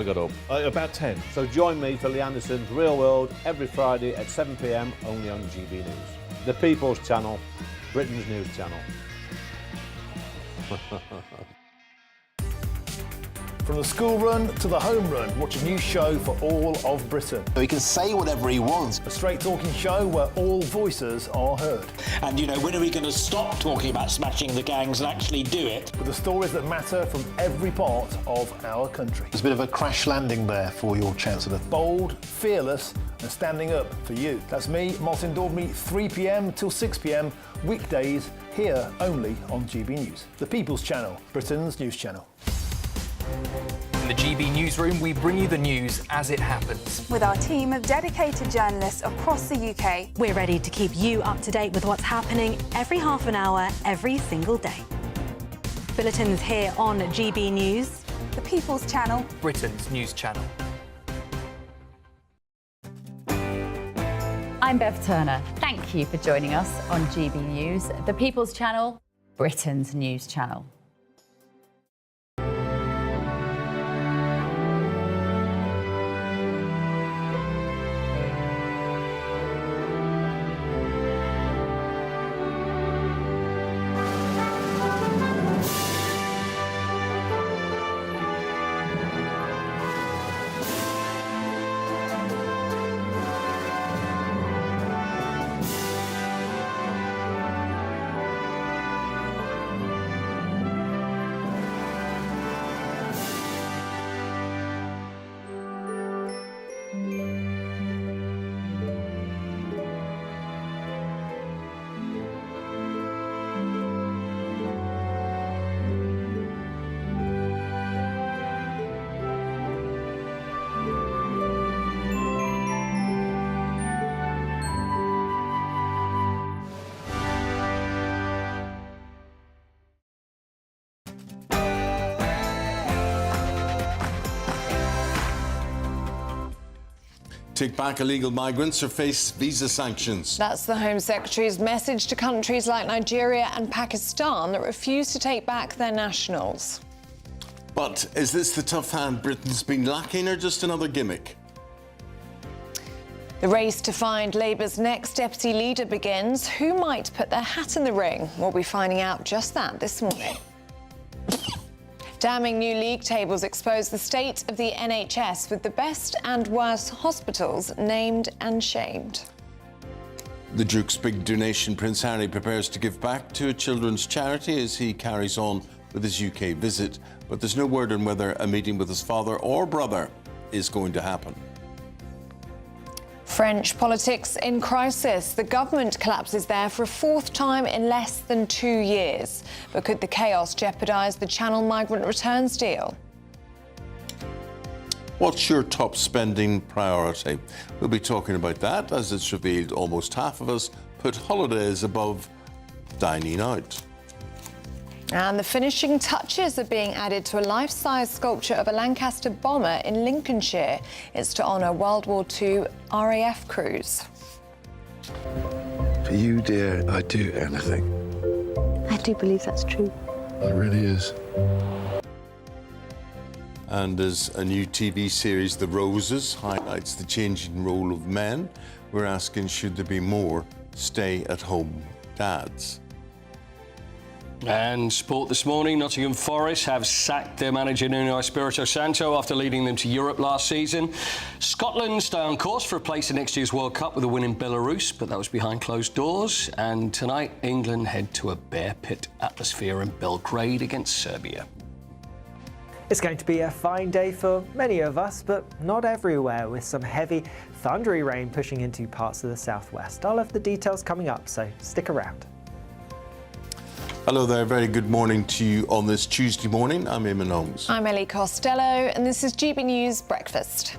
I got up about 10. So join me for Lee Anderson's Real World every Friday at 7 p.m. only on GB News. The People's Channel, Britain's news channel. From the school run to the home run, watch a new show for all of Britain. So he can say whatever he wants. A straight-talking show where all voices are heard. And, you know, when are we going to stop talking about smashing the gangs and actually do it? With the stories that matter from every part of our country. There's a bit of a crash landing there for your Chancellor. Bold, fearless and standing up for you. That's me, Martin Daubney, 3 p.m. till 6 p.m, weekdays, here only on GB News. The People's Channel, Britain's news channel. In the GB Newsroom, we bring you the news as it happens. With our team of dedicated journalists across the UK. We're ready to keep you up to date with what's happening every half an hour, every single day. Bulletins here on GB News. The People's Channel. Britain's news channel. I'm Bev Turner. Thank you for joining us on GB News, the People's Channel, Britain's news channel. Take back illegal migrants or face visa sanctions. That's the Home Secretary's message to countries like Nigeria and Pakistan that refuse to take back their nationals. But is this the tough hand Britain's been lacking or just another gimmick? The race to find Labour's next deputy leader begins. Who might put their hat in the ring? We'll be finding out just that this morning. Damning new league tables expose the state of the NHS, with the best and worst hospitals named and shamed. The Duke's big donation, Prince Harry prepares to give back to a children's charity as he carries on with his UK visit. But there's no word on whether a meeting with his father or brother is going to happen. French politics in crisis. The government collapses there for a fourth time in less than 2 years. But could the chaos jeopardise the Channel migrant returns deal? What's your top spending priority? We'll be talking about that as it's revealed almost half of us put holidays above dining out. And the finishing touches are being added to a life-size sculpture of a Lancaster bomber in Lincolnshire. It's to honour World War II RAF crews. For you, dear, I'd do anything. I do believe that's true. It really is. And as a new TV series, The Roses, highlights the changing role of men, we're asking, should there be more stay-at-home dads? And sport this morning, Nottingham Forest have sacked their manager Nuno Espirito Santo after leading them to Europe last season. Scotland stay on course for a place in next year's World Cup with a win in Belarus, but that was behind closed doors. And tonight, England head to a bear pit atmosphere in Belgrade against Serbia. It's going to be a fine day for many of us, but not everywhere, with some heavy, thundery rain pushing into parts of the southwest. I'll have the details coming up, so stick around. Hello there, very good morning to you on this Tuesday morning. I'm Eamonn Holmes. I'm Ellie Costello, and this is GB News Breakfast.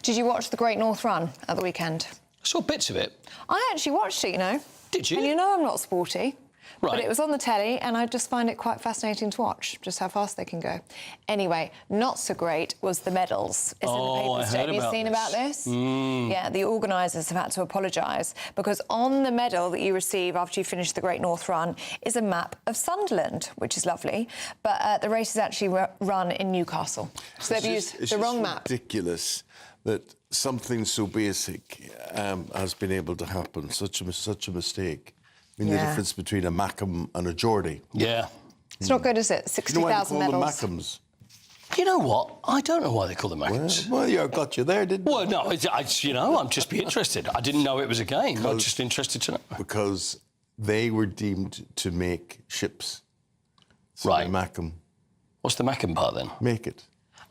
Did you watch the Great North Run at the weekend? I saw bits of it. I actually watched it, you know. Did you? And you know I'm not sporty. But it was on the telly, and I just find it quite fascinating to watch, just how fast they can go. Anyway, not so great was the medals. It's in the papers. Have you seen about this? Yeah, the organisers have had to apologise because on the medal that you receive after you finish the Great North Run is a map of Sunderland, which is lovely, but the race is actually run in Newcastle. So they've used the wrong map. It's ridiculous that something so basic has been able to happen, such a mistake. I mean, the difference between a Mackem and a Geordie. Yeah. It's not good, is it? 60,000 medals. You know why they call them Mackems? You know what? I don't know why they call them Mackems. Well, you got you there, didn't you? Well, no, I'm just be interested. I didn't know it was a game. I'm just interested to know. Because they were deemed to make ships. So right. Mackem. What's the Mackem part then? Make it.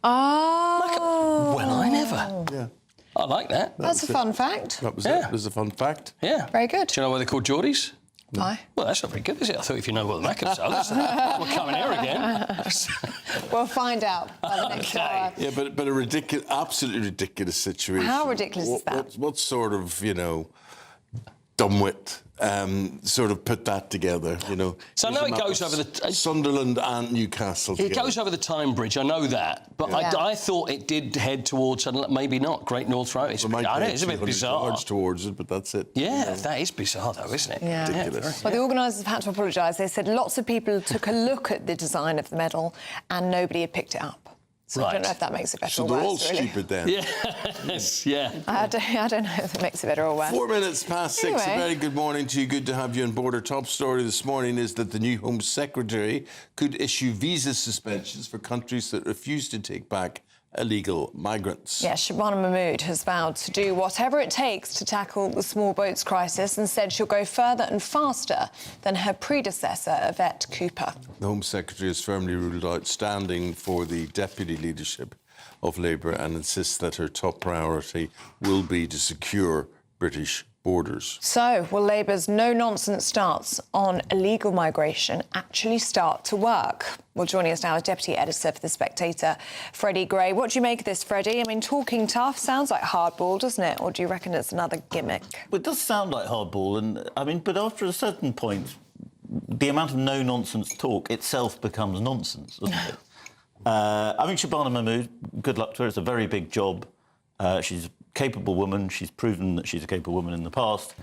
Oh. Well, I never. Yeah. I like that. That's a fun fact. That was it. It was a fun fact. Yeah. Very good. Do you know why they're called Geordies? Why? Well, that's not very good, is it? I thought if you know what the Mackems are, we're coming here again. We'll find out by the next hour. Yeah, but a absolutely ridiculous situation. How ridiculous is that? What sort of, dumbwit sort of put that together, So I know it goes over the... Sunderland and Newcastle It goes over the Tyne Bridge, I know that. But I thought it did head towards, maybe not, Great North Road. It's a bit bizarre. Towards it, but that's it. Yeah, that is bizarre, though, isn't it? Yeah. Ridiculous. Well, the organisers have had to apologise. They said lots of people took a look at the design of the medal and nobody had picked it up. So I don't know if that makes it better or worse, So they're all really. stupid then. Yes, yeah. I don't know if it makes it better or worse. 4 minutes past 6. Anyway. A very good morning to you. Good to have you on board. Our top story this morning is that the new Home Secretary could issue visa suspensions for countries that refuse to take back illegal migrants. Yeah, Shabana Mahmood has vowed to do whatever it takes to tackle the small boats crisis and said she'll go further and faster than her predecessor, Yvette Cooper. The Home Secretary has firmly ruled out standing for the deputy leadership of Labour and insists that her top priority will be to secure British borders. So, will Labour's no-nonsense starts on illegal migration actually start to work? Well, joining us now is Deputy Editor for The Spectator, Freddie Gray. What do you make of this, Freddie? I mean, talking tough sounds like hardball, doesn't it? Or do you reckon it's another gimmick? Well, it does sound like hardball, but after a certain point, the amount of no-nonsense talk itself becomes nonsense, doesn't it? Shabana Mahmood, good luck to her. It's a very big job. She's a capable woman. She's proven that she's a capable woman in the past.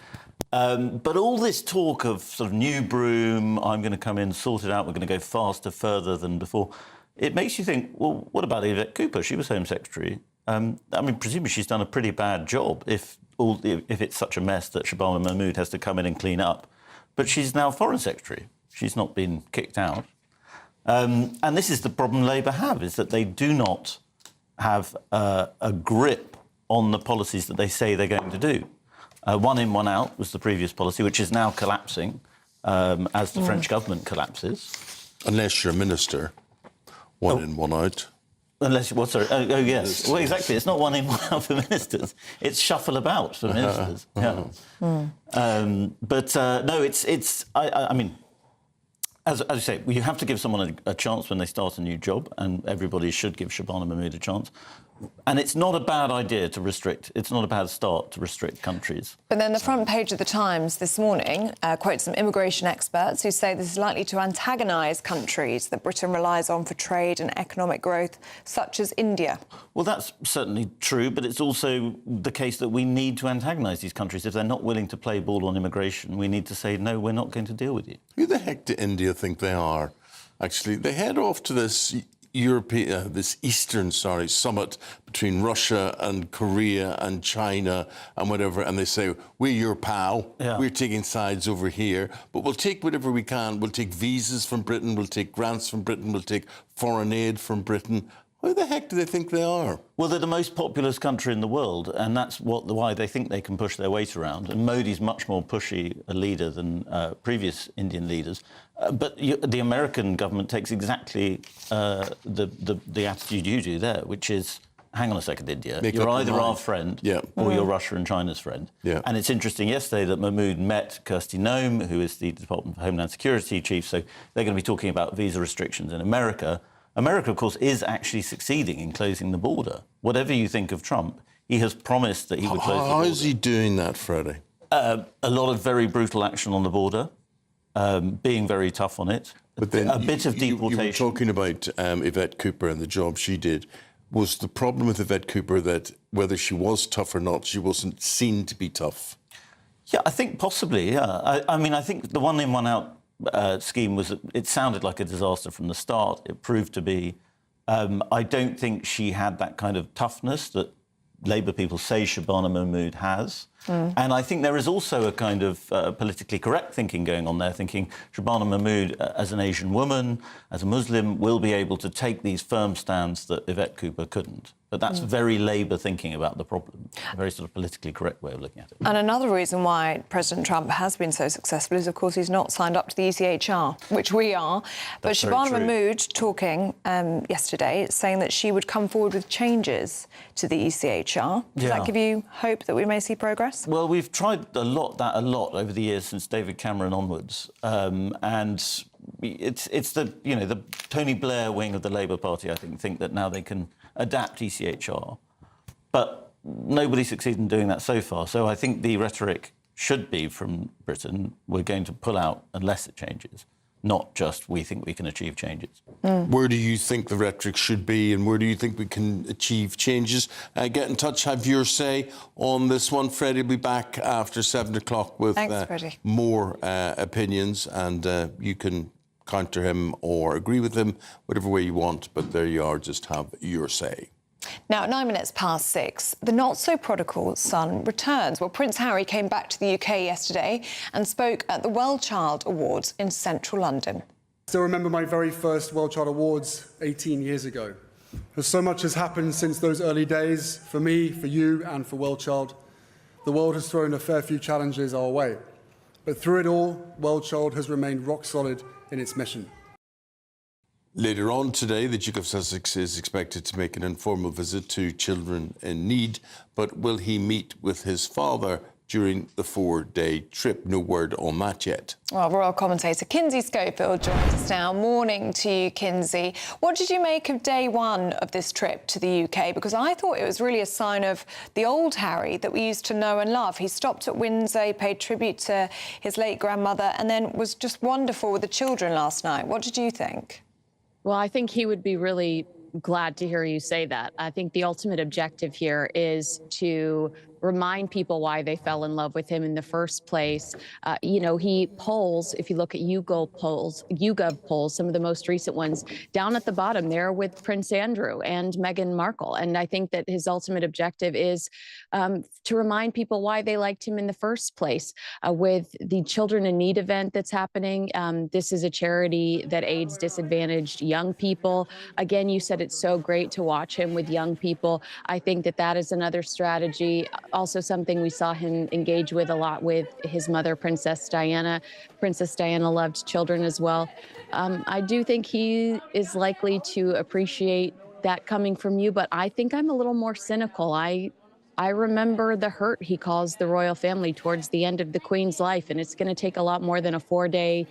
But all this talk of sort of new broom, I'm going to come in, sort it out, we're going to go faster, further than before, it makes you think, well, what about Yvette Cooper? She was Home Secretary. Presumably she's done a pretty bad job if it's such a mess that Shabana Mahmood has to come in and clean up. But she's now Foreign Secretary. She's not been kicked out. And this is the problem Labour have, is that they do not have a grip on the policies that they say they're going to do. One in, one out was the previous policy, which is now collapsing as the French government collapses. Unless you're a minister, one in, one out. Unless, well, sorry, oh yes. Well, exactly, it's not one in, one out for ministers. It's shuffle about for ministers. As you say, you have to give someone a chance when they start a new job, and everybody should give Shabana Mahmood a chance. And it's not a bad idea to restrict. It's not a bad start to restrict countries. But then the front page of The Times this morning quotes some immigration experts who say this is likely to antagonise countries that Britain relies on for trade and economic growth, such as India. Well, that's certainly true, but it's also the case that we need to antagonise these countries. If they're not willing to play ball on immigration, we need to say, no, we're not going to deal with you. Who the heck do India think they are? Actually, they head off to this Eastern summit between Russia and Korea and China and whatever, and they say, we're your pal, we're taking sides over here, but we'll take whatever we can. We'll take visas from Britain, we'll take grants from Britain, we'll take foreign aid from Britain. Who the heck do they think they are? Well, they're the most populous country in the world, and that's why they think they can push their weight around. And Modi's much more pushy a leader than previous Indian leaders. But the American government takes exactly the attitude you do there, which is, hang on a second, India, you're either our friend or you're Russia and China's friend. Yeah. And it's interesting yesterday that Mahmood met Kirsty Noem, who is the Department of Homeland Security chief, so they're going to be talking about visa restrictions in America. America, of course, is actually succeeding in closing the border. Whatever you think of Trump, he has promised that he would close the border. How is he doing that, Freddie? A lot of very brutal action on the border. being very tough on it. But then a bit of deportation. You were talking about Yvette Cooper and the job she did. Was the problem with Yvette Cooper that whether she was tough or not, she wasn't seen to be tough? Yeah, I think possibly, yeah. I mean, I think the one-in, one-out scheme was, it sounded like a disaster from the start. It proved to be. I don't think she had that kind of toughness that Labour people say Shabana Mahmood has. And I think there is also a kind of politically correct thinking going on there, thinking Shabana Mahmood, as an Asian woman, as a Muslim, will be able to take these firm stands that Yvette Cooper couldn't. But that's very Labour thinking about the problem, a very sort of politically correct way of looking at it. And another reason why President Trump has been so successful is, of course, he's not signed up to the ECHR, which we are. But Shabana Mahmood talking yesterday, saying that she would come forward with changes to the ECHR. Does that give you hope that we may see progress? Well, we've tried a lot over the years since David Cameron onwards, and it's the the Tony Blair wing of the Labour Party, I think that now they can adapt ECHR, but nobody succeeded in doing that so far. So I think the rhetoric should be from Britain: we're going to pull out unless it changes, not just we think we can achieve changes. Where do you think the rhetoric should be, and where do you think we can achieve changes? Get in touch, have your say on this one. Freddie will be back after 7 o'clock with more opinions, and you can counter him or agree with him, whatever way you want, but there you are, just have your say. Now, at 9 minutes past 6, the not-so-prodigal son returns. Well, Prince Harry came back to the UK yesterday and spoke at the Well Child Awards in central London. I still remember my very first Well Child Awards 18 years ago. So much has happened since those early days, for me, for you and for Well Child. The world has thrown a fair few challenges our way. But through it all, Well Child has remained rock solid in its mission. Later on today, the Duke of Sussex is expected to make an informal visit to children in need, but will he meet with his father during the 4-day trip? No word on that yet. Well, royal commentator Kinsey Schofield joins us now. Morning to you, Kinsey. What did you make of day one of this trip to the UK? Because I thought it was really a sign of the old Harry that we used to know and love. He stopped at Windsor, paid tribute to his late grandmother, and then was just wonderful with the children last night. What did you think? Well, I think he would be really glad to hear you say that. I think the ultimate objective here is to remind people why they fell in love with him in the first place. He polls, if you look at YouGov polls, some of the most recent ones, down at the bottom there with Prince Andrew and Meghan Markle. And I think that his ultimate objective is to remind people why they liked him in the first place. With the Children in Need event that's happening, this is a charity that aids disadvantaged young people. Again, you said it's so great to watch him with young people. I think that that is another strategy. Also something we saw him engage with a lot with his mother, Princess Diana. Princess Diana loved children as well. I do think he is likely to appreciate that coming from you, but I think I'm a little more cynical. I remember the hurt he caused the royal family towards the end of the Queen's life, and it's going to take a lot more than a 4-day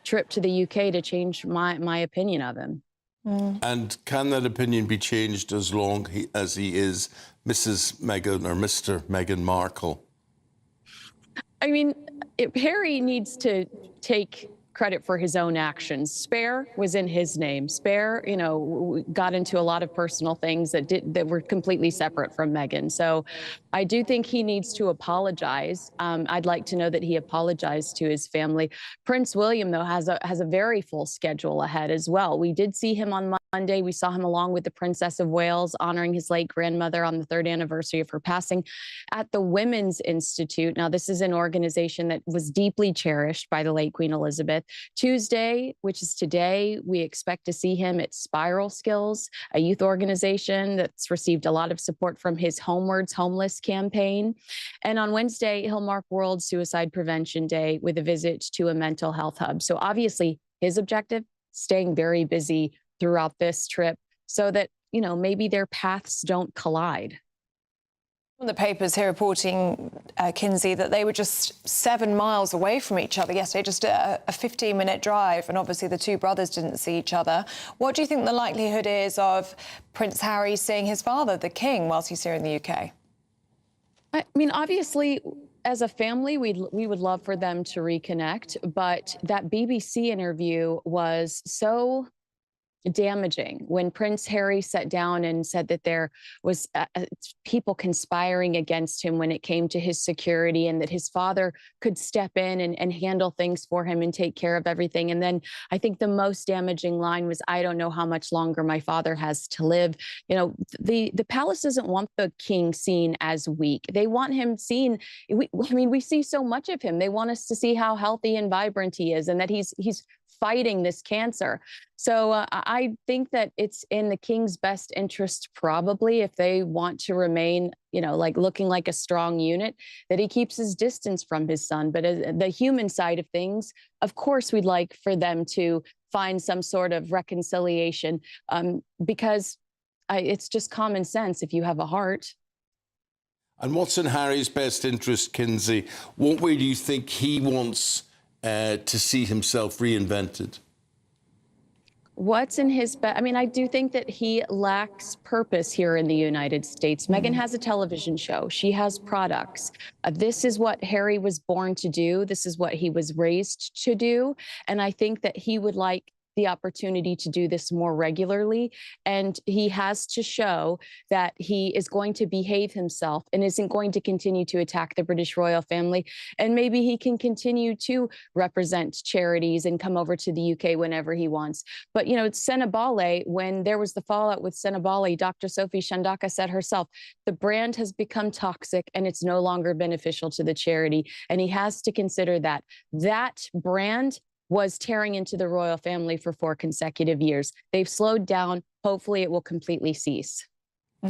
trip to the UK to change my opinion of him. And can that opinion be changed as long as he is Mrs. Meghan or Mr. Meghan Markle? I mean, Harry needs to take credit for his own actions. Spare was in his name. Spare, got into a lot of personal things that were completely separate from Meghan. So I do think he needs to apologize. I'd like to know that he apologized to his family. Prince William, though, has a very full schedule ahead as well. We did see him on Monday. We saw him along with the Princess of Wales, honoring his late grandmother on the 3rd anniversary of her passing at the Women's Institute. Now, this is an organization that was deeply cherished by the late Queen Elizabeth. Tuesday, which is today, we expect to see him at Spiral Skills, a youth organization that's received a lot of support from his Homewards Homeless campaign. And on Wednesday, he'll mark World Suicide Prevention Day with a visit to a mental health hub. So obviously his objective, staying very busy throughout this trip so that, maybe their paths don't collide. The papers here reporting, Kinsey, that they were just 7 miles away from each other yesterday, just a 15-minute drive, and obviously the two brothers didn't see each other. What do you think the likelihood is of Prince Harry seeing his father, the King, whilst he's here in the UK? I mean, obviously, as a family, we would love for them to reconnect, but that BBC interview was so damaging when Prince Harry sat down and said that there was people conspiring against him when it came to his security, and that his father could step in and handle things for him and take care of everything. And then I think the most damaging line was, "I don't know how much longer my father has to live." You know, the palace doesn't want the king seen as weak. They want him seen. We see so much of him. They want us to see how healthy and vibrant he is, and that he's fighting this cancer. So I think that it's in the king's best interest, probably, if they want to remain, you know, like looking like a strong unit, that he keeps his distance from his son. But the human side of things, of course, we'd like for them to find some sort of reconciliation, because it's just common sense if you have a heart. And what's in Harry's best interest, Kinsey? What way do you think he wants to see himself reinvented? What's in his I mean, I do think that he lacks purpose here in the United States. Meghan has a television show. She has products. This is what Harry was born to do. This is what he was raised to do. And I think that he would like the opportunity to do this more regularly. And he has to show that he is going to behave himself and isn't going to continue to attack the British royal family. And maybe he can continue to represent charities and come over to the UK whenever he wants. But, you know, Senabale, when there was the fallout with Senabale, Dr. Sophie Shandaka said herself, the brand has become toxic and it's no longer beneficial to the charity. And he has to consider that that brand was tearing into the royal family for 4 consecutive years. They've slowed down. Hopefully it will completely cease.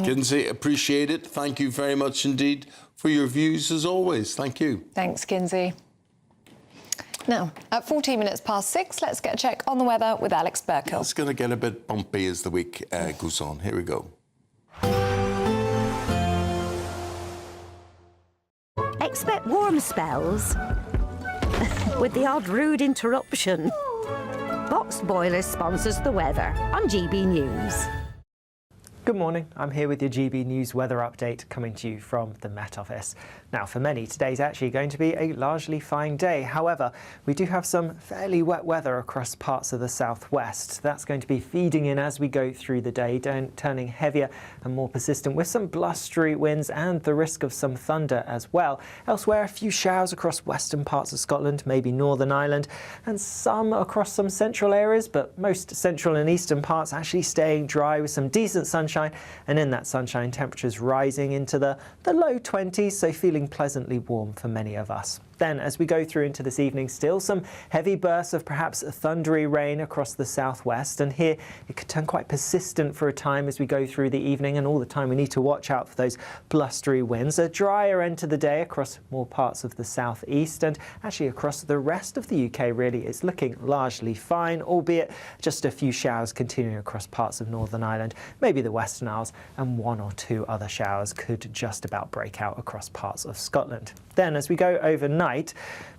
Kinsey, appreciate it. Thank you very much indeed for your views as always. Thank you. Thanks, Kinsey. Now, at 14 minutes past 6, let's get a check on the weather with Alex Burkill. It's going to get a bit bumpy as the week goes on. Here we go. Expect warm spells with the odd rude interruption. Boxed Boiler sponsors the weather on GB News. Good morning, I'm here with your GB News weather update coming to you from the Met Office. Now for many, today's actually going to be a largely fine day. However, we do have some fairly wet weather across parts of the southwest. That's going to be feeding in as we go through the day, turning heavier and more persistent with some blustery winds and the risk of some thunder as well. Elsewhere, a few showers across western parts of Scotland, maybe Northern Ireland, and some across some central areas, but most central and eastern parts actually staying dry with some decent sunshine. And in that sunshine, temperatures rising into the low 20s, so feeling pleasantly warm for many of us. Then, as we go through into this evening, still some heavy bursts of perhaps thundery rain across the southwest, and here it could turn quite persistent for a time as we go through the evening, and all the time we need to watch out for those blustery winds. A drier end to the day across more parts of the southeast, and actually across the rest of the UK really it's looking largely fine, albeit just a few showers continuing across parts of Northern Ireland, maybe the Western Isles, and 1 or 2 other showers could just about break out across parts of Scotland. Then, as we go overnight,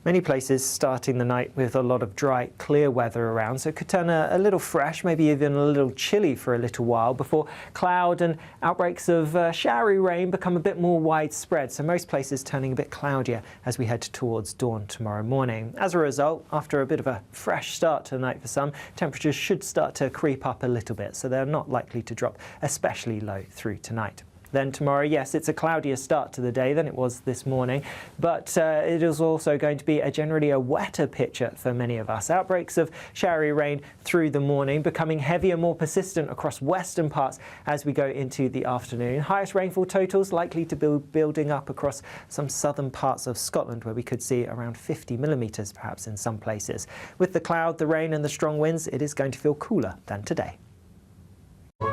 many places starting the night with a lot of dry, clear weather around, so it could turn a little fresh, maybe even a little chilly for a little while before cloud and outbreaks of showery rain become a bit more widespread. So most places turning a bit cloudier as we head towards dawn tomorrow morning. As a result, after a bit of a fresh start to the night for some, temperatures should start to creep up a little bit, so they're not likely to drop especially low through tonight. Then tomorrow, yes, it's a cloudier start to the day than it was this morning, but it is also going to be generally a wetter picture for many of us. Outbreaks of showery rain through the morning, becoming heavier, more persistent across western parts as we go into the afternoon. Highest rainfall totals likely to be building up across some southern parts of Scotland, where we could see around 50 millimetres perhaps in some places. With the cloud, the rain and the strong winds, it is going to feel cooler than today.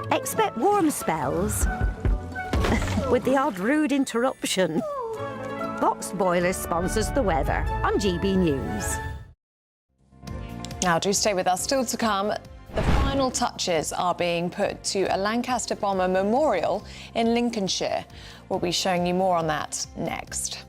Expect warm spells with the odd rude interruption. Boxed Boiler sponsors the weather on GB News. Now, do stay with us. Still to come, the final touches are being put to a Lancaster bomber memorial in Lincolnshire. We'll be showing you more on that next.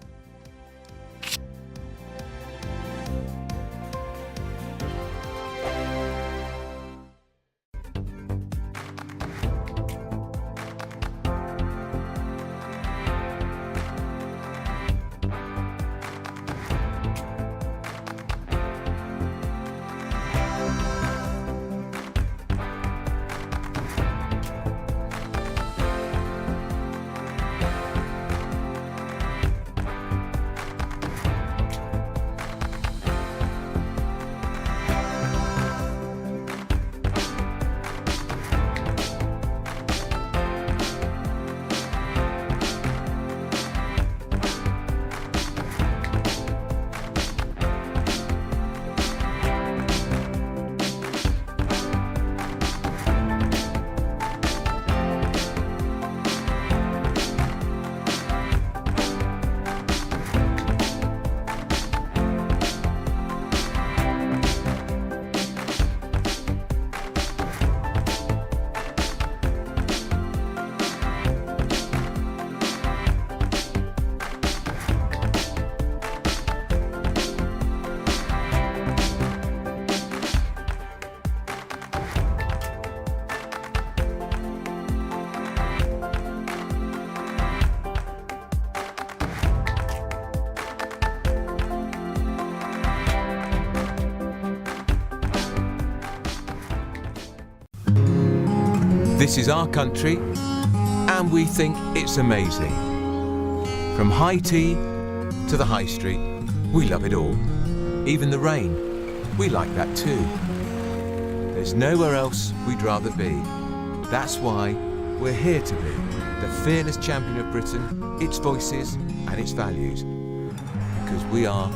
This is our country, and we think it's amazing. From high tea to the high street, we love it all. Even the rain, we like that too. There's nowhere else we'd rather be. That's why we're here to be the fearless champion of Britain, its voices and its values. Because we are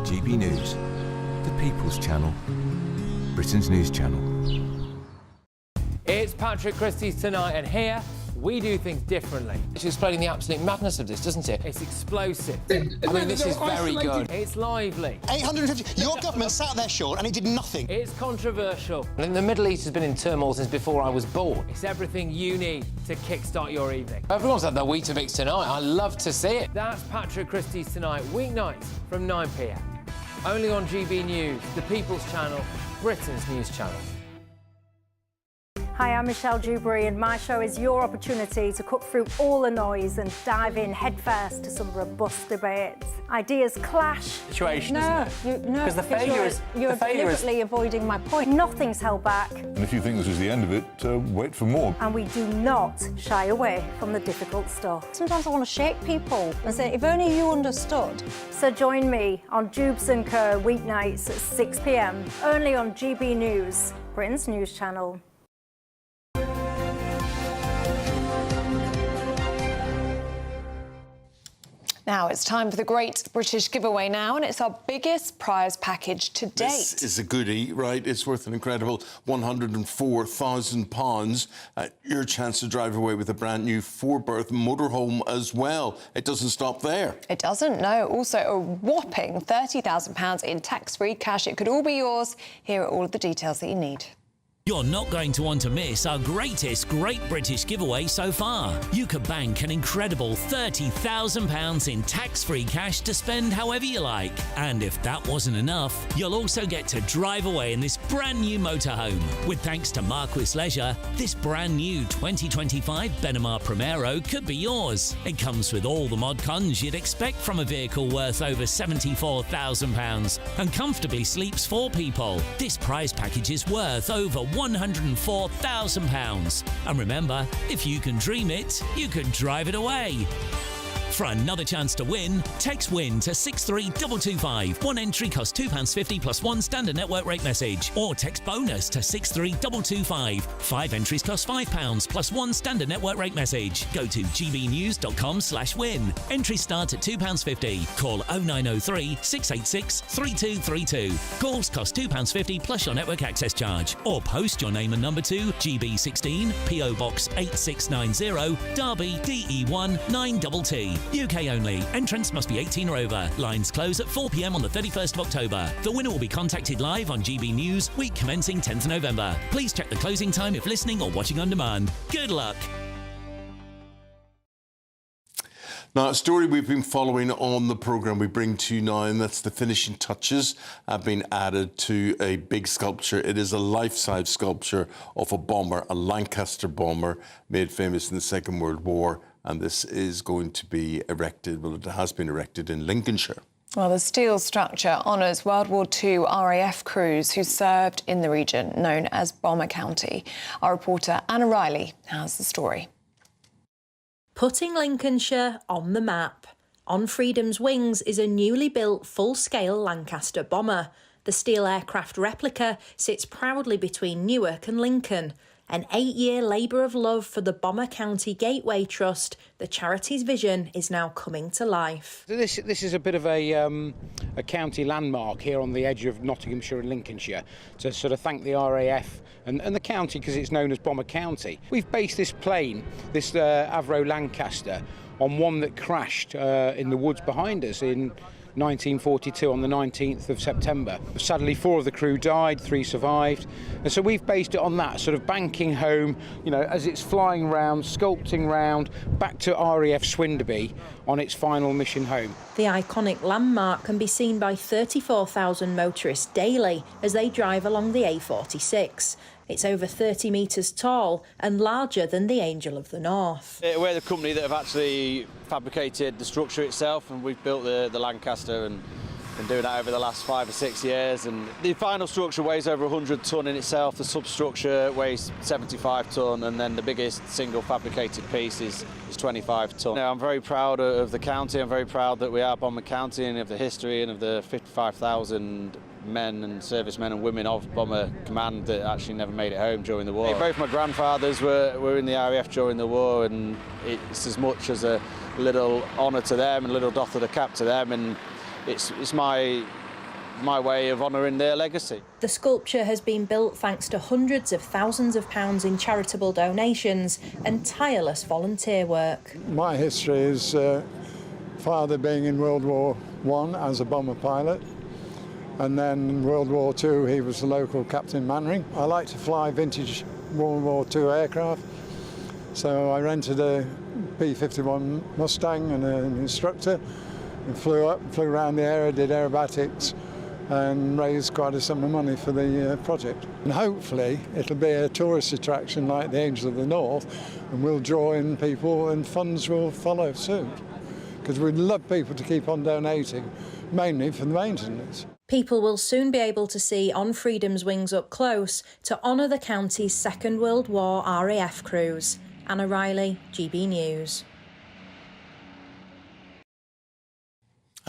GB News, the People's Channel, Britain's news channel. It's Patrick Christie's Tonight, and here we do things differently. It's explaining the absolute madness of this, doesn't it? It's explosive. I mean, this is very good. It's lively. 850. Your government sat there, Sean, and it did nothing. It's controversial. And the Middle East has been in turmoil since before I was born. It's everything you need to kickstart your evening. Everyone's had their Weetabix tonight. I love to see it. That's Patrick Christie's Tonight, weeknights from 9 p.m. Only on GB News, the People's Channel, Britain's news channel. Hi, I'm Michelle Dewberry, and my show is your opportunity to cut through all the noise and dive in headfirst to some robust debates. Ideas clash. Situation, isn't it? No, Because the failure is... You're deliberately avoiding my point. Nothing's held back. And if you think this is the end of it, wait for more. And we do not shy away from the difficult stuff. Sometimes I want to shake people and say, if only you understood. So join me on Jubes & Co. weeknights at 6 p.m, only on GB News, Britain's news channel. Now it's time for the Great British Giveaway now, and it's our biggest prize package to date. This is a goodie, right? It's worth an incredible £104,000. Your chance to drive away with a brand new 4-berth motorhome as well. It doesn't stop there. It doesn't, no. Also a whopping £30,000 in tax-free cash. It could all be yours. Here are all of the details that you need. You're not going to want to miss our greatest Great British Giveaway so far. You could bank an incredible £30,000 in tax-free cash to spend however you like. And if that wasn't enough, you'll also get to drive away in this brand new motorhome. With thanks to Marquis Leisure, this brand new 2025 Benimar Primero could be yours. It comes with all the mod cons you'd expect from a vehicle worth over £74,000 and comfortably sleeps 4 people. This prize package is worth over £104,000. And remember, if you can dream it, you can drive it away. For another chance to win, text WIN to 63225. One entry costs £2.50 plus one standard network rate message. Or text BONUS to 63225. 5 entries cost £5 plus one standard network rate message. Go to gbnews.com/win. Entries start at £2.50. Call 0903 686 3232. Calls cost £2.50 plus your network access charge. Or post your name and number to GB16 PO Box 8690 Derby DE1 9TT. UK only. Entrants must be 18 or over. Lines close at 4 p.m. on the 31st of October. The winner will be contacted live on GB News, week commencing 10th November. Please check the closing time if listening or watching on demand. Good luck. Now, a story we've been following on the programme we bring to you now, and that's the finishing touches have been added to a big sculpture. It is a life-size sculpture of a bomber, a Lancaster bomber, made famous in the Second World War. And this is going to be erected, well, it has been erected in Lincolnshire. Well, the steel structure honours World War II RAF crews who served in the region known as Bomber County. Our reporter Anna Riley has the story. Putting Lincolnshire on the map. On Freedom's wings is a newly built full-scale Lancaster bomber. The steel aircraft replica sits proudly between Newark and Lincoln. An 8-year labour of love for the Bomber County Gateway Trust, the charity's vision is now coming to life. This is a bit of a county landmark here on the edge of Nottinghamshire and Lincolnshire to sort of thank the RAF and the county because it's known as Bomber County. We've based this plane, this Avro Lancaster, on one that crashed in the woods behind us in 1942 on the 19th of September. Sadly, 4 of the crew died, 3 survived. And so we've based it on that, sort of banking home, you know, as it's flying round, sculpting round, back to RAF Swinderby on its final mission home. The iconic landmark can be seen by 34,000 motorists daily as they drive along the A46. It's over 30 metres tall and larger than the Angel of the North. We're the company that have actually fabricated the structure itself, and we've built the Lancaster, and Been doing that over the last 5 or 6 years, and the final structure weighs over 100 tonne in itself. The substructure weighs 75 tonne, and then the biggest single fabricated piece is 25 tonne. I'm very proud of the county. I'm very proud that we are Bomber County, and of the history and of the 55,000 men and servicemen and women of Bomber Command that actually never made it home during the war. Both my grandfathers were in the RAF during the war, and it's as much as a little honour to them and a little doff of the cap to them, and it's my way of honouring their legacy. The sculpture has been built thanks to hundreds of thousands of pounds in charitable donations and tireless volunteer work. My history is father being in World War I as a bomber pilot, and then in World War II he was the local Captain Mannering. I like to fly vintage World War II aircraft, so I rented a P-51 Mustang and an instructor, and flew around the area, did aerobatics, and raised quite a sum of money for the project. And hopefully it'll be a tourist attraction like the Angels of the North, and we'll draw in people and funds will follow suit. Because we'd love people to keep on donating, mainly for the maintenance. People will soon be able to see On Freedom's Wings up close to honour the county's Second World War RAF crews. Anna Riley, GB News.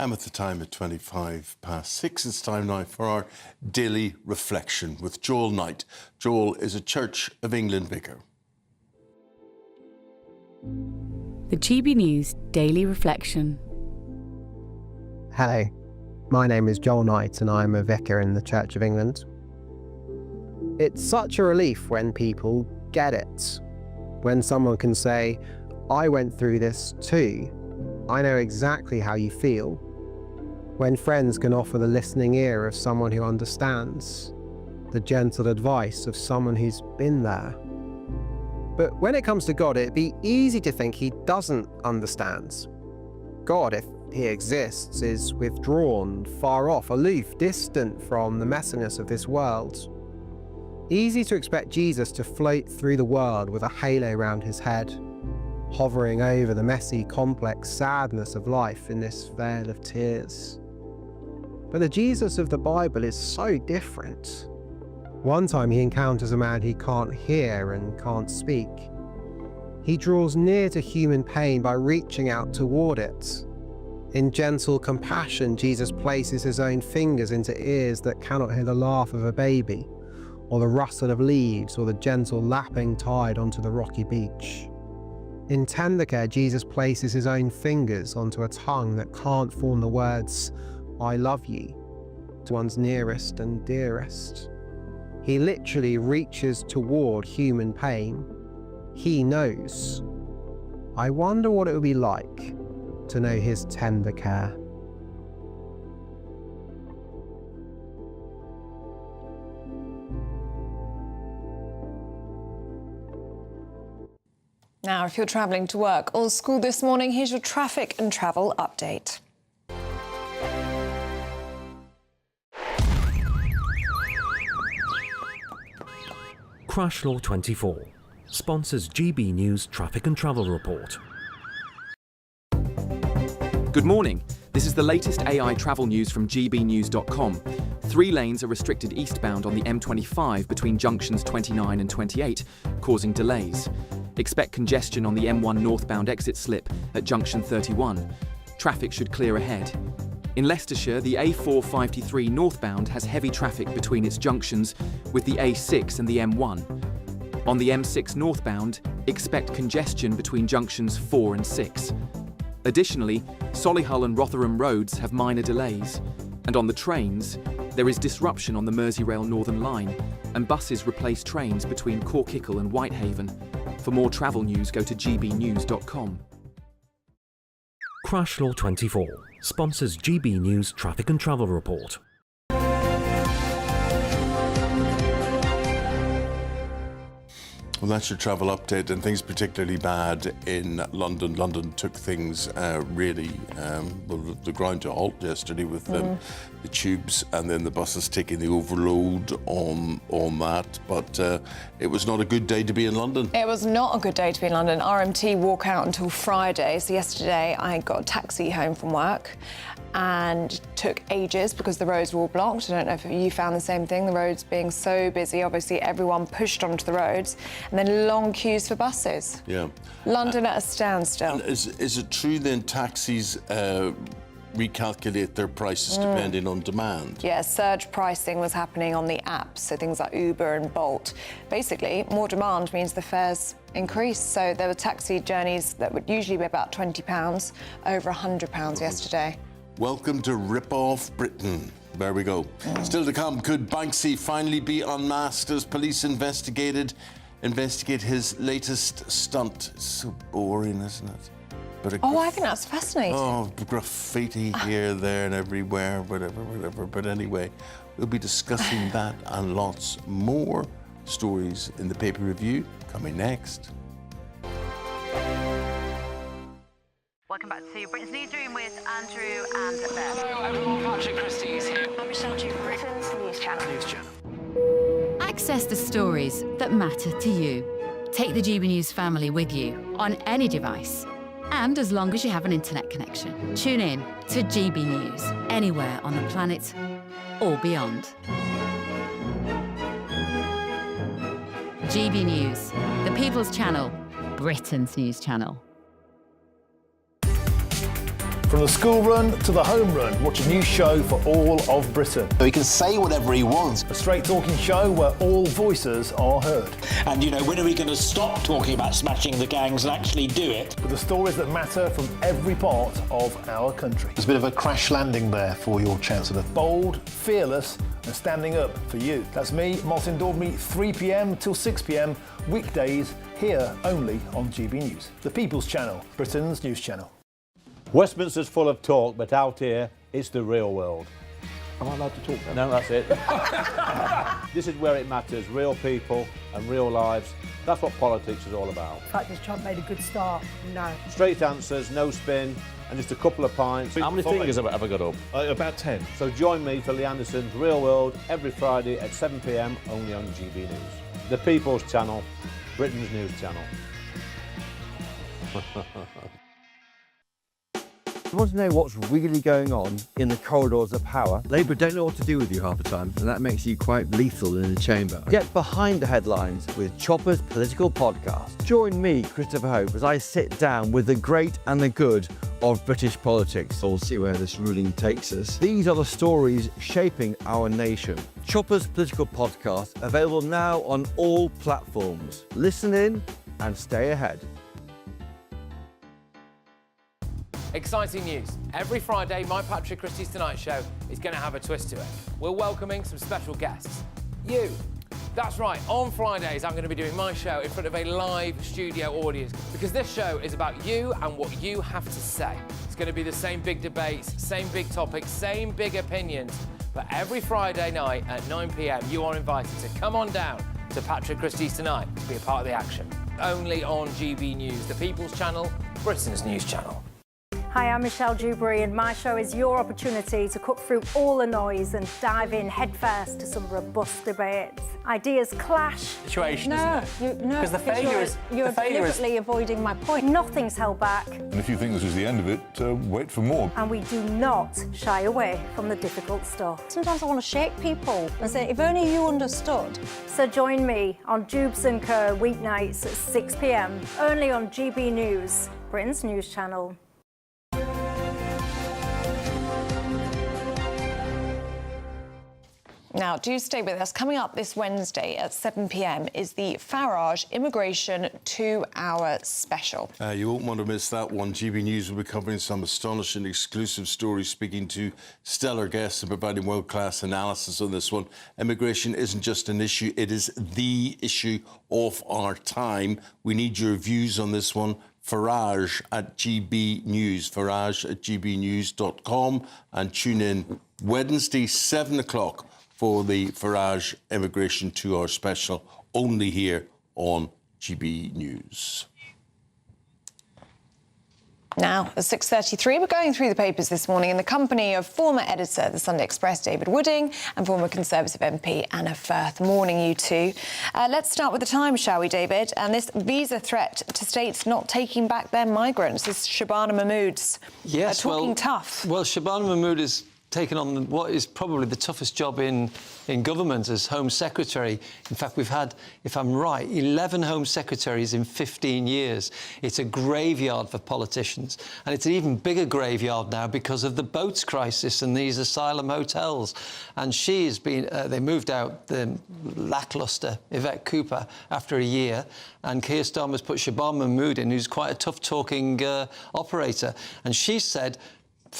I'm at the time at 6:25. It's time now for our daily reflection with Joel Knight. Joel is a Church of England vicar. The GB News Daily Reflection. Hello, my name is Joel Knight and I'm a vicar in the Church of England. It's such a relief when people get it. When someone can say, I went through this too. I know exactly how you feel. When friends can offer the listening ear of someone who understands, the gentle advice of someone who's been there. But when it comes to God, it'd be easy to think he doesn't understand. God, if he exists, is withdrawn, far off, aloof, distant from the messiness of this world. Easy to expect Jesus to float through the world with a halo around his head, hovering over the messy, complex sadness of life in this veil of tears. But the Jesus of the Bible is so different. One time he encounters a man he can't hear and can't speak. He draws near to human pain by reaching out toward it. In gentle compassion, Jesus places his own fingers into ears that cannot hear the laugh of a baby, or the rustle of leaves, or the gentle lapping tide onto the rocky beach. In tender care, Jesus places his own fingers onto a tongue that can't form the words, I love you, to one's nearest and dearest. He literally reaches toward human pain. He knows. I wonder what it would be like to know his tender care. Now, if you're travelling to work or school this morning, here's your traffic and travel update. Crash Law 24 sponsors GB News Traffic and Travel Report. Good morning. This is the latest AI travel news from gbnews.com. 3 lanes are restricted eastbound on the M25 between junctions 29 and 28, causing delays. Expect congestion on the M1 northbound exit slip at junction 31. Traffic should clear ahead. In Leicestershire, the A453 northbound has heavy traffic between its junctions with the A6 and the M1. On the M6 northbound, expect congestion between junctions 4 and 6. Additionally, Solihull and Rotherham roads have minor delays. And on the trains, there is disruption on the Merseyrail Northern Line, and buses replace trains between Corkickle and Whitehaven. For more travel news, go to gbnews.com. Crash Law 24 sponsors GB News Traffic and Travel Report. Well, that's your travel update, and things particularly bad in London. London took things really the ground to halt yesterday with the tubes and then the buses taking the overload on that. But it was not a good day to be in London. It was not a good day to be in London. RMT walk out until Friday. So yesterday I got a taxi home from work and took ages because the roads were all blocked. I don't know if you found the same thing, the roads being so busy. Obviously, everyone pushed onto the roads, and then long queues for buses. Yeah. London at a standstill. Is it true then taxis recalculate their prices depending on demand? Yeah, surge pricing was happening on the apps, so things like Uber and Bolt. Basically, more demand means the fares increase. So there were taxi journeys that would usually be about £20, over £100 yesterday. Welcome to Rip-Off Britain. There we go. Still to come, could Banksy finally be unmasked as police investigate his latest stunt? It's so boring, isn't it? But I think that's fascinating. Oh, graffiti here, there and everywhere, whatever. But anyway, we'll be discussing that and lots more stories in the paper review coming next. Welcome back to Britain's Newsroom with Andrew and Beth. Hello everyone, Patrick Christie's here. I'm Michelle Juber, Britain's News Channel. Access the stories that matter to you. Take the GB News family with you on any device. And as long as you have an internet connection, tune in to GB News anywhere on the planet or beyond. GB News, the People's Channel, Britain's News Channel. From the school run to the home run, watch a new show for all of Britain. So he can say whatever he wants. A straight-talking show where all voices are heard. And, you know, when are we going to stop talking about smashing the gangs and actually do it? With the stories that matter from every part of our country. There's a bit of a crash landing there for your Chancellor. Bold, fearless and standing up for you. That's me, Martin Daubney, 3 p.m. till 6 p.m, weekdays, here only on GB News. The People's Channel, Britain's news channel. Westminster's full of talk, but out here, it's the real world. Am I allowed to talk No, now? that's it. This is where it matters, real people and real lives. That's what politics is all about. In fact, has Trump made a good start? No. Straight answers, no spin, and just a couple of pints. How many fingers have I got up? About 10. So join me for Lee Anderson's Real World every Friday at 7 p.m, only on GB News. The People's Channel, Britain's news channel. You want to know what's really going on in the corridors of power? Labour don't know what to do with you half the time, and that makes you quite lethal in the chamber. Get behind the headlines with Chopper's Political Podcast. Join me, Christopher Hope, as I sit down with the great and the good of British politics. We'll see where this ruling takes us. These are the stories shaping our nation. Chopper's Political Podcast, available now on all platforms. Listen in and stay ahead. Exciting news. Every Friday, my Patrick Christie's Tonight Show is going to have a twist to it. We're welcoming some special guests. You. That's right, on Fridays I'm going to be doing my show in front of a live studio audience because this show is about you and what you have to say. It's going to be the same big debates, same big topics, same big opinions. But every Friday night at 9 p.m, you are invited to come on down to Patrick Christie's Tonight to be a part of the action. Only on GB News, the People's Channel, Britain's news channel. Hi, I'm Michelle Juber, and my show is your opportunity to cut through all the noise and dive in headfirst to some robust debates. Ideas clash. Situation, no, isn't it? Because the failure is... You're deliberately avoiding my point. Nothing's held back. And if you think this is the end of it, wait for more. And we do not shy away from the difficult stuff. Sometimes I want to shake people and say, if only you understood. So join me on Jubes and Co weeknights at 6 p.m, only on GB News, Britain's news channel. Now, do stay with us. Coming up this Wednesday at 7 p.m. is the Farage Immigration 2-hour special. You won't want to miss that one. GB News will be covering some astonishing exclusive stories, speaking to stellar guests and providing world-class analysis on this one. Immigration isn't just an issue, it is the issue of our time. We need your views on this one. Farage at GB News, farage at gbnews.com, and tune in Wednesday, 7 o'clock for the Farage Immigration 2-hour special, only here on GB News. Now, at 6:33, we're going through the papers this morning in the company of former editor of the Sunday Express, David Wooding, and former Conservative MP, Anna Firth. Morning, you two. Let's start with the Times, shall we, David? And this visa threat to states not taking back their migrants. This is Shabana Mahmood's talking tough. Well, Shabana Mahmood is taken on what is probably the toughest job in government as Home Secretary. In fact, we've had, if I'm right, 11 Home Secretaries in 15 years. It's a graveyard for politicians. And it's an even bigger graveyard now because of the boats crisis and these asylum hotels. And she has been, they moved out the lacklustre Yvette Cooper after a year. And Keir Starmer's put Shabana Mahmood in, who's quite a tough-talking operator. And she said,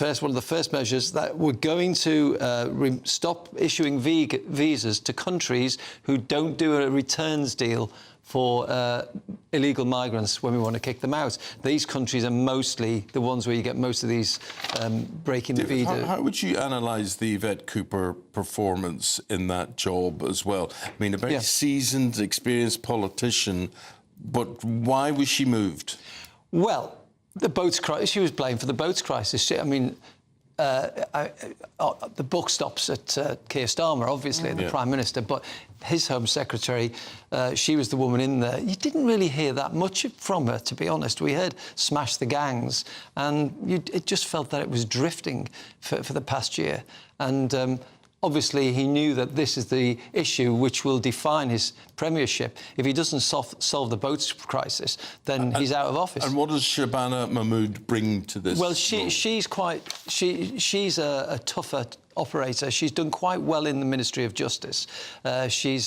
one of the first measures, that we're going to stop issuing visas to countries who don't do a returns deal for illegal migrants when we want to kick them out. These countries are mostly the ones where you get most of these breaking the visa. How would you analyse the Yvette Cooper performance in that job as well? I mean, a very seasoned, experienced politician, but why was she moved? Well, the boats crisis. She was blamed for the boats crisis. I mean, the buck stops at Keir Starmer, obviously, the Prime Minister, but his Home Secretary, she was the woman in there. You didn't really hear that much from her, to be honest. We heard smash the gangs, and it just felt that it was drifting for the past year. And obviously, he knew that this is the issue which will define his premiership. If he doesn't solve the boats crisis, then he's out of office. And what does Shabana Mahmood bring to this? Well, she's a tougher operator. She's done quite well in the Ministry of Justice. She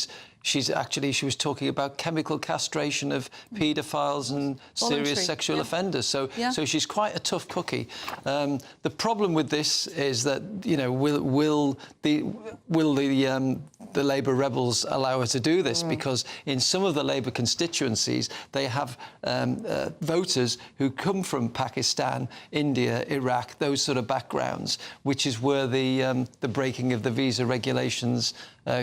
was talking about chemical castration of paedophiles and serious sexual offenders. So she's quite a tough cookie. The problem with this is that, you know, will the Labour rebels allow her to do this? Because in some of the Labour constituencies, they have voters who come from Pakistan, India, Iraq, those sort of backgrounds, which is where the breaking of the visa regulations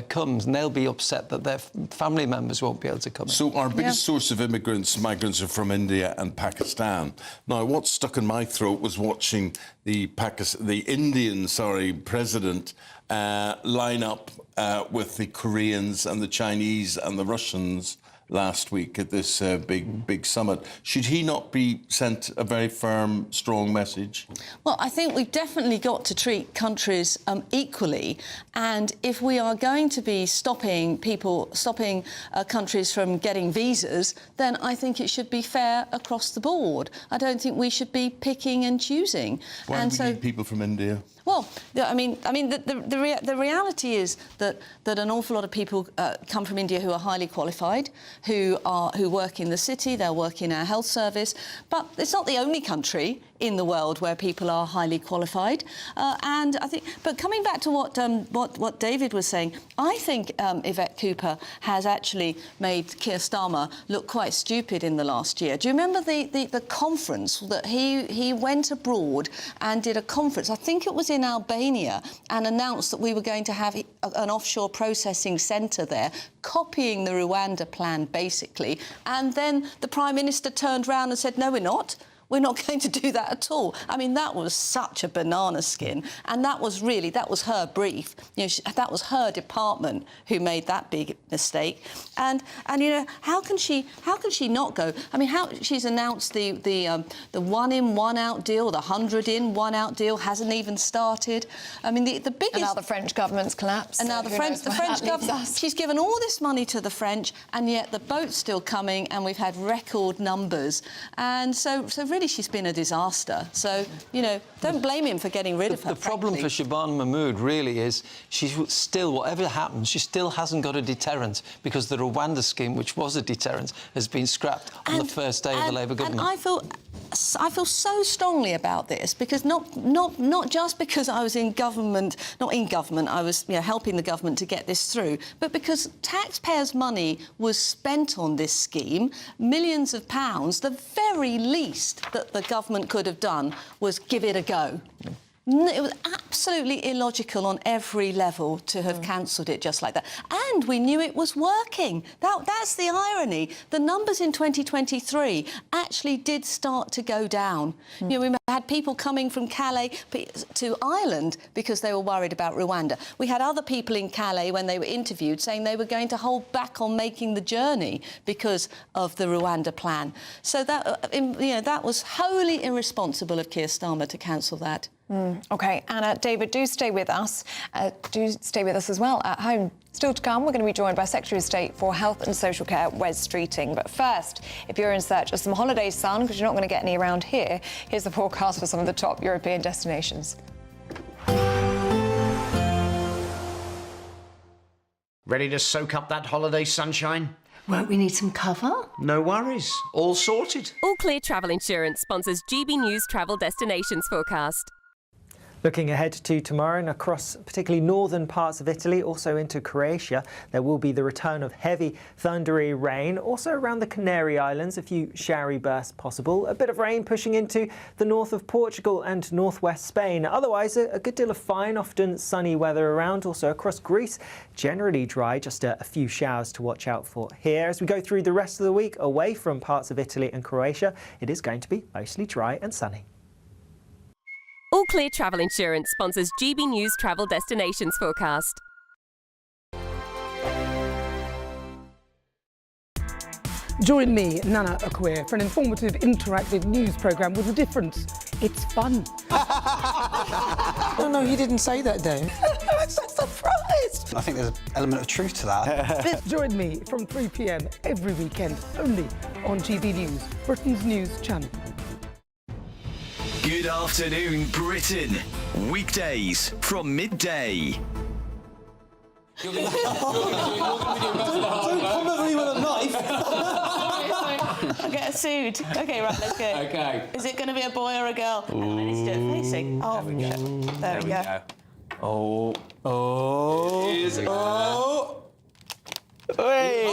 comes, and they'll be upset that their family members won't be able to come in. So our biggest source of migrants are from India and Pakistan. Now, what stuck in my throat was watching the Indian president line up with the Koreans and the Chinese and the Russians last week at this big summit. Should he not be sent a very firm, strong message? Well, I think we've definitely got to treat countries equally, and if we are going to be stopping countries from getting visas, then I think it should be fair across the board. I don't think we should be picking and choosing. Why do we need people from India? Well, I mean, the reality is that an awful lot of people come from India who are highly qualified, who work in the city, they'll work in our health service, but it's not the only country in the world where people are highly qualified. And I think, but coming back to what David was saying, I think Yvette Cooper has actually made Keir Starmer look quite stupid in the last year. Do you remember the conference that he went abroad and did a conference? I think it was in Albania, and announced that we were going to have an offshore processing centre there, copying the Rwanda plan, basically. And then the Prime Minister turned round and said, no, we're not. We're not going to do that at all. I mean, that was such a banana skin, and that was her brief. You know, that was her department who made that big mistake. And you know, how can she not go? I mean, she's announced the 1 in, 1 out deal, the 100 in, 1 out deal hasn't even started. I mean, the biggest. And now the French government's collapsed. And now the French government. She's given all this money to the French, and yet the boat's still coming, and we've had record numbers. And so really, she's been a disaster. So, you know, don't blame him for getting rid of her. The problem for Shabana Mahmood really is she's still, whatever happens, she still hasn't got a deterrent, because the Rwanda scheme, which was a deterrent, has been scrapped on the first day of the Labour government. And I feel so strongly about this, because not just because I was in government, I was, you know, helping the government to get this through, but because taxpayers' money was spent on this scheme, millions of pounds. The very least that the government could have done was give it a go. It was absolutely illogical on every level to have cancelled it just like that. And we knew it was working. That's the irony. The numbers in 2023 actually did start to go down. You know, we had people coming from Calais to Ireland because they were worried about Rwanda. We had other people in Calais, when they were interviewed, saying they were going to hold back on making the journey because of the Rwanda plan. So that, you know, that was wholly irresponsible of Keir Starmer to cancel that. OK, Anna, David, do stay with us. Do stay with us as well at home. Still to come, we're going to be joined by Secretary of State for Health and Social Care, Wes Streeting. But first, if you're in search of some holiday sun, because you're not going to get any around here, here's the forecast for some of the top European destinations. Ready to soak up that holiday sunshine? Won't we need some cover? No worries, all sorted. All Clear Travel Insurance sponsors GB News Travel Destinations Forecast. Looking ahead to tomorrow and across particularly northern parts of Italy, also into Croatia, there will be the return of heavy thundery rain. Also around the Canary Islands, a few showery bursts possible. A bit of rain pushing into the north of Portugal and northwest Spain. Otherwise, a good deal of fine, often sunny weather around. Also across Greece, generally dry, just a few showers to watch out for here. As we go through the rest of the week, away from parts of Italy and Croatia, it is going to be mostly dry and sunny. All Clear Travel Insurance sponsors GB News Travel Destinations Forecast. Join me, Nana Akwe, for an informative, interactive news programme with a difference. It's fun. No, he didn't say that, Dave. I'm so surprised. I think there's an element of truth to that. Join me from 3 p.m. every weekend, only on GB News, Britain's news channel. Good afternoon, Britain. Weekdays from midday. Don't come over me with a knife. I'll get sued. OK, right, let's go. OK. Is it going to be a boy or a girl? Let's do it facing. Oh, there we go. Oh. Oh. It is a oh. Hey.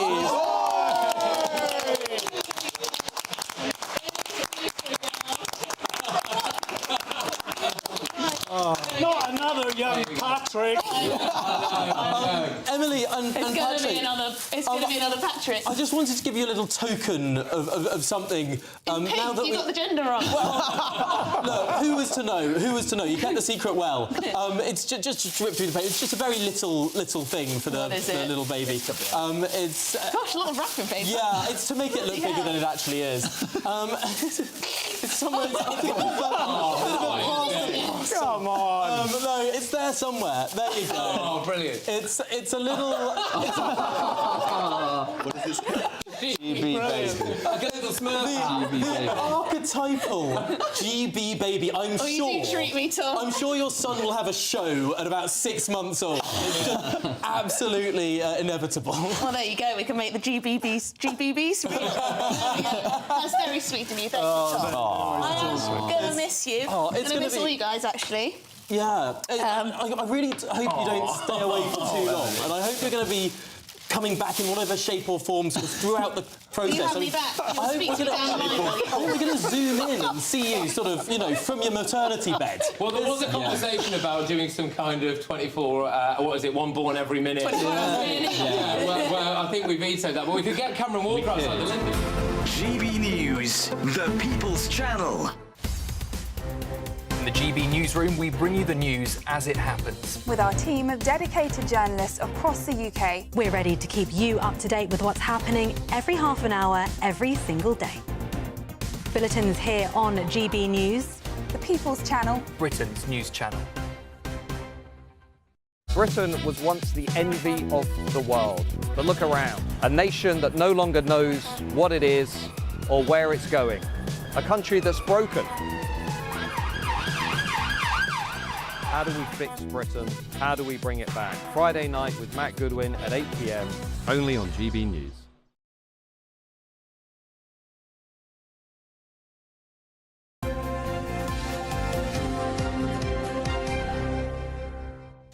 Oh. Not another young Patrick. Emily and It's going Patrick. to be another Patrick. I just wanted to give you a little token of something. Pink, now that you got the gender wrong. Look, who was to know? Who was to know? You kept the secret well. It's just to rip through the paper. It's just a very little thing for the little baby. It's gosh, a lot of wrapping paper. Yeah, it's to make it look bigger than it actually is. It's somewhere. Come on. No, it's there somewhere. There you go. Oh, brilliant. It's a little. What is this? GB baby. I get a little smurf. The archetypal GB baby. I'm sure. You do treat me, Tom. I'm sure your son will have a show at about 6 months old. It's just absolutely inevitable. Well, there you go. We can make the GBBs. That's very sweet of you. Thank you, Tom. I'm going to miss you. Oh, it's going to miss all you guys, actually. Yeah. I really hope you don't stay away for too long, and I hope you're going to be coming back in whatever shape or form sort of throughout the process. You have me back. I hope we're going to zoom in and see you sort of, from your maternity bed. Well, there was a conversation about doing some kind of 24, what is it, one born every minute. 24 hours a minute. Yeah, well, I think we vetoed that, but we could get Cameron Walker outside the window. GB News, the People's Channel. In the GB Newsroom, we bring you the news as it happens. With our team of dedicated journalists across the UK. We're ready to keep you up to date with what's happening every half an hour, every single day. Bulletins here on GB News. The People's Channel. Britain's news channel. Britain was once the envy of the world. But look around. A nation that no longer knows what it is or where it's going. A country that's broken. How do we fix Britain? How do we bring it back? Friday night with Matt Goodwin at 8 p.m. Only on GB News.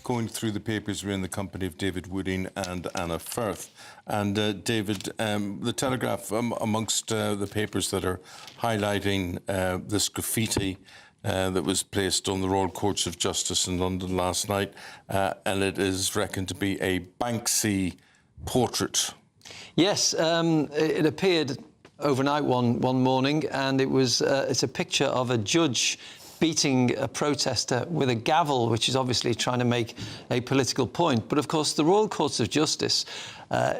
Going through the papers, we're in the company of David Wooding and Anna Firth. And David, the Telegraph, amongst the papers that are highlighting this graffiti that was placed on the Royal Courts of Justice in London last night, and it is reckoned to be a Banksy portrait. Yes, it appeared overnight one morning, and it's a picture of a judge beating a protester with a gavel, which is obviously trying to make a political point. But of course, the Royal Courts of Justice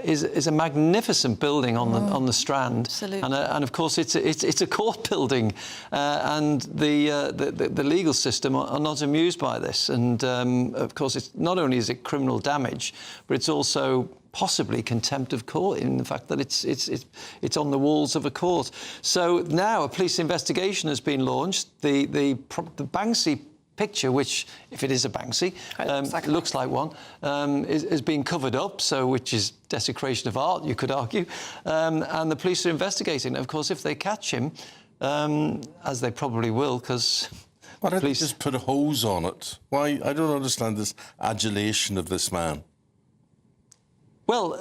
is a magnificent building on the Strand. Absolutely. And of course, it's a court building, and the legal system are not amused by this. And of course, it's not only is it criminal damage, but it's also possibly contempt of court in the fact that it's on the walls of a court. So now a police investigation has been launched. The Banksy picture, which, if it is a Banksy, looks like one, is being covered up, which is desecration of art, you could argue. And the police are investigating. Of course, if they catch him, as they probably will, because why don't they just put a hose on it? Why? I don't understand this adulation of this man. Well,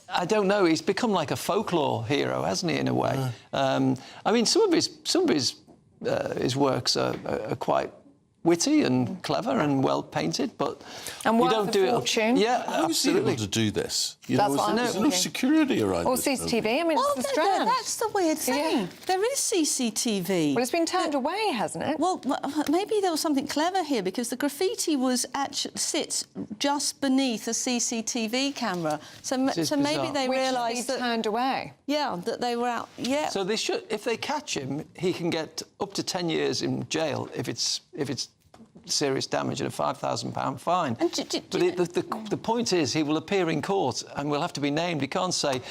I don't know. He's become like a folklore hero, hasn't he, in a way? I mean, some of his works are quite witty and clever and well painted, but you don't do fortune. it. Yeah, How is he absolutely. able to do this? That's what I'm there's no thinking. security around Or this. CCTV. I mean, it's the Strand. That's the weird thing. There is CCTV. Well, it's been turned away, hasn't it? Well, maybe there was something clever here, because the graffiti sits just beneath a CCTV camera. So maybe they realised that turned away. Yeah, that they were out. Yeah. So they should. If they catch him, he can get up to 10 years in jail if it's serious damage and a £5,000 fine. But the point is, he will appear in court and will have to be named. He can't say,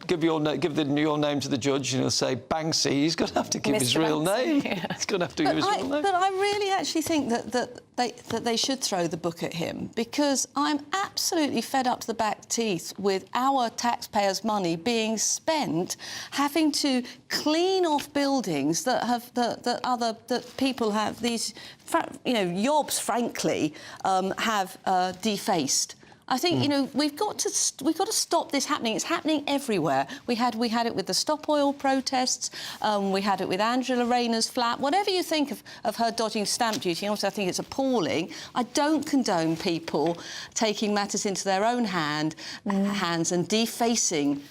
give your name to the judge, and he'll say Banksy. He's going to have to give his real name. He's going to have to give his real name. But I really actually think that they should throw the book at him, because I'm absolutely fed up to the back teeth with our taxpayers' money being spent having to clean off buildings that people have these, yobs, frankly, have defaced. I think we've got to stop this happening. It's happening everywhere. We had it with the Stop Oil protests. We had it with Angela Rayner's flat. Whatever you think of her dodging stamp duty, and also I think it's appalling. I don't condone people taking matters into their own hands and defacing,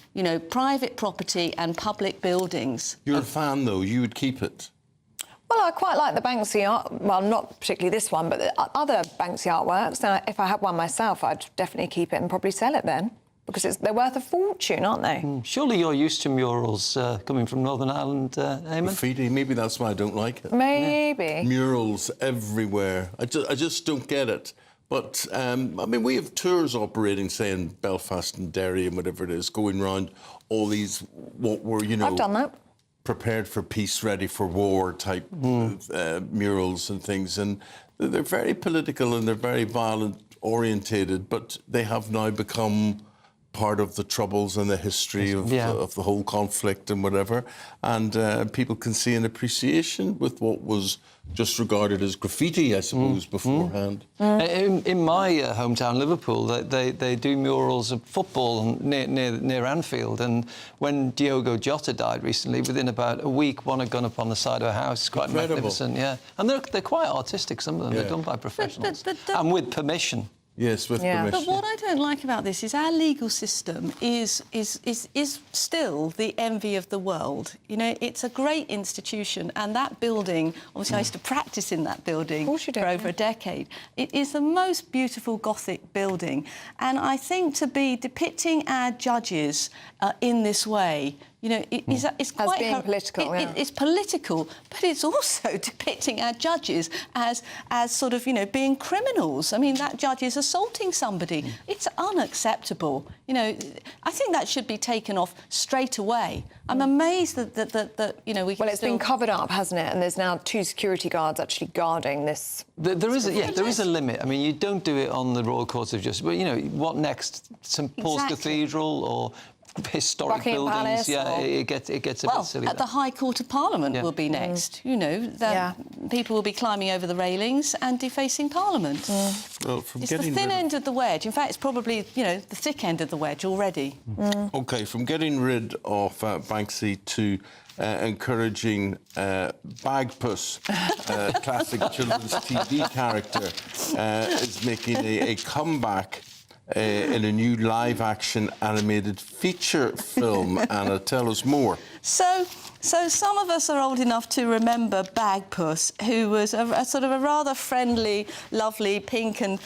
private property and public buildings. You're a fan, though. You would keep it. Well, I quite like the Banksy art. Well, not particularly this one, but the other Banksy artworks. And if I had one myself, I'd definitely keep it and probably sell it then, because they're worth a fortune, aren't they? Surely you're used to murals coming from Northern Ireland, Eamonn? Graffiti. Maybe that's why I don't like it. Maybe. Yeah. Murals everywhere. I just don't get it. But, I mean, we have tours operating, say, in Belfast and Derry and whatever it is, going round all these, what were, I've done that. Prepared for peace, ready for war type murals and things. And they're very political and they're very violent orientated, but they have now become part of the troubles and the history of the whole conflict and whatever. And people can see an appreciation with what was just regarded as graffiti, I suppose, beforehand. In my hometown, Liverpool, they do murals of football near Anfield. And when Diogo Jota died recently, within about a week, one had gone up on the side of a house. It's quite magnificent, yeah. And they're quite artistic, some of them. They're done by professionals. And with permission. Yes, with permission. But what I don't like about this is our legal system is still the envy of the world. It's a great institution, and that building, obviously I used to practice in that building for over a decade. It is the most beautiful Gothic building, and I think to be depicting our judges in this way, it's quite being political. It's political, but it's also depicting our judges as sort of being criminals. I mean, that judge is assaulting somebody. It's unacceptable. I think that should be taken off straight away. I'm amazed that we. Well, it's been covered up, hasn't it? And there's now 2 security guards actually guarding this. There is a limit. I mean, you don't do it on the Royal Courts of Justice. But what next? St Paul's Cathedral or historic Buckingham buildings. Palace, Yeah, or... it gets a bit silly. At the High Court of Parliament will be next. You know, people will be climbing over the railings and defacing Parliament. Well, it's the thin end of the wedge. In fact, it's probably, you know, the thick end of the wedge already. OK, from getting rid of Banksy to encouraging Bagpuss, classic children's TV character, is making a comeback in a new live-action animated feature film. Anna, tell us more. So some of us are old enough to remember Bagpuss, who was a sort of a rather friendly, lovely, pink and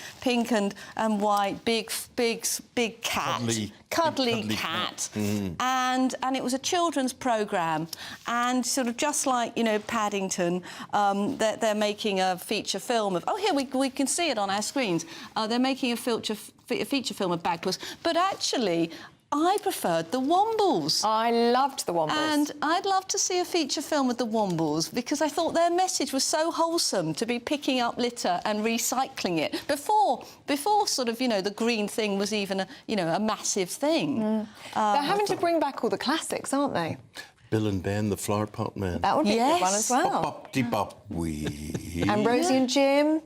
white, big cat, cuddly cat. And it was a children's programme, and sort of just like, you know, Paddington, they're making a feature film of. Oh, here we can see it on our screens. They're making a feature film of Bagpuss, but actually, I preferred the Wombles. I loved the Wombles. And I'd love to see a feature film with the Wombles, because I thought their message was so wholesome, to be picking up litter and recycling it before sort of, you know, the green thing was even a massive thing. They're having to bring back all the classics, aren't they? Bill and Ben, the Flower Pot Men. That would be a good one as well. Bop-bop-de-bop-wee. And Rosie and Jim.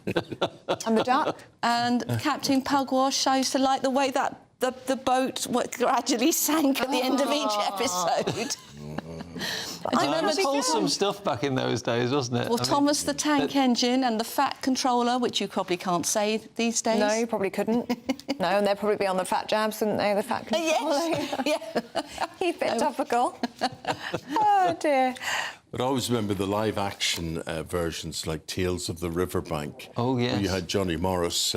And the duck. And Captain Pugwash. I used to like the way that the boat gradually sank at the end of each episode. I remember wholesome stuff back in those days, wasn't it? Well, Thomas the Tank Engine and the Fat Controller, which you probably can't say these days. No, you probably couldn't. No, and they'd probably be on the fat jabs, wouldn't they, the Fat Controller? Yes. Keep it topical. Oh, dear. But I always remember the live-action versions, like Tales of the Riverbank. Oh, yes. Where you had Johnny Morris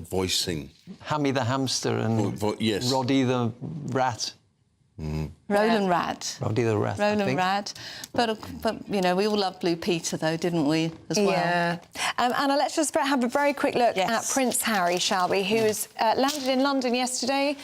voicing... Hammy the Hamster and yes. Roddy the Rat. Roland Rat. Roddy the Rat, Roland Rat. But, you know, we all loved Blue Peter, though, didn't we, as well? Yeah. Anna, let's just have a very quick look at Prince Harry, shall we, who was landed in London yesterday,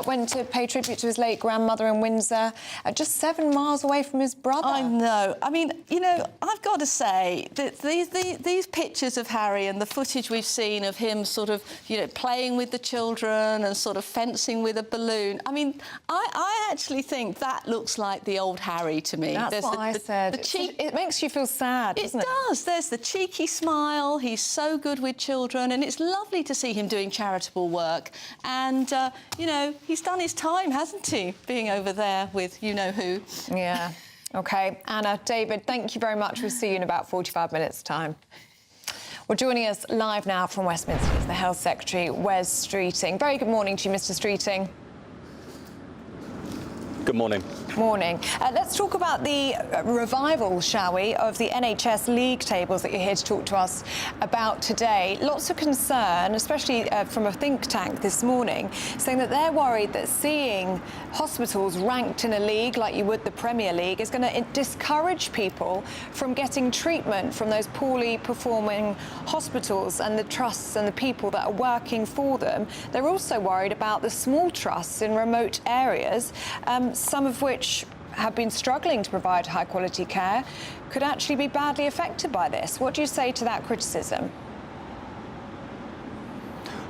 went to pay tribute to his late grandmother in Windsor, just 7 miles away from his brother. I know. I mean, you know, I've got to say that these pictures of Harry and the footage we've seen of him sort of, you know, playing with the children and sort of fencing with a balloon, I mean, I actually think that looks like the old Harry to me. That's what I said. It makes you feel sad, doesn't it? It does. There's the cheeky smile. He's so good with children, and it's lovely to see him doing charitable work. And, you know, he's done his time, hasn't he, being over there with you-know-who. Yeah. OK. Anna, David, thank you very much. We'll see you in about 45 minutes' time. Well, joining us live now from Westminster is the Health Secretary, Wes Streeting. Very good morning to you, Mr Streeting. Good morning. Morning. Let's talk about the revival, shall we, of the NHS league tables that you're here to talk to us about today. Lots of concern, especially from a think tank this morning, saying that they're worried that seeing hospitals ranked in a league like you would the Premier League is going to discourage people from getting treatment from those poorly performing hospitals and the trusts and the people that are working for them. They're also worried about the small trusts in remote areas, some of which have been struggling to provide high-quality care, could actually be badly affected by this. What do you say to that criticism?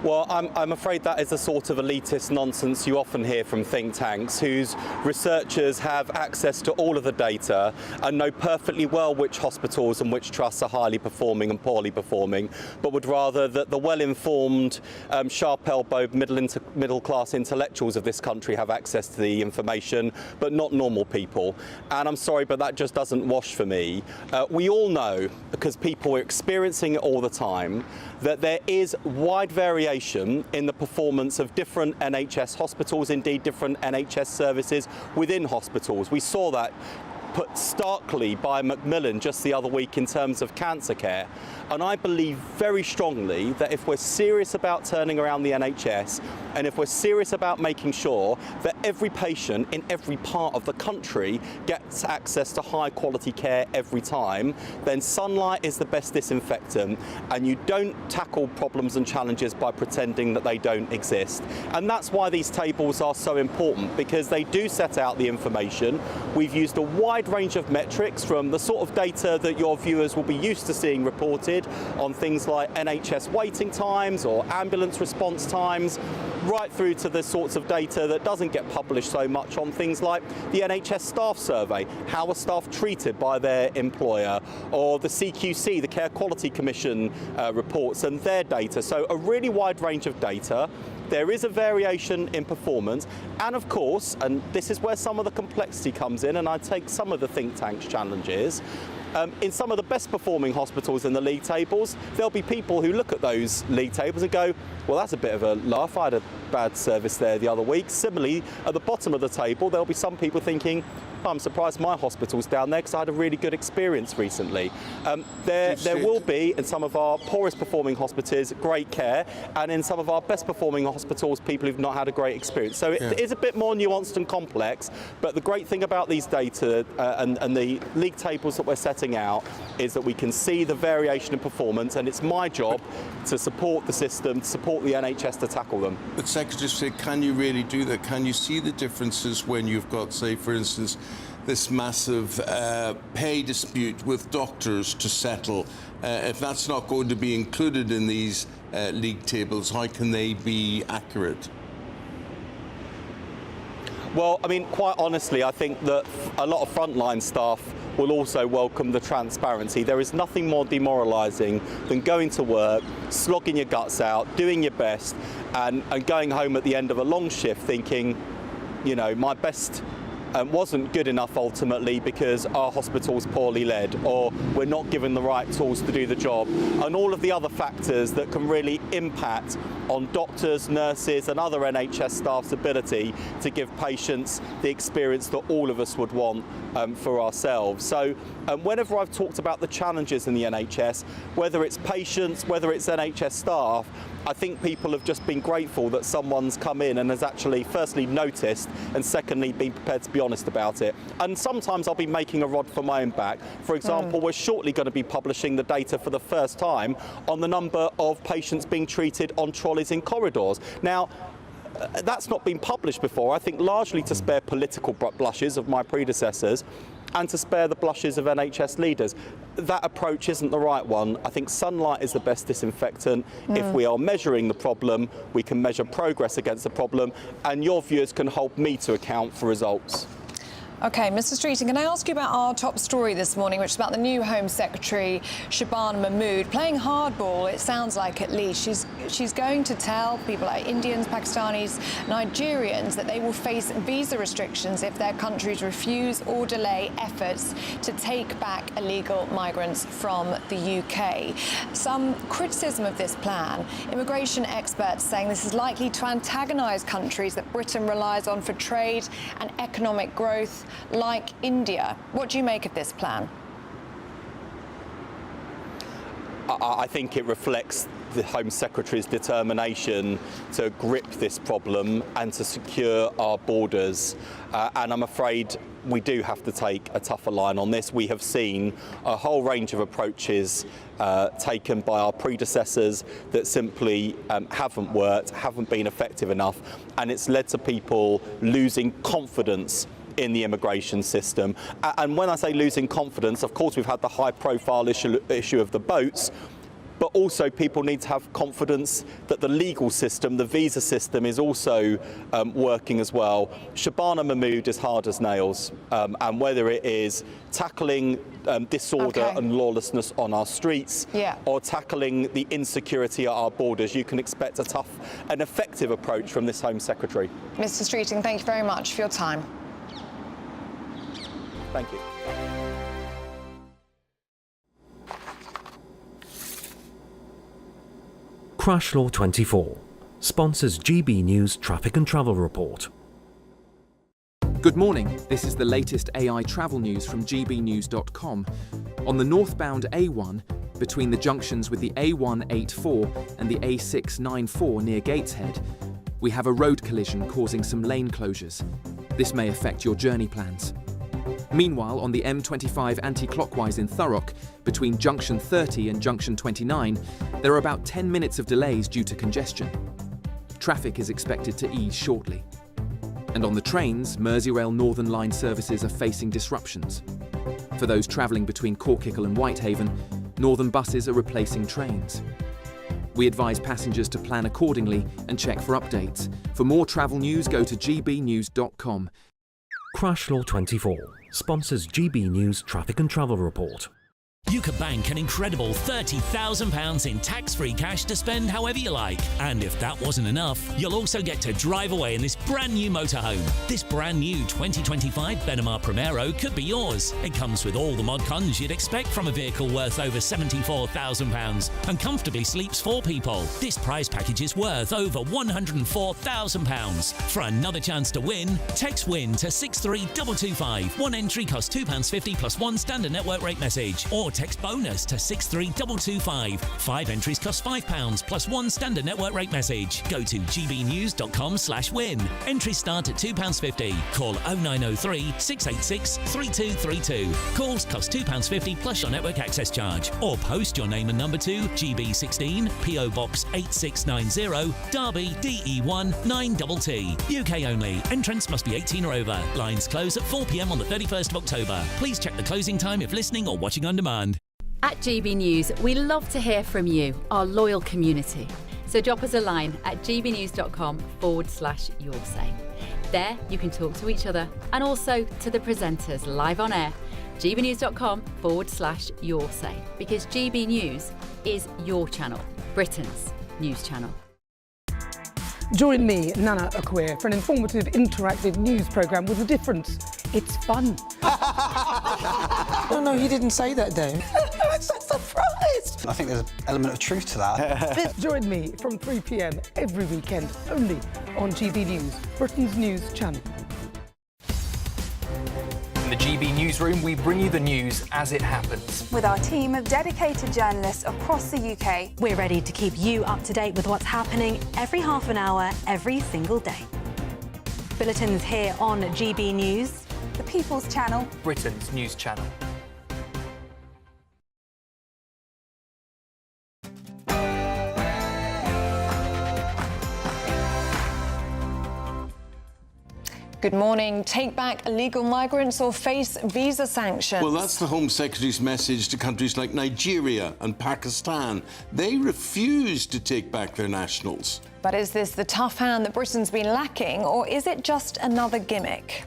Well, I'm afraid that is the sort of elitist nonsense you often hear from think tanks, whose researchers have access to all of the data and know perfectly well which hospitals and which trusts are highly performing and poorly performing, but would rather that the well-informed, sharp-elbowed middle-class intellectuals of this country have access to the information, but not normal people. And I'm sorry, but that just doesn't wash for me. We all know, because people are experiencing it all the time, that there is wide variation in the performance of different NHS hospitals, indeed different NHS services within hospitals. We saw that put starkly by Macmillan just the other week in terms of cancer care. And I believe very strongly that if we're serious about turning around the NHS, and if we're serious about making sure that every patient in every part of the country gets access to high quality care every time, then sunlight is the best disinfectant, and you don't tackle problems and challenges by pretending that they don't exist. And that's why these tables are so important, because they do set out the information. We've used a wide wide range of metrics, from the sort of data that your viewers will be used to seeing reported on things like NHS waiting times or ambulance response times, right through to the sorts of data that doesn't get published so much on things like the NHS staff survey, how are staff treated by their employer, or the CQC, the Care Quality Commission reports and their data. So a really wide range of data. There is a variation in performance, and of course, and this is where some of the complexity comes in, and I take some of the think tank's challenges, in some of the best performing hospitals in the league tables, there'll be people who look at those league tables and go, well, that's a bit of a laugh, I had a bad service there the other week. Similarly, at the bottom of the table, there'll be some people thinking, I'm surprised my hospital's down there because I had a really good experience recently. There will be, in some of our poorest performing hospitals, great care, and in some of our best performing hospitals, people who've not had a great experience. So it is a bit more nuanced and complex, but the great thing about these data and the league tables that we're setting out is that we can see the variation in performance, and it's my job to support the system, to support the NHS to tackle them. But Secretary said, can you really do that? Can you see the differences when you've got, say, for instance, this massive pay dispute with doctors to settle? If that's not going to be included in these league tables, how can they be accurate? Well, I mean, quite honestly, I think that a lot of frontline staff will also welcome the transparency. There is nothing more demoralising than going to work, slogging your guts out, doing your best, and going home at the end of a long shift thinking, you know, my best wasn't good enough ultimately because our hospital's poorly led, or we're not given the right tools to do the job, and all of the other factors that can really impact on doctors, nurses and other NHS staff's ability to give patients the experience that all of us would want for ourselves. So whenever I've talked about the challenges in the NHS, whether it's patients, whether it's NHS staff, I think people have just been grateful that someone's come in and has actually firstly noticed and secondly been prepared to be honest about it. And sometimes I'll be making a rod for my own back. For example, we're shortly going to be publishing the data for the first time on the number of patients being treated on trolleys in corridors. Now, that's not been published before, I think largely to spare political blushes of my predecessors and to spare the blushes of NHS leaders. That approach isn't the right one. I think sunlight is the best disinfectant. If we are measuring the problem, we can measure progress against the problem, and your viewers can hold me to account for results. OK, Mr Streeting, can I ask you about our top story this morning, which is about the new Home Secretary, Shabana Mahmood, playing hardball, it sounds like at least. She's going to tell people like Indians, Pakistanis, Nigerians that they will face visa restrictions if their countries refuse or delay efforts to take back illegal migrants from the UK. Some criticism of this plan, immigration experts saying this is likely to antagonise countries that Britain relies on for trade and economic growth, like India. What do you make of this plan? I think it reflects the Home Secretary's determination to grip this problem and to secure our borders. And I'm afraid we do have to take a tougher line on this. We have seen a whole range of approaches taken by our predecessors that simply haven't worked, haven't been effective enough, and it's led to people losing confidence in the immigration system. And when I say losing confidence, of course we've had the high-profile issue of the boats, but also people need to have confidence that the legal system, the visa system, is also working as well. Shabana Mahmood is hard as nails, and whether it is tackling disorder and lawlessness on our streets or tackling the insecurity at our borders, you can expect a tough and effective approach from this Home Secretary. Mr Streeting, thank you very much for your time. Thank you. Crash Law 24 sponsors GB News Traffic and Travel Report. Good morning. This is the latest AI travel news from gbnews.com. On the northbound A1, between the junctions with the A184 and the A694 near Gateshead, we have a road collision causing some lane closures. This may affect your journey plans. Meanwhile, on the M25 anti-clockwise in Thurrock, between junction 30 and junction 29, there are about 10 minutes of delays due to congestion. Traffic is expected to ease shortly. And on the trains, Merseyrail Northern Line services are facing disruptions. For those travelling between Corkicle and Whitehaven, Northern buses are replacing trains. We advise passengers to plan accordingly and check for updates. For more travel news, go to gbnews.com. Crash Law 24 sponsors GB News Traffic and Travel Report. You could bank an incredible £30,000 in tax-free cash to spend however you like. And if that wasn't enough, you'll also get to drive away in this brand new motorhome. This brand new 2025 Benamar Primero could be yours. It comes with all the mod cons you'd expect from a vehicle worth over £74,000 and comfortably sleeps 4 people. This prize package is worth over £104,000. For another chance to win, text WIN to 63225. One entry costs £2.50 plus one standard network rate message. Or text bonus to 63225. 5 entries cost £5 plus one standard network rate message. Go to gbnews.com/win. Entries start at £2.50. Call 0903 686 3232. Calls cost £2.50 plus your network access charge. Or post your name and number to GB16 PO Box 8690 Derby DE1 9TT. UK only. Entrance must be 18 or over. Lines close at 4 p.m. on the 31st of October. Please check the closing time if listening or watching on demand. At GB News, we love to hear from you, our loyal community. So drop us a line at gbnews.com/yoursay. There you can talk to each other and also to the presenters live on air. gbnews.com/yoursay, because GB News is your channel, Britain's news channel. Join me, Nana Akweer, for an informative, interactive news programme with a difference. It's fun. No, he didn't say that, though. I'm so surprised. I think there's an element of truth to that. Join me from 3 p.m. every weekend, only on GB News, Britain's news channel. In the GB Newsroom, we bring you the news as it happens. With our team of dedicated journalists across the UK, we're ready to keep you up to date with what's happening every half an hour, every single day. Bulletins here on GB News, the People's Channel, Britain's news channel. Good morning. Take back illegal migrants or face visa sanctions. Well, that's the Home Secretary's message to countries like Nigeria and Pakistan. They refuse to take back their nationals. But is this the tough hand that Britain's been lacking, or is it just another gimmick?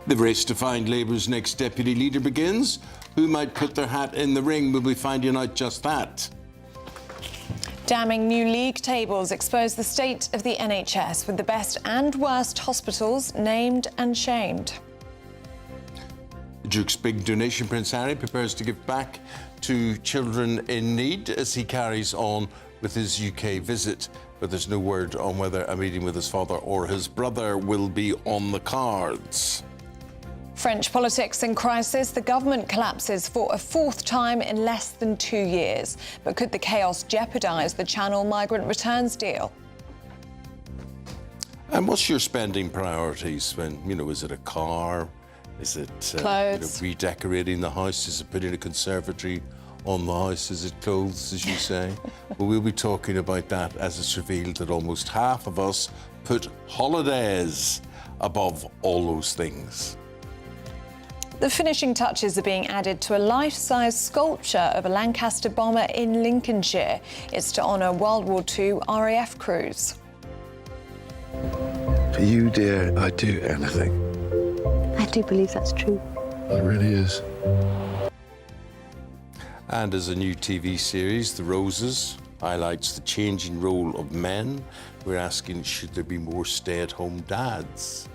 The race to find Labour's next deputy leader begins. Who might put their hat in the ring? Will we finding out just that? Damning new league tables expose the state of the NHS, with the best and worst hospitals named and shamed. The Duke's big donation, Prince Harry, prepares to give back to children in need as he carries on with his UK visit. But there's no word on whether a meeting with his father or his brother will be on the cards. French politics in crisis. The government collapses for a 4th time in less than 2 years. But could the chaos jeopardise the Channel migrant returns deal? And what's your spending priorities when, is it a car? Is it clothes? Redecorating the house? Is it putting a conservatory on the house? Is it clothes, as you say? Well, we'll be talking about that as it's revealed that almost half of us put holidays above all those things. The finishing touches are being added to a life-size sculpture of a Lancaster bomber in Lincolnshire. It's to honour World War II RAF crews. For you, dear, I'd do anything. I do believe that's true. It really is. And as a new TV series, The Roses, highlights the changing role of men. We're asking, should there be more stay-at-home dads?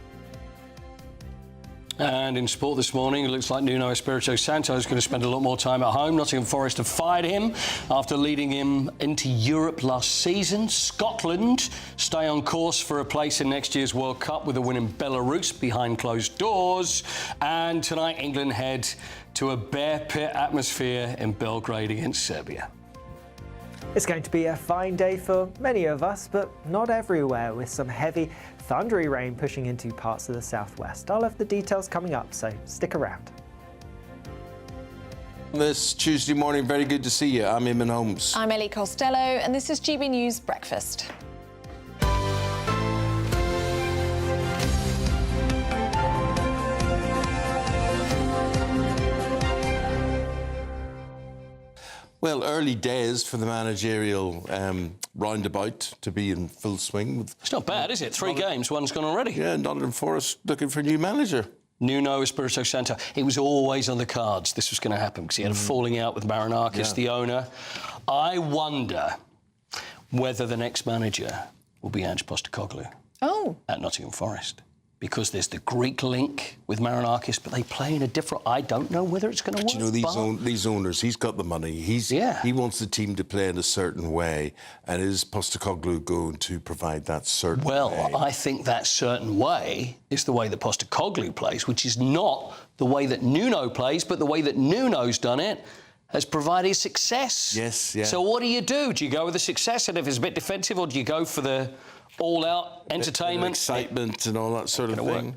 And in sport this morning, it looks like Nuno Espirito Santo is going to spend a lot more time at home. Nottingham Forest have fired him after leading him into Europe last season. Scotland stay on course for a place in next year's World Cup with a win in Belarus behind closed doors. And tonight, England head to a bear pit atmosphere in Belgrade against Serbia. It's going to be a fine day for many of us, but not everywhere, with some heavy, thundery rain pushing into parts of the southwest. I'll have the details coming up, so stick around. This Tuesday morning, very good to see you. I'm Eamonn Holmes. I'm Ellie Costello, and this is GB News Breakfast. Well, early days for the managerial roundabout to be in full swing. It's not bad, is it? 3 games, one's gone already. Yeah, Nottingham Forest looking for a new manager. Nuno Espirito Santo. It was always on the cards this was going to happen because he had a falling out with Marinakis, the owner. I wonder whether the next manager will be Ange Postecoglou at Nottingham Forest. Because there's the Greek link with Marinakis, but they play in a different... I don't know whether it's going to work. You know, these owners, he's got the money. He wants the team to play in a certain way, and is Postecoglou going to provide that certain way? Well, I think that certain way is the way that Postecoglou plays, which is not the way that Nuno plays, but the way that Nuno's done it has provided success. Yes, yeah. So what do you do? Do you go with the success, and if it's a bit defensive, or do you go for the all-out entertainment, excitement, and all that sort of thing? Work.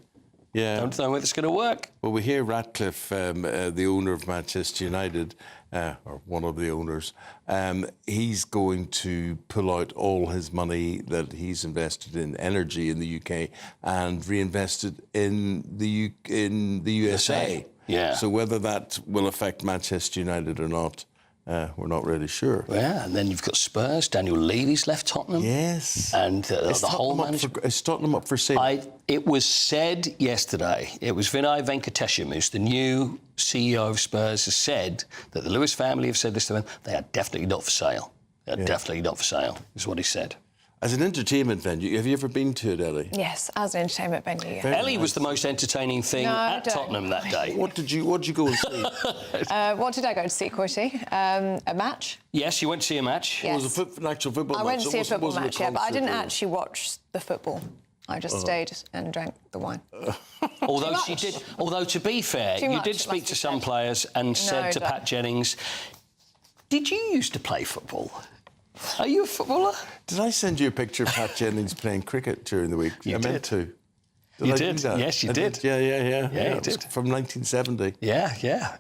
Yeah, don't know whether it's going to work. Well, we hear Ratcliffe, the owner of Manchester United, or one of the owners, he's going to pull out all his money that he's invested in energy in the UK and reinvest it in the USA. Yeah. So whether that will affect Manchester United or not, we're not really sure. Yeah, and then you've got Spurs. Daniel Levy's left Tottenham. Yes. And the whole management... Is Tottenham up for sale? It was said yesterday, it was Vinay Venkatesham, who's the new CEO of Spurs, has said that the Lewis family have said this to them, they are definitely not for sale. They are definitely not for sale, is what he said. As an entertainment venue, have you ever been to it, Ellie? Yes, as an entertainment venue. Ellie was the most entertaining thing at Tottenham that day. What did you go and see? What did I go to see, Quitty? A match? Yes, you went to see a match. Yes. It was an actual football match. I went to see a football match, but I didn't actually watch the football. I just stayed and drank the wine. Although she did. Although to be fair, you did speak to some players and said to Pat Jennings, "Did you used to play football? Are you a footballer?" Did I send you a picture of Pat Jennings playing cricket during the week? I meant to. You did? Yes, you did. Yeah, you did. From 1970. Yeah.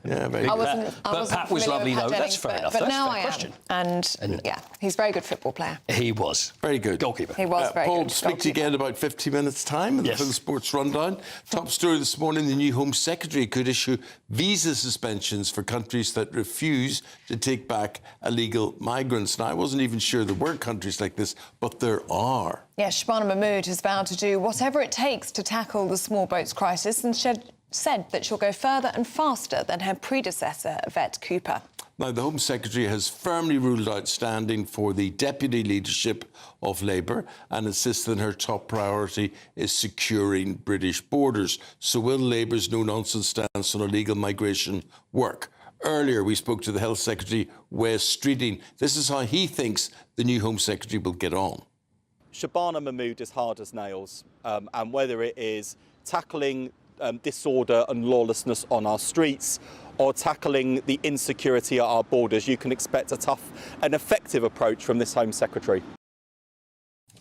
Very good. But Pat was lovely, though. That's fair enough. But now I am. And yeah, he's a very good football player. He was. Very good. Goalkeeper. He was very Paul, good. speak to you again in about 50 minutes' time for the Sports Rundown. Top story this morning, the new Home Secretary could issue visa suspensions for countries that refuse to take back illegal migrants. Now, I wasn't even sure there were countries like this, but there are. Yes, Shabana Mahmood has vowed to do whatever it takes to tackle the small boats crisis and said that she'll go further and faster than her predecessor, Yvette Cooper. Now, the Home Secretary has firmly ruled out standing for the deputy leadership of Labour and insists that her top priority is securing British borders. So will Labour's no-nonsense stance on illegal migration work? Earlier, we spoke to the Health Secretary, Wes Streeting. This is how he thinks the new Home Secretary will get on. Shabana Mahmood is hard as nails, and whether it is tackling disorder and lawlessness on our streets or tackling the insecurity at our borders, you can expect a tough and effective approach from this Home Secretary.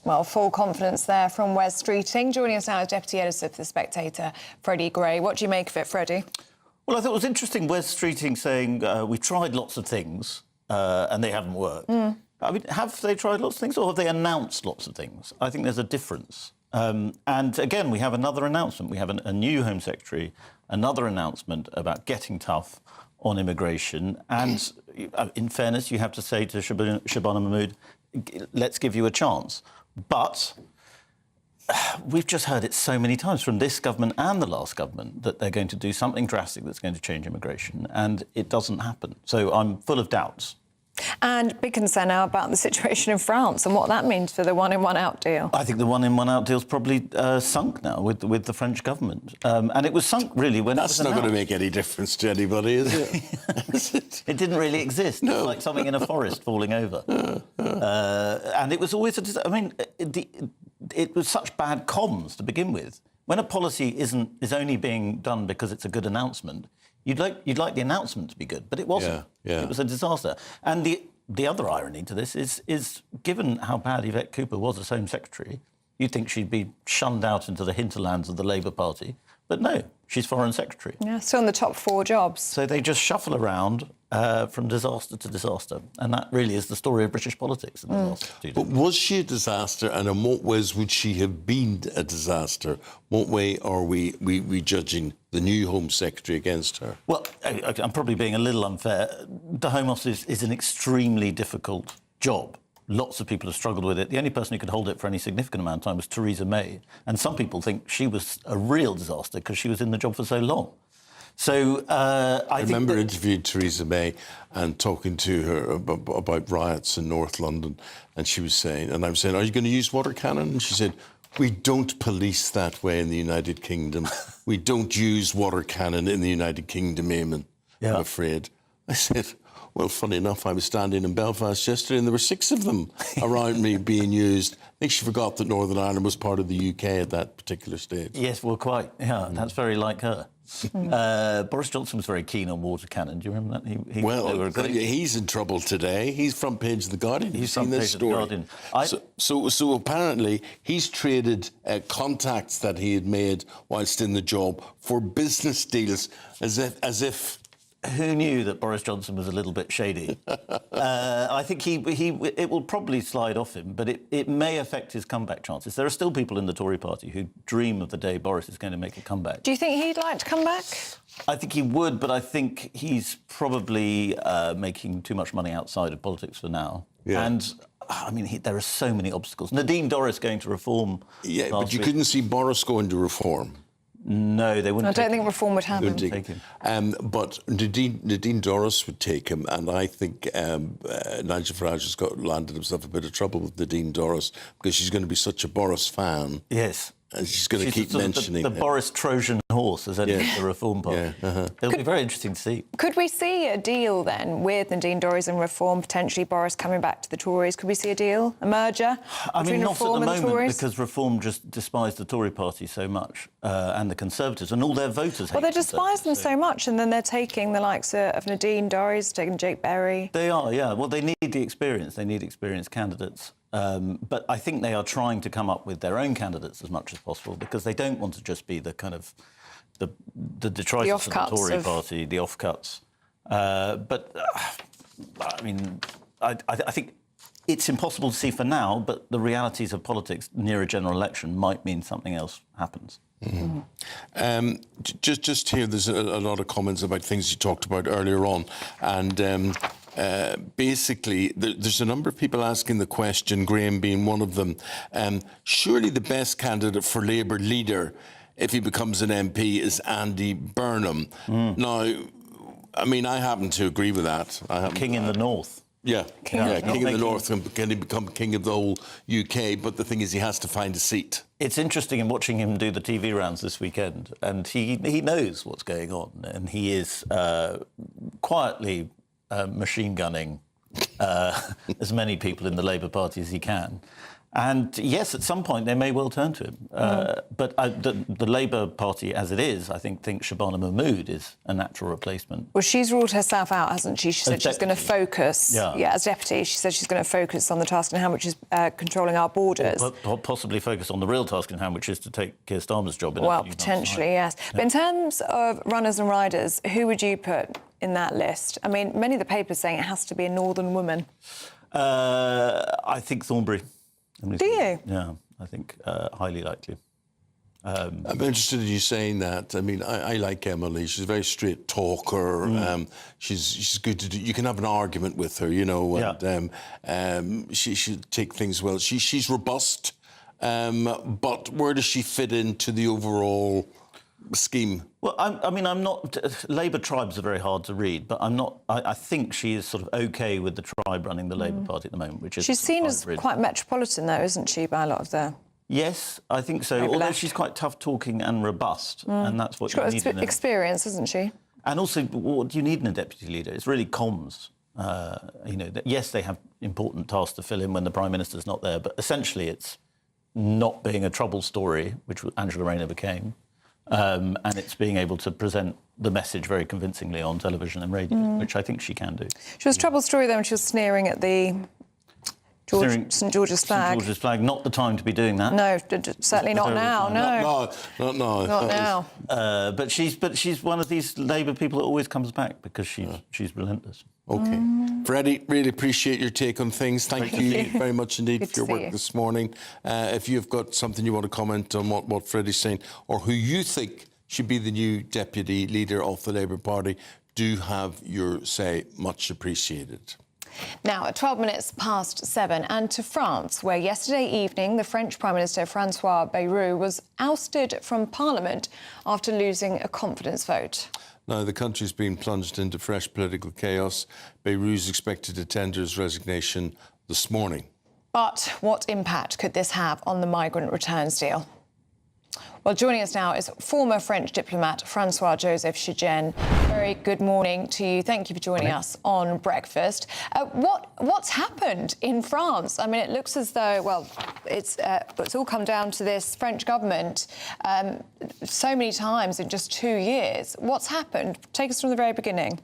Well, full confidence there from Wes Streeting. Joining us now is Deputy Editor of The Spectator, Freddie Gray. What do you make of it, Freddie? Well, I thought it was interesting, Wes Streeting saying we've tried lots of things and they haven't worked. I mean, have they tried lots of things or have they announced lots of things? I think there's a difference. And again, we have another announcement. We have a new Home Secretary, another announcement about getting tough on immigration. And in fairness, you have to say to Shabana Mahmood, let's give you a chance. But we've just heard it so many times from this government and the last government that they're going to do something drastic that's going to change immigration, and it doesn't happen. So I'm full of doubts. And big concern now about the situation in France and what that means for the one-in, one-out deal. I think the one-in, one-out deal's probably sunk now with the French government. And it was sunk, really, when That's it was not going to announced. make any difference to anybody, is it? It didn't really exist. No. It's like something in a forest falling over. And it was always... it was such bad comms to begin with. When a policy is only being done because it's a good announcement, you'd like the announcement to be good, but it wasn't. Yeah. It was a disaster. And the other irony to this is given how bad Yvette Cooper was as Home Secretary, you'd think she'd be shunned out into the hinterlands of the Labour Party. But no, she's Foreign Secretary. Yeah, still in the top 4 jobs. So they just shuffle around from disaster to disaster. And that really is the story of British politics in the last 2 days. But was she a disaster, and in what ways would she have been a disaster? What way are we judging the new Home Secretary against her? Well, I'm probably being a little unfair. The Home Office is an extremely difficult job. Lots of people have struggled with it. The only person who could hold it for any significant amount of time was Theresa May. And some people think she was a real disaster because she was in the job for so long. So I remember interviewing Theresa May and talking to her about riots in North London, and she was saying, and I was saying, are you going to use water cannon? And she said, we don't police that way in the United Kingdom. We don't use water cannon in the United Kingdom, Eamonn, I'm afraid. I said, well, funny enough, I was standing in Belfast yesterday and there were 6 of them around me being used. I think she forgot that Northern Ireland was part of the UK at that particular stage. Yes, well, quite. Yeah, that's very like her. Boris Johnson was very keen on water cannon. Do you remember that? He's in trouble today. He's front page of The Guardian. You've seen this story. So apparently he's traded contacts that he had made whilst in the job for business deals as if who knew that Boris Johnson was a little bit shady? I think it will probably slide off him, but it may affect his comeback chances. There are still people in the Tory party who dream of the day Boris is going to make a comeback. Do you think he'd like to come back? I think he would, but I think he's probably making too much money outside of politics for now. Yeah. And I mean, there are so many obstacles. Nadine Dorries going to reform. Yeah, but you couldn't see Boris going to reform. No, they wouldn't. I don't think reform would happen. Take him. But Nadine Dorries would take him, and I think Nigel Farage has landed himself a bit of trouble with Nadine Dorries because she's going to be such a Boris fan. Yes. And she's going to keep mentioning the Boris Trojan horse as entered the Reform Party. Yeah, It'll be very interesting to see. Could we see a deal then with Nadine Dorries and Reform, potentially Boris coming back to the Tories? Could we see a deal, a merger between not Reform at the and moment, Tories? because Reform just despise the Tory party so much, and the Conservatives, and all their voters hate Well, they despise them so much, and then they're taking the likes of Nadine Dorries, taking Jake Berry. They are, yeah. Well, they need the experience. They need experienced candidates. But I think they are trying to come up with their own candidates as much as possible because they don't want to just be the kind of the detritus of the Tory party, the offcuts. But I mean, I think it's impossible to see for now. But the realities of politics near a general election might mean something else happens. Mm-hmm. Just here, there's a lot of comments about things you talked about earlier on, and. Basically, there's a number of people asking the question, Graham being one of them. Surely the best candidate for Labour leader, if he becomes an MP, is Andy Burnham. Now, I mean, I happen to agree with that. King in the North. Yeah, King in the North, and can he become king of the whole UK? But the thing is, he has to find a seat. It's interesting in watching him do the TV rounds this weekend, and he knows what's going on, and he is quietly machine gunning as many people in the Labour Party as he can. And yes, at some point they may well turn to him. But the Labour Party, as it is, I think Shabana Mahmood is a natural replacement. Well, she's ruled herself out, hasn't she? She said she's going to focus. Yeah, as deputy, she said she's going to focus on the task in hand, which is controlling our borders. Or possibly focus on the real task in hand, which is to take Keir Starmer's job. Well, potentially, yes. Yeah. But in terms of runners and riders, who would you put in that list? I mean, many of the papers saying it has to be a northern woman. I think Thornbury. Do you? Yeah, I think highly likely. I'm interested in you saying that. I mean, I like Emily. She's a very straight talker. She's good to do. You can have an argument with her, you know. And she take things well. She's robust. But where does she fit into the overall scheme? Well, I mean, I'm not... Labour tribes are very hard to read, but I'm not... I think she is sort of OK with the tribe running the Labour Party at the moment, which is... She's seen as quite metropolitan, though, isn't she, by a lot of the... Yes, I think so, although she's quite tough-talking and robust, and that's what you need. She's got experience, hasn't she? And also, what do you need in a deputy leader? It's really comms. You know, yes, they have important tasks to fill in when the Prime Minister's not there, but essentially it's not being a trouble story, which Angela Rayner became, and it's being able to present the message very convincingly on television and radio, which I think she can do. She was a trouble story, though, when she was sneering at the St George's flag. St George's flag, not the time to be doing that. No, certainly not now. No, not now. Not now. But she's one of these Labour people that always comes back because she's relentless. OK. Freddie, really appreciate your take on things. Thank you very much indeed for your work this morning. If you've got something you want to comment on what Freddie's saying, or who you think should be the new deputy leader of the Labour Party, do have your say. Much appreciated. Now, at 12 minutes past 7, and to France, where yesterday evening the French Prime Minister Francois Bayrou was ousted from Parliament after losing a confidence vote. Now, the country's been plunged into fresh political chaos. Bayrou's expected to tender his resignation this morning. But what impact could this have on the migrant returns deal? Well, joining us now is former French diplomat François-Joseph Chegenne. Very good morning to you. Thank you for joining us on Breakfast. What's happened in France? I mean, it looks as though, well, it's all come down to this French government so many times in just 2 years. What's happened? Take us from the very beginning.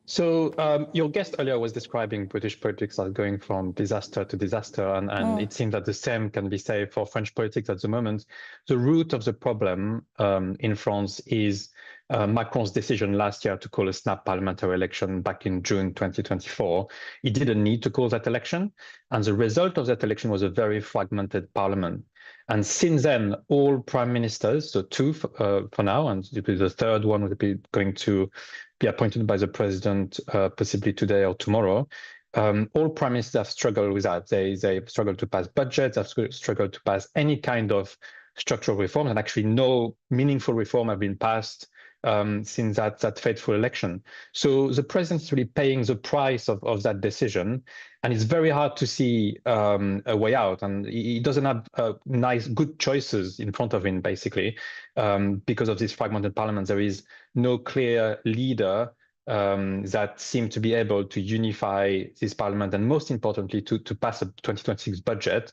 So your guest earlier was describing British politics as going from disaster to disaster, and it seems that the same can be said for French politics at the moment. The root of the problem in France is Macron's decision last year to call a snap parliamentary election back in June 2024. He didn't need to call that election, and the result of that election was a very fragmented parliament. And since then, all prime ministers, so two for now, and the third one will be going to be appointed by the president possibly today or tomorrow. All prime ministers have struggled with that. They struggled to pass budgets, have struggled to pass any kind of structural reform, and actually no meaningful reform have been passed since that fateful election. So the president's really paying the price of that decision, and it's very hard to see a way out. And he doesn't have good choices in front of him, basically, because of this fragmented parliament. There is no clear leader that seem to be able to unify this parliament, and most importantly, to pass a 2026 budget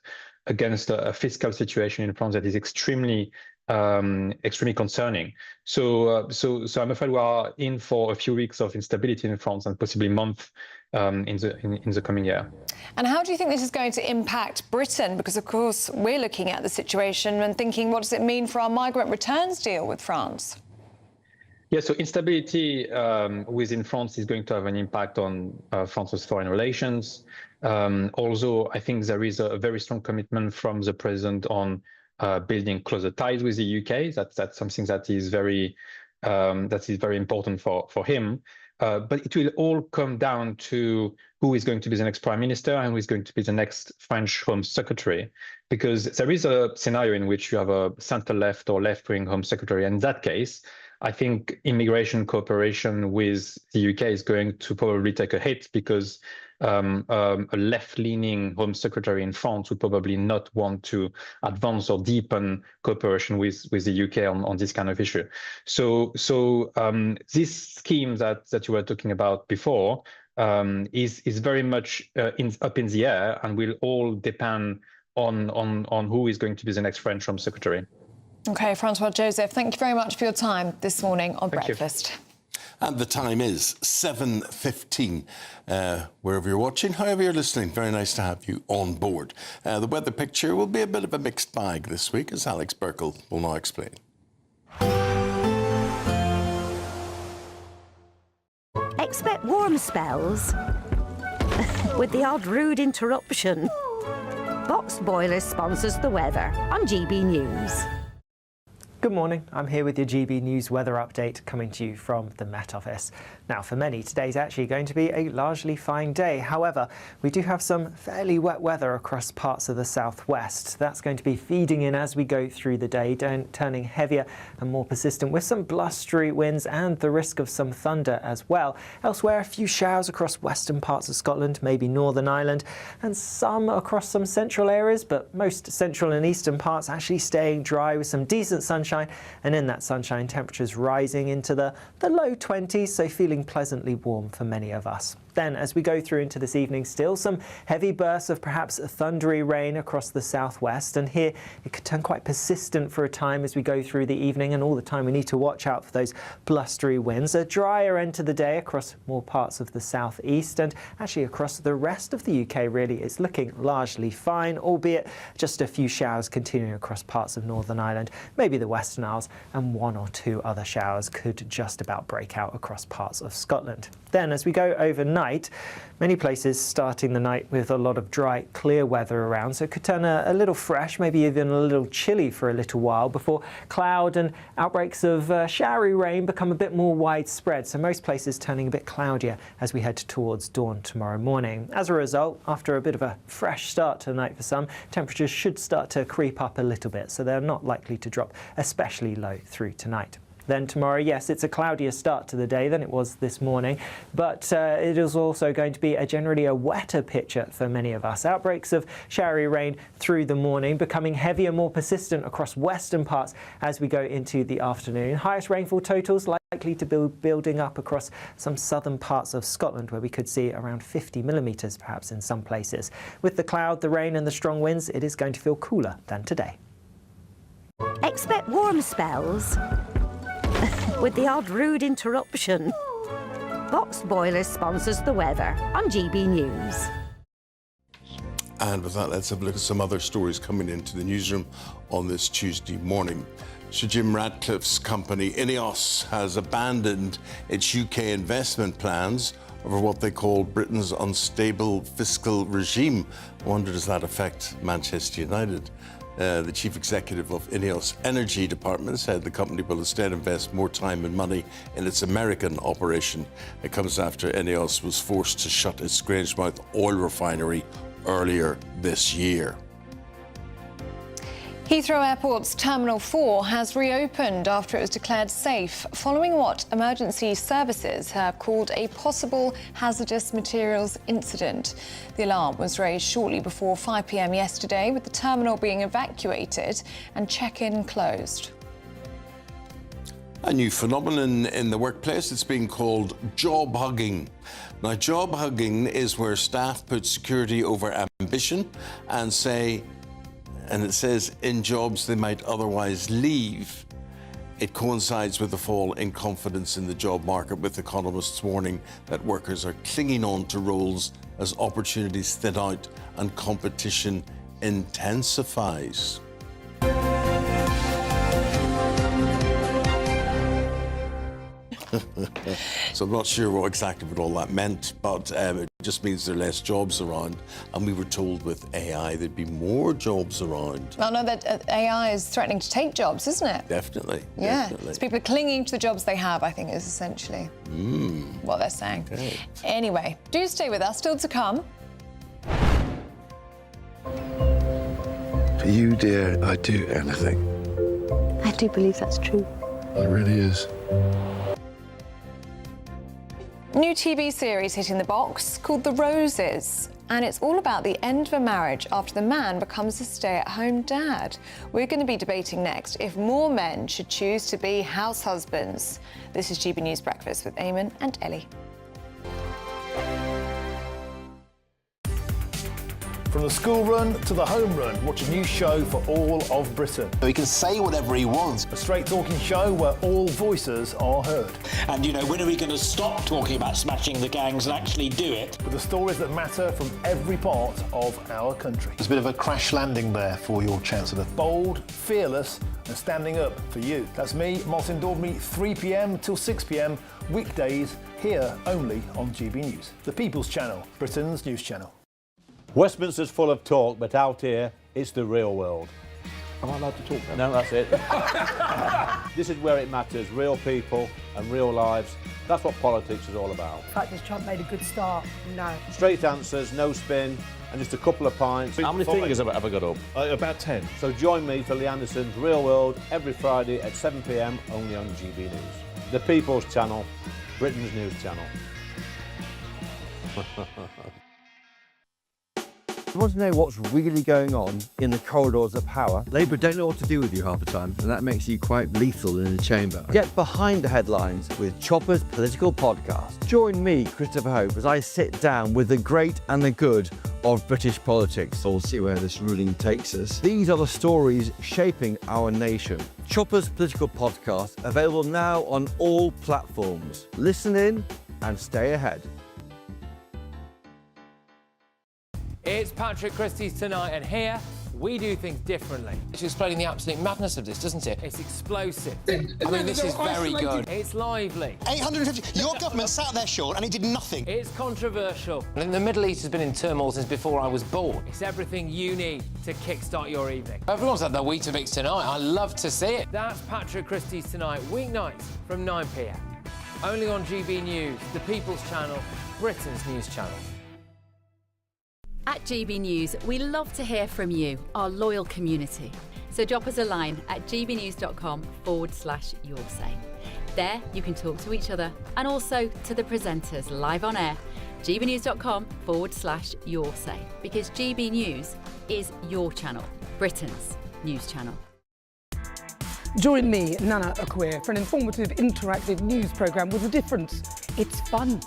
against a fiscal situation in France that is extremely concerning. So I'm afraid we are in for a few weeks of instability in France, and possibly a month in the coming year. And how do you think this is going to impact Britain? Because, of course, we're looking at the situation and thinking, what does it mean for our migrant returns deal with France? Yeah, so instability within France is going to have an impact on France's foreign relations. Although I think there is a very strong commitment from the president on building closer ties with the UK. That's something that is very important for him. But it will all come down to who is going to be the next prime minister and who is going to be the next French Home Secretary, because there is a scenario in which you have a centre-left or left-wing Home Secretary. And in that case, I think immigration cooperation with the UK is going to probably take a hit, because a left-leaning Home Secretary in France would probably not want to advance or deepen cooperation with the UK on this kind of issue. So this scheme that you were talking about before is very much up in the air, and will all depend on who is going to be the next French Home Secretary. OK, François-Joseph, thank you very much for your time this morning on Breakfast. And the time is 7:15. Wherever you're watching, however you're listening, very nice to have you on board. The weather picture will be a bit of a mixed bag this week, as Alex Burkle will now explain. Expect warm spells with the odd rude interruption. Box Boilers sponsors the weather on GB News. Good morning, I'm here with your GB News weather update, coming to you from the Met Office. Now, for many, today's actually going to be a largely fine day. However, we do have some fairly wet weather across parts of the southwest. That's going to be feeding in as we go through the day, turning heavier and more persistent, with some blustery winds and the risk of some thunder as well. Elsewhere, a few showers across western parts of Scotland, maybe Northern Ireland, and some across some central areas, but most central and eastern parts actually staying dry with some decent sunshine. And in that sunshine, temperatures rising into the low 20s, so feeling pleasantly warm for many of us. Then, as we go through into this evening, still some heavy bursts of perhaps thundery rain across the southwest, and here it could turn quite persistent for a time as we go through the evening, and all the time we need to watch out for those blustery winds. A drier end to the day across more parts of the southeast, and actually across the rest of the UK really it's looking largely fine, albeit just a few showers continuing across parts of Northern Ireland, maybe the Western Isles, and 1 or 2 other showers could just about break out across parts of Scotland. Then, as we go overnight, many places starting the night with a lot of dry, clear weather around, so it could turn a little fresh, maybe even a little chilly for a little while before cloud and outbreaks of showery rain become a bit more widespread. So most places turning a bit cloudier as we head towards dawn tomorrow morning. As a result, after a bit of a fresh start to the night for some, temperatures should start to creep up a little bit, so they're not likely to drop especially low through tonight. Then tomorrow, yes, it's a cloudier start to the day than it was this morning, but it is also going to be generally a wetter picture for many of us. Outbreaks of showery rain through the morning, becoming heavier, more persistent across western parts as we go into the afternoon. Highest rainfall totals likely to be building up across some southern parts of Scotland, where we could see around 50 millimetres perhaps in some places. With the cloud, the rain and the strong winds, it is going to feel cooler than today. Expect warm spells with the odd rude interruption. Box Boiler sponsors the weather on GB News. And with that, let's have a look at some other stories coming into the newsroom on this Tuesday morning. Sir Jim Ratcliffe's company, Ineos, has abandoned its UK investment plans over what they call Britain's unstable fiscal regime. I wonder, does that affect Manchester United? The chief executive of Ineos Energy Department said the company will instead invest more time and money in its American operation. It comes after Ineos was forced to shut its Grangemouth oil refinery earlier this year. Heathrow Airport's Terminal 4 has reopened after it was declared safe following what emergency services have called a possible hazardous materials incident. The alarm was raised shortly before 5 p.m. yesterday, with the terminal being evacuated and check-in closed. A new phenomenon in the workplace, it's being called job hugging. Now, job hugging is where staff put security over ambition and say, and it says in jobs they might otherwise leave. It coincides with the fall in confidence in the job market, with economists warning that workers are clinging on to roles as opportunities thin out and competition intensifies. So I'm not sure exactly what all that meant, but it just means there are less jobs around. And we were told with AI there'd be more jobs around. Well, no, that AI is threatening to take jobs, isn't it? Definitely. Yeah. Definitely. So people are clinging to the jobs they have, I think, is essentially what they're saying. Okay. Anyway, do stay with us. Still to come. For you, dear, I'd do anything. I do believe that's true. It really is. New TV series hitting the box called The Roses, and it's all about the end of a marriage after the man becomes a stay-at-home dad. We're going to be debating next if more men should choose to be house husbands. This is GB News Breakfast with Eamonn and Ellie. From the school run to the home run, watch a new show for all of Britain. He can say whatever he wants. A straight-talking show where all voices are heard. And, you know, when are we going to stop talking about smashing the gangs and actually do it? With the stories that matter from every part of our country. There's a bit of a crash landing there for your Chancellor. Bold, fearless and standing up for you. That's me, Martin Daubney, 3 p.m. till 6 p.m, weekdays, here only on GB News. The People's Channel, Britain's news channel. Westminster's full of talk, but out here, it's the real world. Am I allowed to talk now? No, that's it. This is where it matters, real people and real lives. That's what politics is all about. The fact has Trump made a good start? No. Straight answers, no spin, and just a couple of pints. How many fingers have I got up? About 10. So join me for Lee Anderson's Real World every Friday at 7 p.m, only on GB News. The People's Channel, Britain's news channel. You want to know what's really going on in the corridors of power? Labour don't know what to do with you half the time, and that makes you quite lethal in the chamber. Get behind the headlines with Chopper's Political Podcast. Join me, Christopher Hope, as I sit down with the great and the good of British politics. We'll see where this ruling takes us. These are the stories shaping our nation. Chopper's Political Podcast, available now on all platforms. Listen in and stay ahead. It's Patrick Christie's Tonight, and here we do things differently. It's explaining the absolute madness of this, doesn't it? It's explosive. I mean, this is very good. It's lively. 850. Your government sat there, Sean, and it did nothing. It's controversial. And the Middle East has been in turmoil since before I was born. It's everything you need to kickstart your evening. Everyone's had their Weetabix tonight. I love to see it. That's Patrick Christie's Tonight, weeknights from 9 p.m. Only on GB News, the People's Channel, Britain's news channel. At GB News, we love to hear from you, our loyal community. So drop us a line at gbnews.com/yoursay. There you can talk to each other and also to the presenters live on air. gbnews.com/yoursay, because GB News is your channel, Britain's news channel. Join me, Nana Akwe, for an informative, interactive news programme with a difference. It's fun.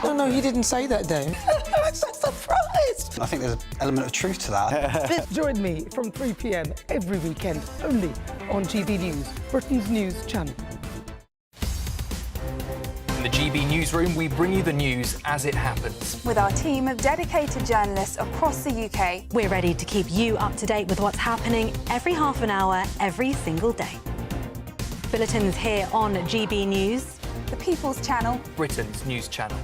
No, you didn't say that, though. I'm so surprised. I think there's an element of truth to that. Join me from 3 p.m. every weekend, only on GB News, Britain's news channel. In the GB Newsroom, we bring you the news as it happens. With our team of dedicated journalists across the UK. We're ready to keep you up to date with what's happening every half an hour, every single day. Bulletins here on GB News, the People's Channel, Britain's news channel.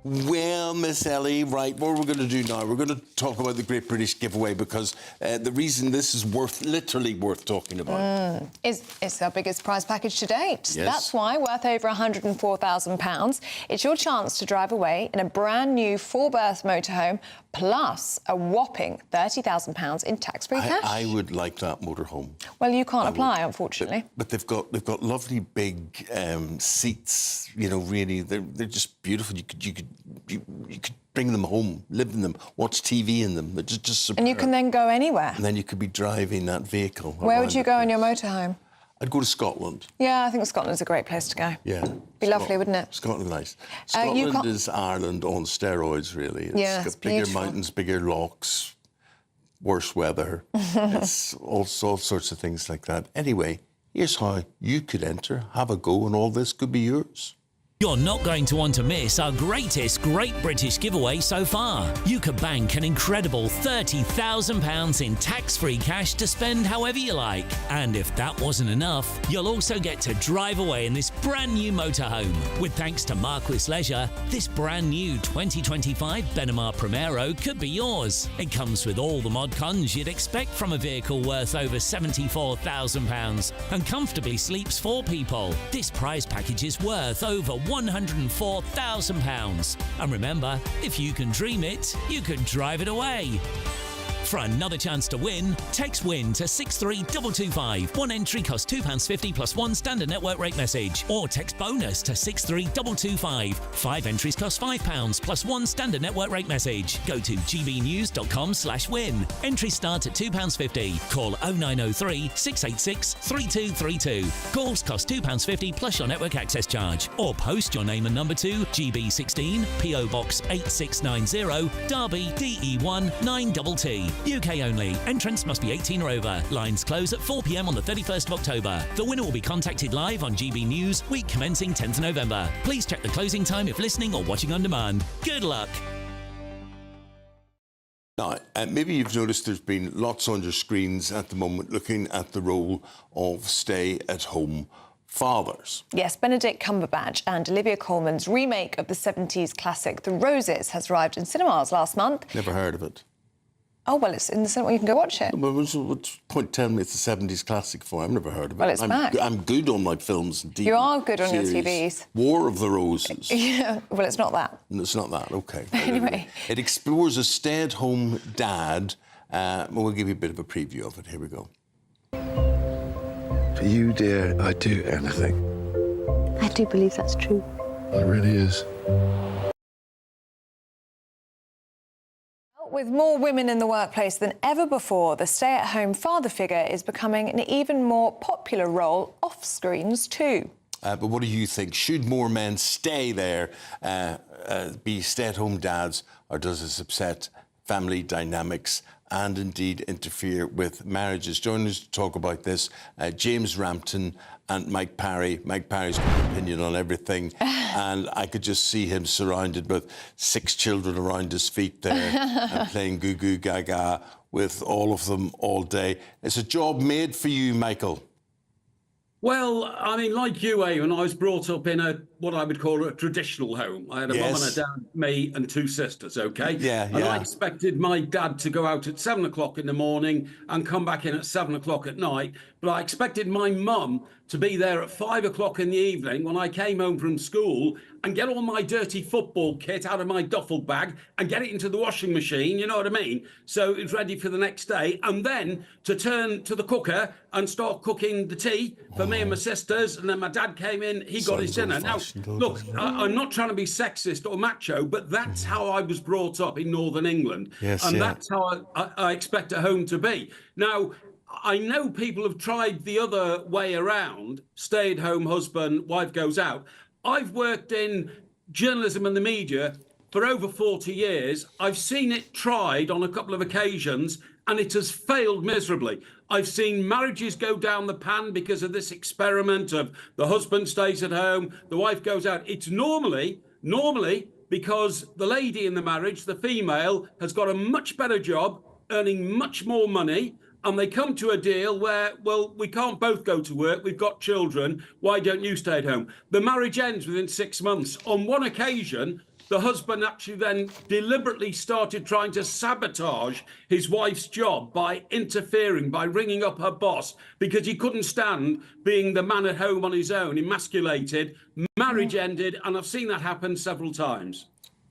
Well, Miss Ellie, right, what we're going to do now, we're going to talk about the Great British Giveaway, because the reason this is literally worth talking about. It's our biggest prize package to date. Yes. That's why, worth over £104,000. It's your chance to drive away in a brand new 4-berth motorhome, plus a whopping £30,000 in tax-free cash. I would like that motorhome. Well, you can't apply, unfortunately. But they've got lovely big seats. You know, really, they're just beautiful. You could bring them home, live in them, watch TV in them. They're just superb. And you can then go anywhere. And then you could be driving that vehicle. Where would you go in your motorhome? I'd go to Scotland. Yeah, I think Scotland's a great place to go. Yeah. Be lovely, wouldn't it? Scotland, nice. Scotland is Ireland on steroids, really. It's got bigger mountains, bigger lochs, worse weather. It's all sorts of things like that. Anyway, here's how you could enter, have a go, and all this could be yours. You're not going to want to miss our greatest Great British Giveaway so far. You could bank an incredible £30,000 in tax-free cash to spend however you like. And if that wasn't enough, you'll also get to drive away in this brand new motorhome. With thanks to Marquis Leisure, this brand new 2025 Benimar Primero could be yours. It comes with all the mod cons you'd expect from a vehicle worth over £74,000 and comfortably sleeps 4 people. This prize package is worth over £104,000. And remember, if you can dream it, you can drive it away. For another chance to win, text WIN to 63225. One entry costs £2.50 plus one standard network rate message. Or text BONUS to 63225. 5 entries cost £5 plus one standard network rate message. Go to gbnews.com/win. Entries start at £2.50. Call 0903 686 3232. Calls cost £2.50 plus your network access charge. Or post your name and number to GB16 PO Box 8690 Derby DE1 9TT. UK only. Entrants must be 18 or over. Lines close at 4 p.m. on the 31st of October. The winner will be contacted live on GB News, week commencing 10th November. Please check the closing time if listening or watching on demand. Good luck. Now, maybe you've noticed there's been lots on your screens at the moment looking at the role of stay-at-home fathers. Yes, Benedict Cumberbatch and Olivia Colman's remake of the 70s classic The Roses has arrived in cinemas last month. Never heard of it. Oh, well, it's in the cinema. You can go watch it. Well, what's the point telling me it's a 70s classic for? I've never heard of it. Well, it's back. I'm good on my films and TV You are good on series. your TVs. War of the Roses. Yeah, well, it's not that. It's not that, OK. Anyway. It explores a stay-at-home dad. We'll give you a bit of a preview of it. Here we go. For For you, dear, I'd do anything. I do believe that's true. It really is. With more women in the workplace than ever before, the stay-at-home father figure is becoming an even more popular role off screens too. But what do you think? Should more men stay there, be stay-at-home dads, or does this upset family dynamics and indeed interfere with marriages? Joining us to talk about this, James Rampton and Mike Parry. Mike Parry's got an opinion on everything, and I could just see him surrounded with 6 children around his feet there and playing goo goo gaga with all of them all day. It's a job made for you, Michael. Well, I mean, like you, Eamonn, I was brought up in what I would call a traditional home. I had a mum and a dad, me and 2 sisters, OK? And I expected my dad to go out at 7 o'clock in the morning and come back in at 7 o'clock at night. But I expected my mum to be there at 5 o'clock in the evening when I came home from school and get all my dirty football kit out of my duffel bag and get it into the washing machine, you know what I mean? So it was ready for the next day. And then to turn to the cooker and start cooking the tea for me and my sisters. And then my dad came in, he got his dinner. Now, look, I'm not trying to be sexist or macho, but that's how I was brought up in Northern England. And that's how I expect a home to be. Now, I know people have tried the other way around, stay-at-home husband, wife goes out. I've worked in journalism and the media for over 40 years. I've seen it tried on a couple of occasions and it has failed miserably. I've seen marriages go down the pan because of this experiment of the husband stays at home, the wife goes out. It's normally because the lady in the marriage, the female, has got a much better job, earning much more money, and they come to a deal where, well, we can't both go to work, we've got children, why don't you stay at home? The marriage ends within 6 months. On one occasion, the husband actually then deliberately started trying to sabotage his wife's job by interfering, by ringing up her boss, because he couldn't stand being the man at home on his own, emasculated. Marriage ended, and I've seen that happen several times.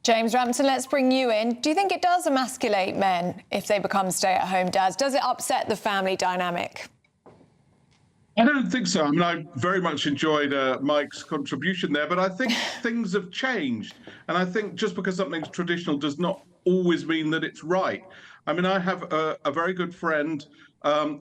James Rampton, let's bring you in. Do you think it does emasculate men if they become stay-at-home dads? Does it upset the family dynamic? I don't think so. I mean, I very much enjoyed Mike's contribution there, but I think things have changed. And I think just because something's traditional does not always mean that it's right. I mean, I have a very good friend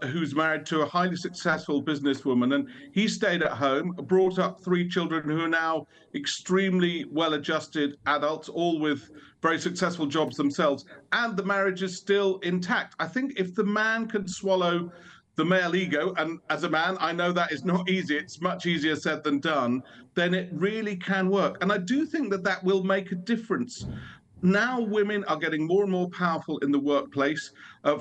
who's married to a highly successful businesswoman, and he stayed at home, brought up 3 children who are now extremely well-adjusted adults, all with very successful jobs themselves, and the marriage is still intact. I think if the man can swallow the male ego, and as a man, I know that is not easy, it's much easier said than done, then it really can work. And I do think that that will make a difference. Now women are getting more and more powerful in the workplace.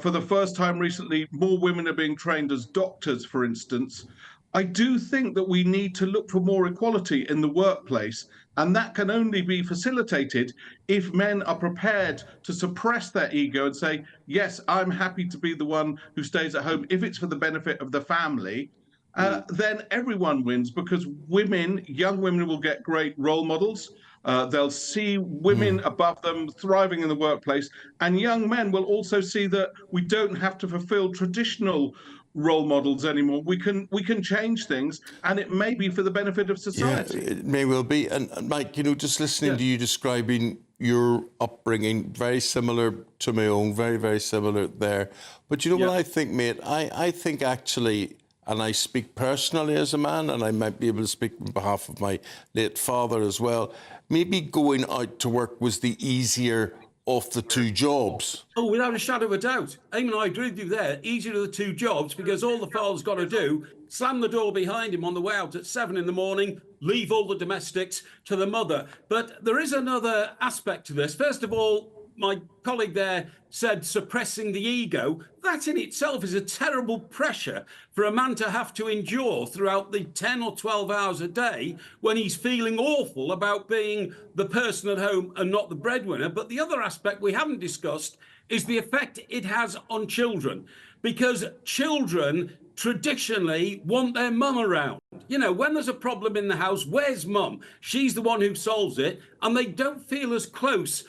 For the first time recently, more women are being trained as doctors, for instance. I do think that we need to look for more equality in the workplace, and that can only be facilitated if men are prepared to suppress their ego and say, yes, I'm happy to be the one who stays at home if it's for the benefit of the family. Then everyone wins, because women, young women, will get great role models. They'll see women above them thriving in the workplace, and young men will also see that we don't have to fulfill traditional role models anymore. We can change things, and it may be for the benefit of society. Yeah, it may well be. And Mike, you know, just listening to you describing your upbringing, very similar to my own, very, very similar there. But you know what I think, mate? I think actually, and I speak personally as a man, and I might be able to speak on behalf of my late father as well, maybe going out to work was the easier of the 2 jobs. Oh, without a shadow of a doubt. Eamonn, I agree with you there. Easier of the 2 jobs, because all the father's got to do, slam the door behind him on the way out at 7 in the morning, leave all the domestics to the mother. But there is another aspect to this. First of all, my colleague there said suppressing the ego. That in itself is a terrible pressure for a man to have to endure throughout the 10 or 12 hours a day when he's feeling awful about being the person at home and not the breadwinner. But the other aspect we haven't discussed is the effect it has on children, because children traditionally want their mum around. You know, when there's a problem in the house, where's mum? She's the one who solves it, and they don't feel as close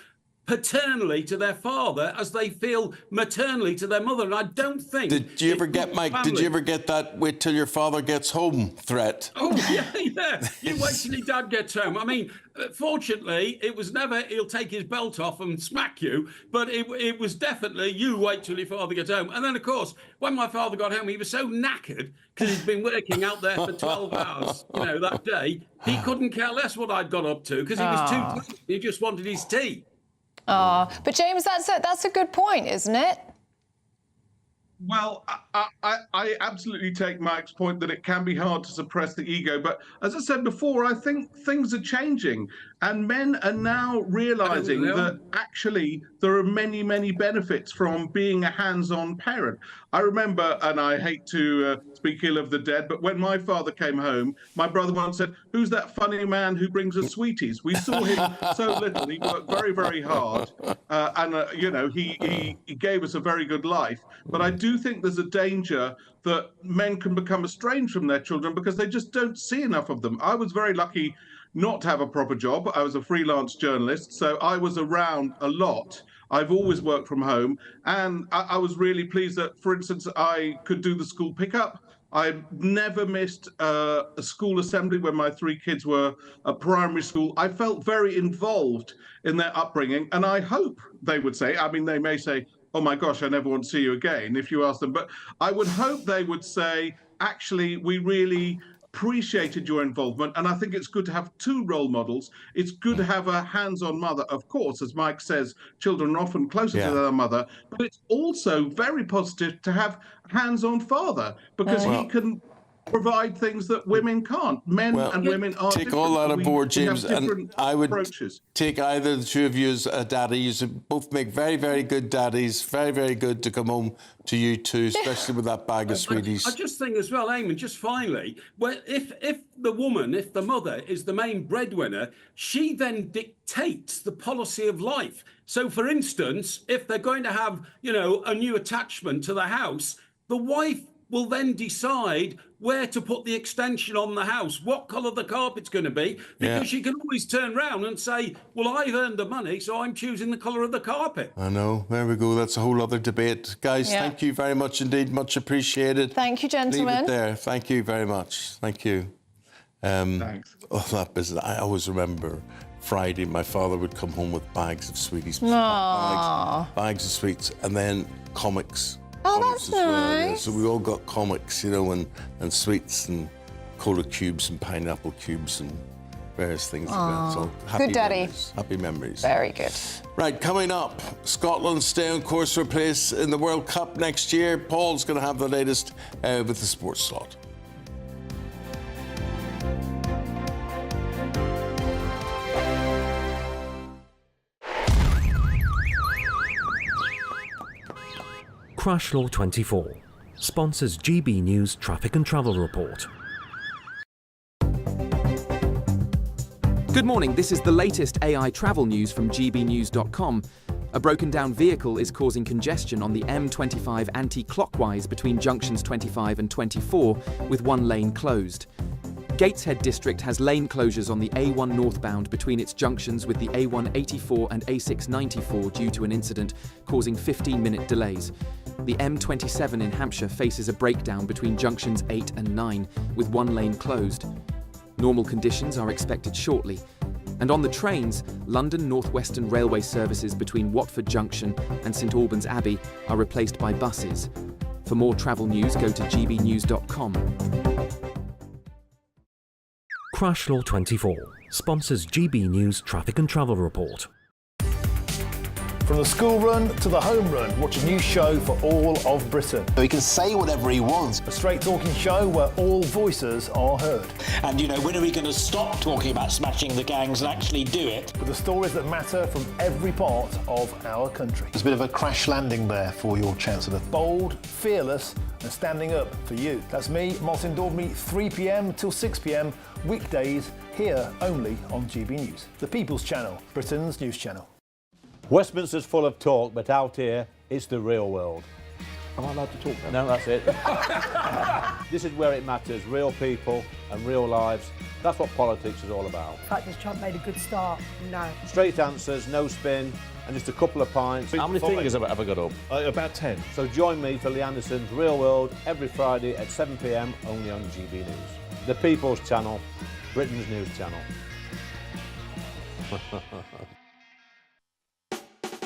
paternally to their father as they feel maternally to their mother. And I don't think... Did you ever get, Mike, did you ever get that wait till your father gets home threat? Oh, yeah. You wait till your dad gets home. I mean, fortunately, it was never he'll take his belt off and smack you, but it was definitely you wait till your father gets home. And then, of course, when my father got home, he was so knackered because he'd been working out there for 12 hours, that day. He couldn't care less what I'd got up to because he was too tired. He just wanted his tea. But James, that's a good point, isn't it? Well, I absolutely take Mike's point that it can be hard to suppress the ego. But as I said before, I think things are changing. And men are now realizing that actually there are many, many benefits from being a hands-on parent. I remember, and I hate to speak ill of the dead, but when my father came home, my brother once said, "Who's that funny man who brings us sweeties?" We saw him so little. He worked very, very hard. He gave us a very good life. But I do think there's a danger that men can become estranged from their children because they just don't see enough of them. I was very lucky not to have a proper job. I was a freelance journalist, so I was around a lot. I've always worked from home, and I was really pleased that, for instance, I could do the school pickup. I never missed a school assembly when my 3 kids were at primary school. I felt very involved in their upbringing, and I hope they would say, I mean, they may say, "Oh my gosh, I never want to see you again," if you ask them, but I would hope they would say, actually, we really appreciated your involvement, and I think it's good to have 2 role models. It's good to have a hands-on mother, of course, as Mike says, children are often closer to their mother, but it's also very positive to have a hands-on father because he can provide things that women can't. Men and women are take different. all that aboard, James, and I would approaches. Take either the 2 of you as a daddy. You both make very, very good daddies. Very, very good to come home to you two, especially with that bag of sweeties. I just think as well, Eamonn, just finally, if the mother is the main breadwinner, she then dictates the policy of life. So, for instance, if they're going to have, a new attachment to the house, the wife will then decide where to put the extension on the house, what colour the carpet's going to be, because she can always turn around and say, well, I've earned the money, so I'm choosing the colour of the carpet. I know. There we go. That's a whole other debate. Guys, thank you very much indeed. Much appreciated. Thank you, gentlemen. Leave it there. Thank you very much. Thank you. Thanks. Oh, that business. I always remember Friday, my father would come home with bags of sweeties. Bags of sweets, and then comics. Oh, that's nice. Well, yeah. So we all got comics, and sweets and cola cubes and pineapple cubes and various things like that. So happy good daddy. Memories. Happy memories. Very good. Right, coming up, Scotland stay on course for a place in the World Cup next year. Paul's going to have the latest with the sports slot. Crash Law 24 sponsors GB News Traffic and Travel Report. Good morning, this is the latest AI travel news from gbnews.com. A broken down vehicle is causing congestion on the M25 anti-clockwise between junctions 25 and 24, with one lane closed. Gateshead District has lane closures on the A1 northbound between its junctions with the A184 and A694 due to an incident, causing 15-minute delays. The M27 in Hampshire faces a breakdown between junctions 8 and 9, with one lane closed. Normal conditions are expected shortly. And on the trains, London North Western Railway services between Watford Junction and St Albans Abbey are replaced by buses. For more travel news, go to gbnews.com. Crash Law 24 sponsors GB News Traffic and Travel Report. From the school run to the home run, watch a new show for all of Britain. So he can say whatever he wants. A straight talking show where all voices are heard. And, when are we going to stop talking about smashing the gangs and actually do it? With the stories that matter from every part of our country. There's a bit of a crash landing there for your Chancellor. Bold, fearless and standing up for you. That's me, Martin Daubney, 3 p.m. till 6 p.m. weekdays, here only on GB News. The People's Channel, Britain's news channel. Westminster's full of talk, but out here, it's the real world. Am I allowed to talk now? No, that's it. This is where it matters. Real people and real lives. That's what politics is all about. The fact that Trump made a good start, no. Straight answers, no spin, and just a couple of pints. How many fingers have I got up? About 10. So join me for Lee Anderson's Real World every Friday at 7 p.m. only on GB News. The People's Channel, Britain's news channel.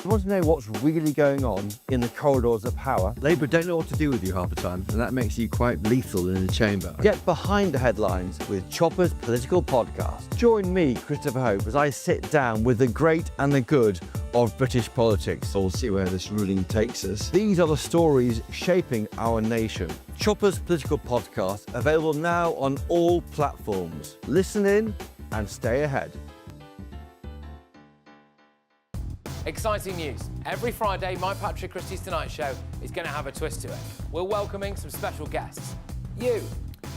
You want to know what's really going on in the corridors of power? Labour don't know what to do with you half the time, and that makes you quite lethal in the chamber. Get behind the headlines with Chopper's Political Podcast. Join me, Christopher Hope, as I sit down with the great and the good of British politics. We'll see where this ruling takes us. These are the stories shaping our nation. Chopper's Political Podcast, available now on all platforms. Listen in and stay ahead. Exciting news. Every Friday, my Patrick Christie's Tonight Show is going to have a twist to it. We're welcoming some special guests. You.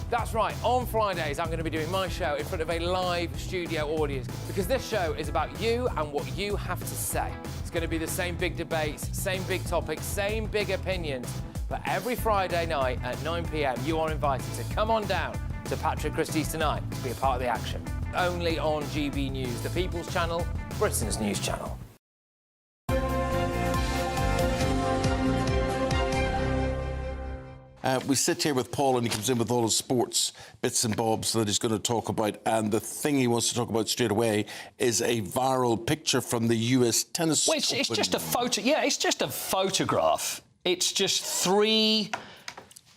That's right, on Fridays I'm going to be doing my show in front of a live studio audience because this show is about you and what you have to say. It's going to be the same big debates, same big topics, same big opinions. But every Friday night at 9 p.m, you are invited to come on down to Patrick Christie's Tonight to be a part of the action. Only on GB News, the People's Channel, Britain's news channel. We sit here with Paul and he comes in with all his sports bits and bobs that he's going to talk about. And the thing he wants to talk about straight away is a viral picture from the US tennis Well, it's just a photo. Yeah, it's just a photograph. It's just three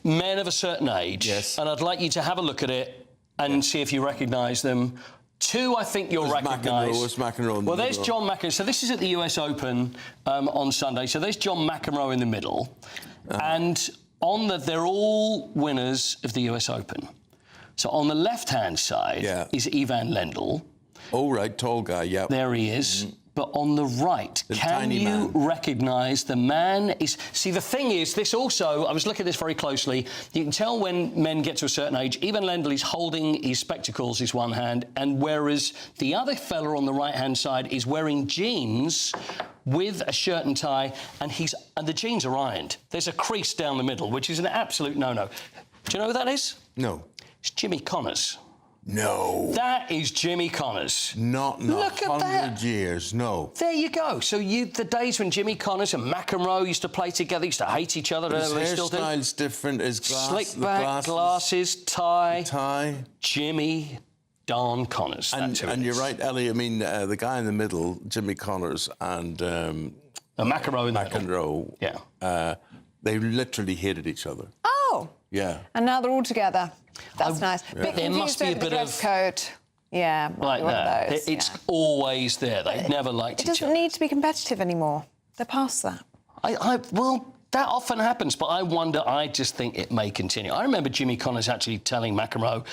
men of a certain age. Yes. And I'd like you to have a look at it and see if you recognise them. Two, I think you'll recognise. Where's McEnroe? Well, there's John McEnroe. So this is at the US Open on Sunday. So there's John McEnroe in the middle. And on they're all winners of the US Open. So on the left-hand side is Ivan Lendl. Oh, right, tall guy, yeah. There he is. But on the right, can you recognise the man is... See, the thing is, this also... I was looking at this very closely. You can tell when men get to a certain age, Ivan Lendl is holding his spectacles in one hand, and whereas the other fella on the right-hand side is wearing jeans with a shirt and tie, and the jeans are ironed. There's a crease down the middle, which is an absolute no-no. Do you know who that is? No. It's Jimmy Connors. No. That is Jimmy Connors. Not Look at 100 years, no. There you go. So the days when Jimmy Connors and McEnroe used to play together, used to hate each other. His they still do. hairstyle's different. His slick back, glasses, tie. Jimmy Don Connors. And you're right, Ellie. I mean, the guy in the middle, Jimmy Connors, and McEnroe in the middle. Yeah. They literally hated each other. Oh. Yeah. And now they're all together. That's nice. Yeah. Bit confused over the dress code. Yeah, like that. Those, it's always there. They've never liked each other. It doesn't need to be competitive anymore. They're past that. Well, that often happens, but I just think it may continue. I remember Jimmy Connors actually telling McEnroe,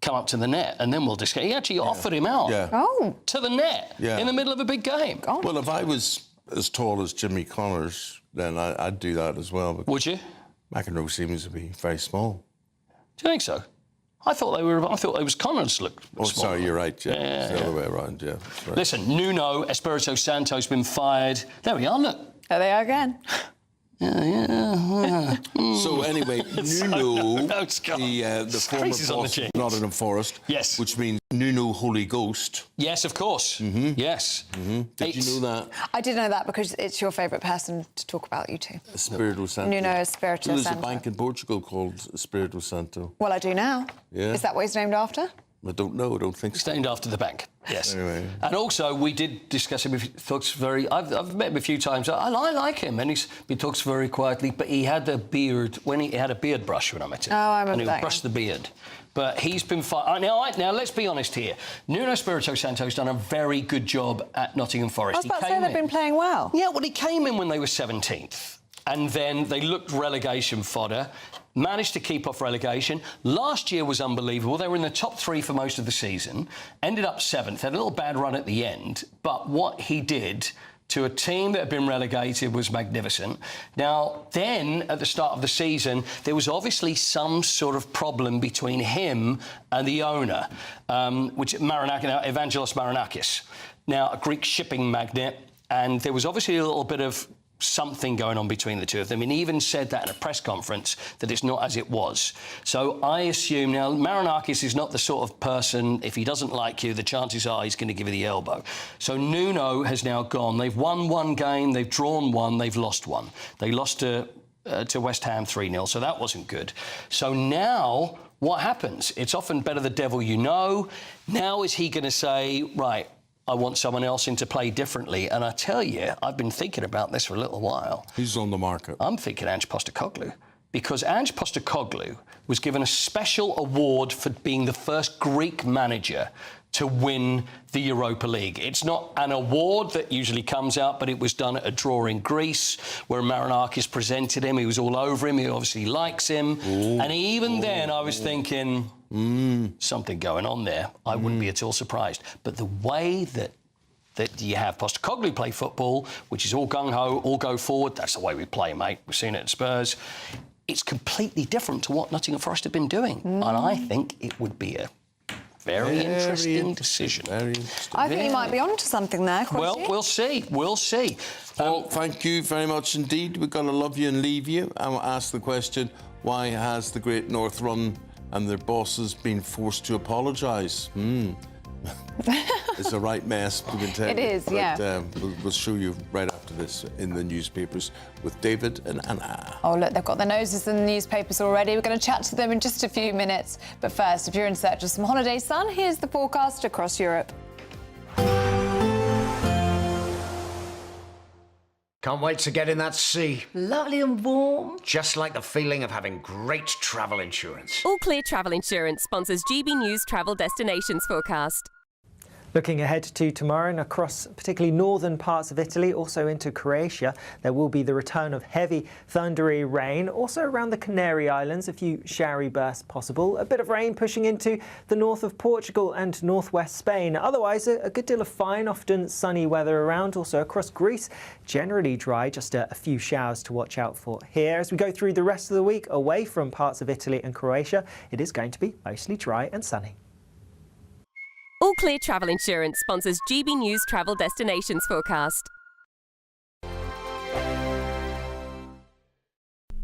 come up to the net and then we'll discuss. He actually offered him out to the net in the middle of a big game. Well, if I was as tall as Jimmy Connors, then I'd do that as well. Would you? McEnroe seems to be very small. Do you think so? I thought it was Connors looked small. Sorry, you're right, yeah. It's the other way around, yeah. Right. Listen, Nuno Espirito Santo's been fired. There we are, look. There they are again. So anyway, Nuno, the former boss of Nottingham Forest, which means Nuno Holy Ghost. Yes, of course. Yes. Did you know that? I did know that because it's your favourite person to talk about, you two. Espirito Santo. Nuno Espirito Santo. There's a bank in Portugal called Espirito Santo. Well, I do now. Yeah. Is that what he's named after? I don't know. I don't think so. It's named after the bank. Yes. Anyway. And also, we did discuss him. He talks very. I've met him a few times. I like him, and he talks very quietly. But he had a beard he had a beard brush when I met him. Oh, I remember that. And he would brush the beard. But he's been fired. Now, let's be honest here. Nuno Espirito Santo's done a very good job at Nottingham Forest. I was about to say they've been playing well. Yeah, well, he came in when they were 17th. And then they looked relegation fodder, managed to keep off relegation. Last year was unbelievable. They were in the top 3 for most of the season, ended up 7th, had a little bad run at the end. But what he did to a team that had been relegated was magnificent. Now, then, at the start of the season, there was obviously some sort of problem between him and the owner, which Evangelos Marinakis. Now, a Greek shipping magnate, and there was obviously a little bit of something going on between the two of them, and he even said that in a press conference, that it's not as it was. So I assume now, Marinakis is not the sort of person, if he doesn't like you, the chances are he's going to give you the elbow. So Nuno has now gone. They've won one game, they've drawn one, they've lost one. They lost to West Ham 3-0, so that wasn't good. So now, what happens? It's often better the devil you know. Now is he going to say, right, I want someone else in to play differently? And I tell you, I've been thinking about this for a little while. Who's on the market? I'm thinking Ange Postecoglou, because Ange Postecoglou was given a special award for being the first Greek manager to win the Europa League. It's not an award that usually comes out, but it was done at a draw in Greece where Marinakis presented him. He was all over him. He obviously likes him. Ooh. And even then I was thinking, something going on there. I wouldn't be at all surprised. But the way that you have Postecoglou play football, which is all gung-ho, all go forward, that's the way we play, mate. We've seen it at Spurs. It's completely different to what Nottingham Forest have been doing. And I think it would be a very interesting decision. Very interesting. I think you might be onto something there, Well, we'll see. We'll see. Well, thank you very much indeed. We're going to love you and leave you. I will ask the question, why has the Great North Run and their bosses been forced to apologise? It's a right mess, we can tell you. It is, but, yeah. We'll show you right after this in the newspapers with David and Anna. Oh, look, they've got their noses in the newspapers already. We're going to chat to them in just a few minutes. But first, if you're in search of some holiday sun, here's the forecast across Europe. Can't wait to get in that sea. Lovely and warm. Just like the feeling of having great travel insurance. All Clear Travel Insurance sponsors GB News Travel Destinations Forecast. Looking ahead to tomorrow and across particularly northern parts of Italy, also into Croatia, there will be the return of heavy thundery rain. Also around the Canary Islands, a few showery bursts possible. A bit of rain pushing into the north of Portugal and northwest Spain. Otherwise, a good deal of fine, often sunny weather around. Also across Greece, generally dry, just a few showers to watch out for here. As we go through the rest of the week, away from parts of Italy and Croatia, it is going to be mostly dry and sunny. All Clear Travel Insurance sponsors GB News Travel Destinations Forecast.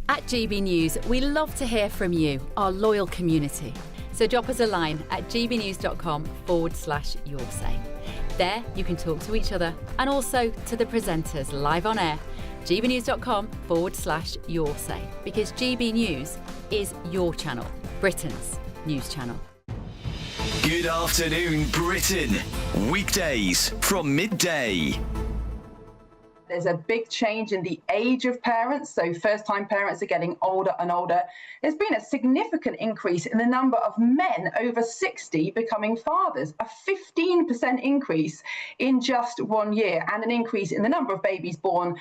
At GB News, we love to hear from you, our loyal community. So drop us a line at gbnews.com/yoursay. There you can talk to each other and also to the presenters live on air. gbnews.com/yoursay, because GB News is your channel, Britain's news channel. Good afternoon, Britain. Weekdays from midday. There's a big change in the age of parents, so first-time parents are getting older and older. There's been a significant increase in the number of men over 60 becoming fathers, a 15% increase in just 1 year, and an increase in the number of babies born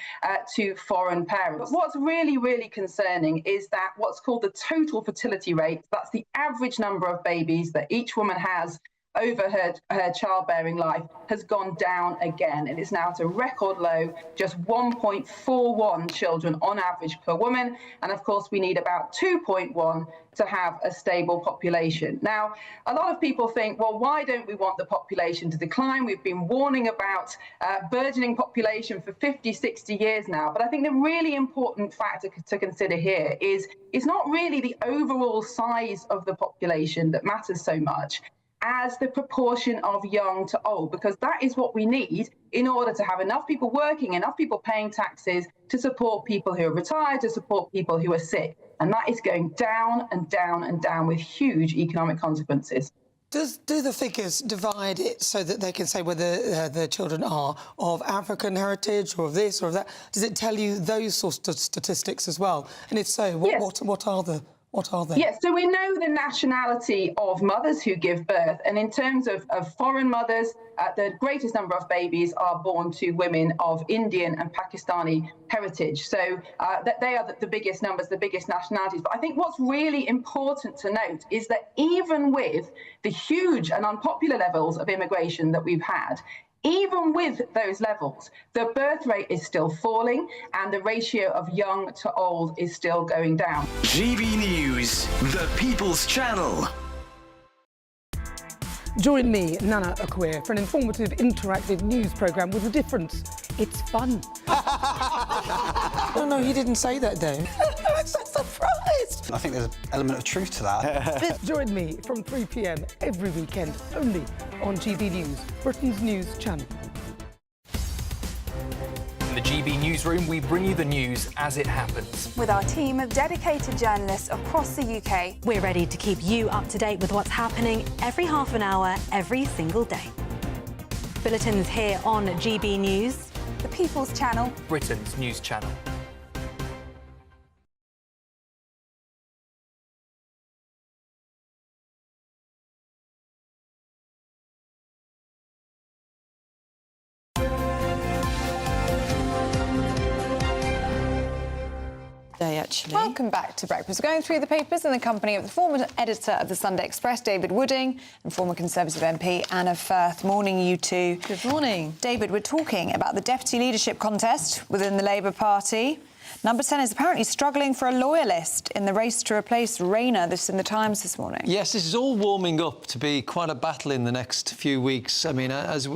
to foreign parents. But what's really, really concerning is that what's called the total fertility rate, that's the average number of babies that each woman has over her childbearing life, has gone down again. It is now at a record low, just 1.41 children on average per woman. And of course, we need about 2.1 to have a stable population. Now, a lot of people think, well, why don't we want the population to decline? We've been warning about burgeoning population for 50, 60 years now. But I think the really important factor to consider here is it's not really the overall size of the population that matters so much as the proportion of young to old, because that is what we need in order to have enough people working, enough people paying taxes to support people who are retired, to support people who are sick. And that is going down and down and down with huge economic consequences. Do the figures divide it so that they can say whether the children are of African heritage or of this or of that? Does it tell you those sorts of statistics as well? And if so, what are the... What are they? Yes, so we know the nationality of mothers who give birth. And in terms of foreign mothers, the greatest number of babies are born to women of Indian and Pakistani heritage. So they are the biggest numbers, the biggest nationalities. But I think what's really important to note is that even with the huge and unpopular levels of immigration that we've had, even with those levels, the birth rate is still falling and the ratio of young to old is still going down. GB News, the People's Channel. Join me, Nana Akweer, for an informative, interactive news programme with a difference. It's fun. No, he didn't say that, though. I'm so surprised. I think there's an element of truth to that. Join me from 3 p.m. every weekend, only on GB News, Britain's news channel. In the GB Newsroom, we bring you the news as it happens. With our team of dedicated journalists across the UK. We're ready to keep you up to date with what's happening every half an hour, every single day. Bulletins here on GB News. The People's Channel. Britain's news channel. Welcome back to Breakfast. We're going through the papers in the company of the former editor of the Sunday Express, David Wooding, and former Conservative MP Anna Firth. Morning, you two. Good morning. David, we're talking about the deputy leadership contest within the Labour Party. Number 10 is apparently struggling for a loyalist in the race to replace Rayner. This is in the Times this morning. Yes, this is all warming up to be quite a battle in the next few weeks. I mean, as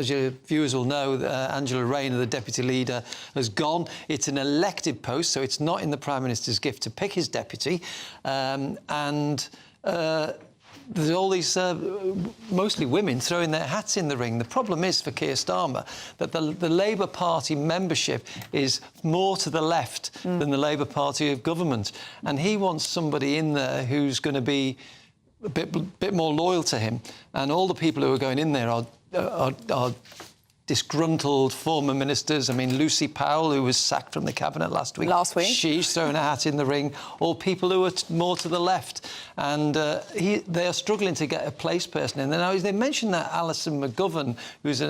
your viewers will know, Angela Rayner, the deputy leader, has gone. It's an elected post, so it's not in the Prime Minister's gift to pick his deputy. There's all these, mostly women, throwing their hats in the ring. The problem is for Keir Starmer that the Labour Party membership is more to the left than the Labour Party of government. And he wants somebody in there who's going to be a bit more loyal to him. And all the people who are going in there are disgruntled former ministers. I mean, Lucy Powell, who was sacked from the cabinet last week. She's thrown a hat in the ring. Or people who are more to the left. And they are struggling to get a place person in there. Now, they mentioned that Alison McGovern, who's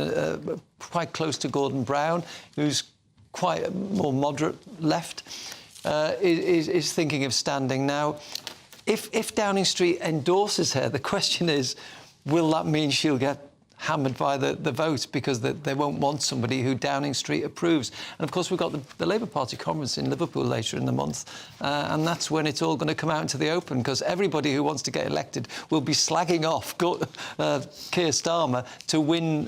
quite close to Gordon Brown, who's quite a more moderate left, is thinking of standing. Now, if Downing Street endorses her, the question is, will that mean she'll get hammered by the vote because they won't want somebody who Downing Street approves? And of course we've got the Labour Party conference in Liverpool later in the month, and that's when it's all going to come out into the open, because everybody who wants to get elected will be slagging off Keir Starmer to win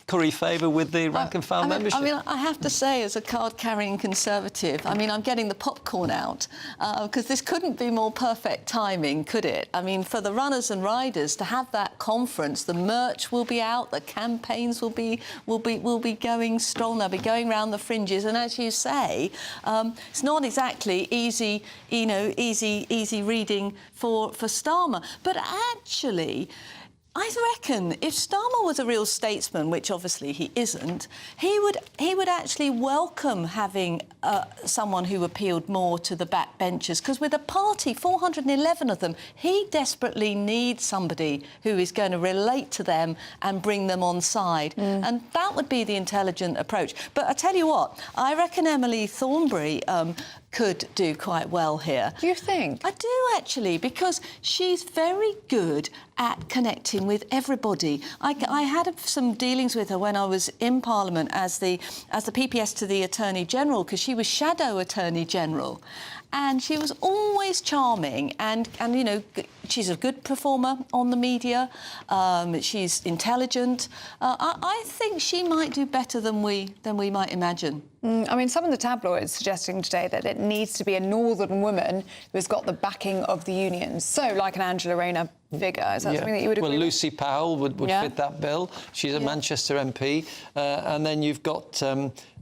curry favour with the rank and file membership. I mean, I have to say, as a card-carrying Conservative, I mean, I'm getting the popcorn out, because this couldn't be more perfect timing, could it? I mean, for the runners and riders to have that conference, the merch will be out, the campaigns will be going strong. They'll be going round the fringes, and as you say, it's not exactly easy, easy reading for Starmer. But actually, I reckon if Starmer was a real statesman, which obviously he isn't, he would actually welcome having someone who appealed more to the backbenchers, because with a party, 411 of them, he desperately needs somebody who is going to relate to them and bring them on side. And that would be the intelligent approach. But I tell you what, I reckon Emily Thornberry could do quite well here. Do you think? I do, actually, because she's very good at connecting with everybody. I had some dealings with her when I was in Parliament as the PPS to the Attorney General, because she was Shadow Attorney General. And she was always charming, and you know, she's a good performer on the media. She's intelligent. I think she might do better than we might imagine. I mean, some of the tabloids suggesting today that it needs to be a northern woman who's got the backing of the unions. So, like an Angela Rayner figure. Is that something that you would agree with? Well, Lucy Powell would fit that bill. She's a Manchester MP. And then you've got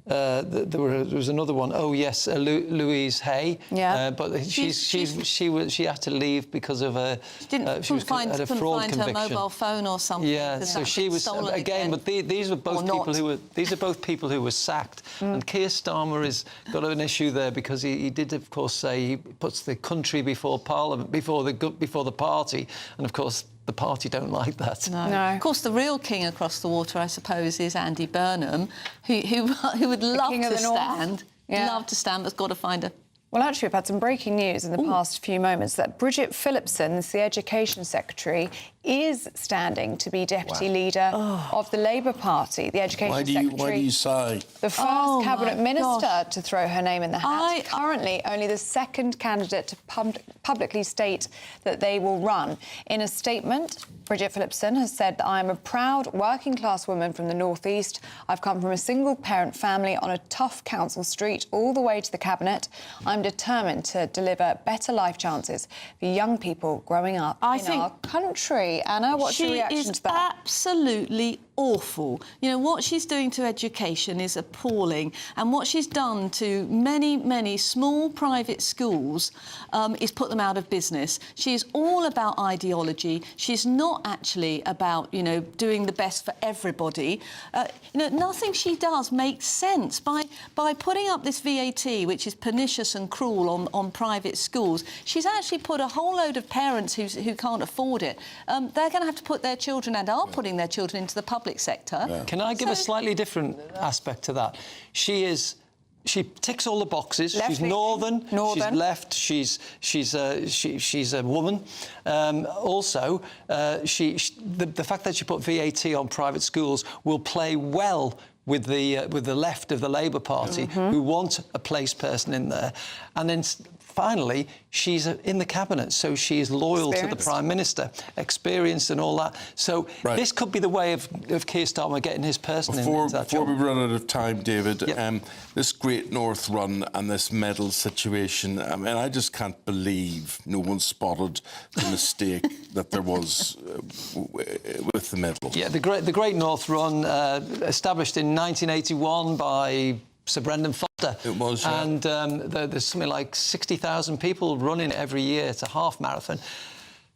there was another one. Oh yes, Louise Hay. But she had to leave because of a couldn't find her mobile phone or something. Yeah, so she was again. But these are both people who were sacked. And Keir Starmer has got an issue there because he did, of course, say he puts the country before Parliament, before the party, and of course the party don't like that. No. Of course, the real king across the water, I suppose, is Andy Burnham, who would love to stand. Love to stand, but's got to find a... Well, actually, we've had some breaking news in the past few moments that Bridget Phillipson, the Education Secretary, is standing to be deputy leader of the Labour Party, the Education Secretary. Why do you sigh? The first cabinet minister to throw her name in the hat. Currently, only the second candidate to publicly state that they will run. In a statement, Bridget Phillipson has said that I am a proud working-class woman from the North East. I've come from a single-parent family on a tough council street all the way to the cabinet. I'm determined to deliver better life chances for young people growing up in our country. Anna, what's your reaction to that? She is absolutely awful. You know, what she's doing to education is appalling, and what she's done to many, many small private schools is put them out of business. She is all about ideology. She's not actually about, you know, doing the best for everybody. You know, nothing she does makes sense. By putting up this VAT, which is pernicious and cruel on private schools, she's actually put a whole load of parents who can't afford it. They're going to have to put their children, and are putting their children, into the public sector. Yeah. Can I give a slightly different aspect to that? She ticks all the boxes. She's northern. She's left. She's a woman. Also, the fact that she put VAT on private schools will play well with the left of the Labour Party, who want a place person in there. And then finally, she's in the cabinet, so she is loyal to the Prime Minister, experienced and all that. So this could be the way of Keir Starmer getting his person in that job. Before we run out of time, David, this Great North Run and this medal situation, I mean, I just can't believe no one spotted the mistake that there was with the medal. Yeah, the Great North Run, established in 1981 by Sir Brendan Foster. It was, and there's something like 60,000 people running every year. It's a half marathon.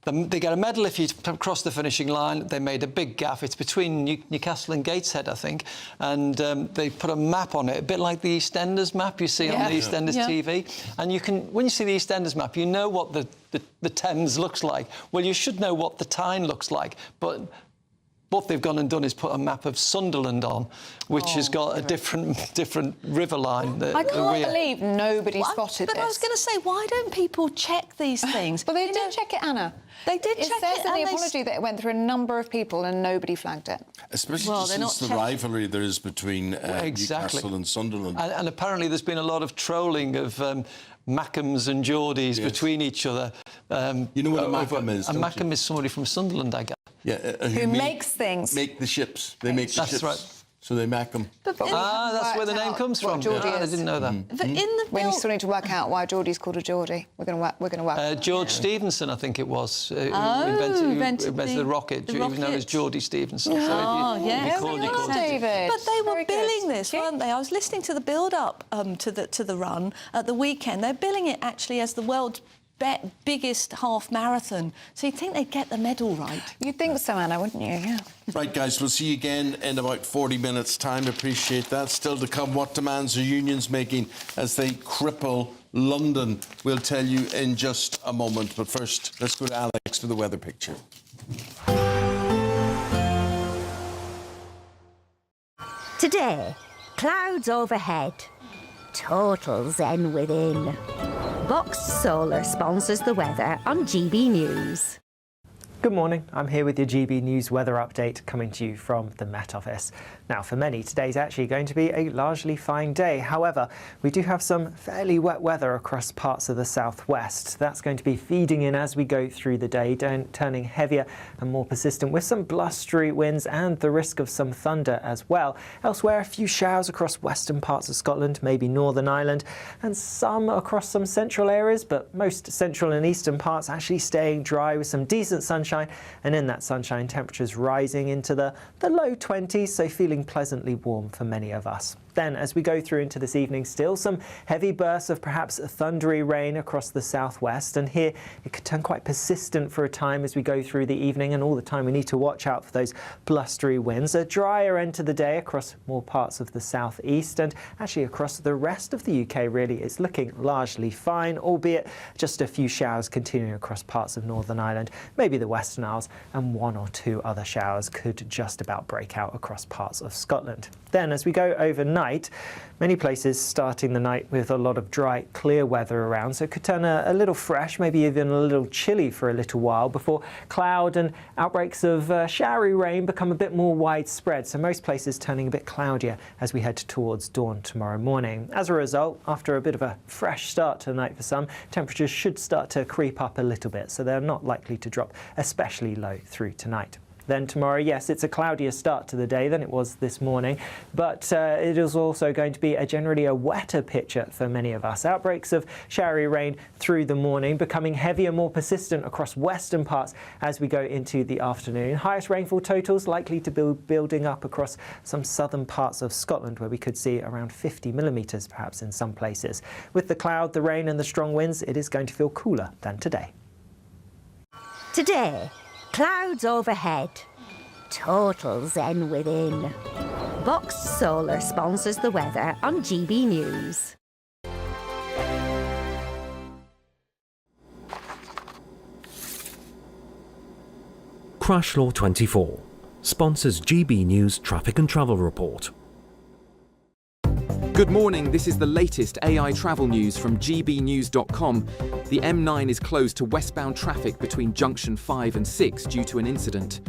They get a medal if you cross the finishing line. They made a big gaff. It's between Newcastle and Gateshead, I think, and they put a map on it, a bit like the EastEnders map you see on the EastEnders TV. And you can, when you see the EastEnders map, you know what the Thames looks like. Well, you should know what the Tyne looks like, but what they've gone and done is put a map of Sunderland on, which has got a different river line. I can't believe nobody spotted this. But I was going to say, why don't people check these things? Well, they did check it, Anna. They did check it. It says in the apology that it went through a number of people and nobody flagged it. Especially since the rivalry there is between Newcastle and Sunderland. And apparently there's been a lot of trolling of Mackems and Geordies between each other. You know what a Mackem is, A Mackem is somebody from Sunderland, I guess. Yeah, who makes things. Make the ships. They make the ships. That's right. So they mack them. That's where the name comes from. I didn't know that. But we still need to work out why Geordie's called a Geordie. We're going to work. George Stephenson, I think it was, who invented the rocket. He was known as Geordie Stephenson. David. But they were billing this, weren't they? I was listening to the build-up to the run at the weekend. They're billing it actually as the world's biggest half marathon. So you'd think they'd get the medal right. You'd think so, Anna, wouldn't you? Yeah. Right, guys, we'll see you again in about 40 minutes' time. Appreciate that. Still to come, what demands are unions making as they cripple London? We'll tell you in just a moment. But first, let's go to Alex for the weather picture. Today, clouds overhead. Total zen within. Boxed Solar sponsors the weather on GB News. Good morning, I'm here with your GB News weather update coming to you from the Met Office. Now, for many, today's actually going to be a largely fine day. However, we do have some fairly wet weather across parts of the southwest. That's going to be feeding in as we go through the day, turning heavier and more persistent with some blustery winds and the risk of some thunder as well. Elsewhere, a few showers across western parts of Scotland, maybe Northern Ireland, and some across some central areas, but most central and eastern parts actually staying dry with some decent sunshine, and in that sunshine, temperatures rising into the low 20s, so feeling pleasantly warm for many of us. Then, as we go through into this evening, still some heavy bursts of perhaps thundery rain across the southwest, and here it could turn quite persistent for a time as we go through the evening, and all the time we need to watch out for those blustery winds. A drier end to the day across more parts of the southeast, and actually across the rest of the UK really it's looking largely fine, albeit just a few showers continuing across parts of Northern Ireland, maybe the Western Isles, and one or two other showers could just about break out across parts of Scotland. Then, as we go overnight, tonight. Many places starting the night with a lot of dry, clear weather around, so it could turn a little fresh, maybe even a little chilly for a little while before cloud and outbreaks of showery rain become a bit more widespread. So most places turning a bit cloudier as we head towards dawn tomorrow morning. As a result, after a bit of a fresh start to the night for some, temperatures should start to creep up a little bit, so they're not likely to drop especially low through tonight. Then tomorrow, yes, it's a cloudier start to the day than it was this morning, but it is also going to be generally a wetter picture for many of us. Outbreaks of showery rain through the morning, becoming heavier, more persistent across western parts as we go into the afternoon. Highest rainfall totals likely to be building up across some southern parts of Scotland, where we could see around 50 millimetres perhaps in some places. With the cloud, the rain and the strong winds, it is going to feel cooler than today. Today, clouds overhead, total zen within. Box Solar sponsors the weather on GB News. Crash Law 24 sponsors GB News Traffic and Travel Report. Good morning, this is the latest AI travel news from gbnews.com. The M9 is closed to westbound traffic between junction 5 and 6 due to an incident.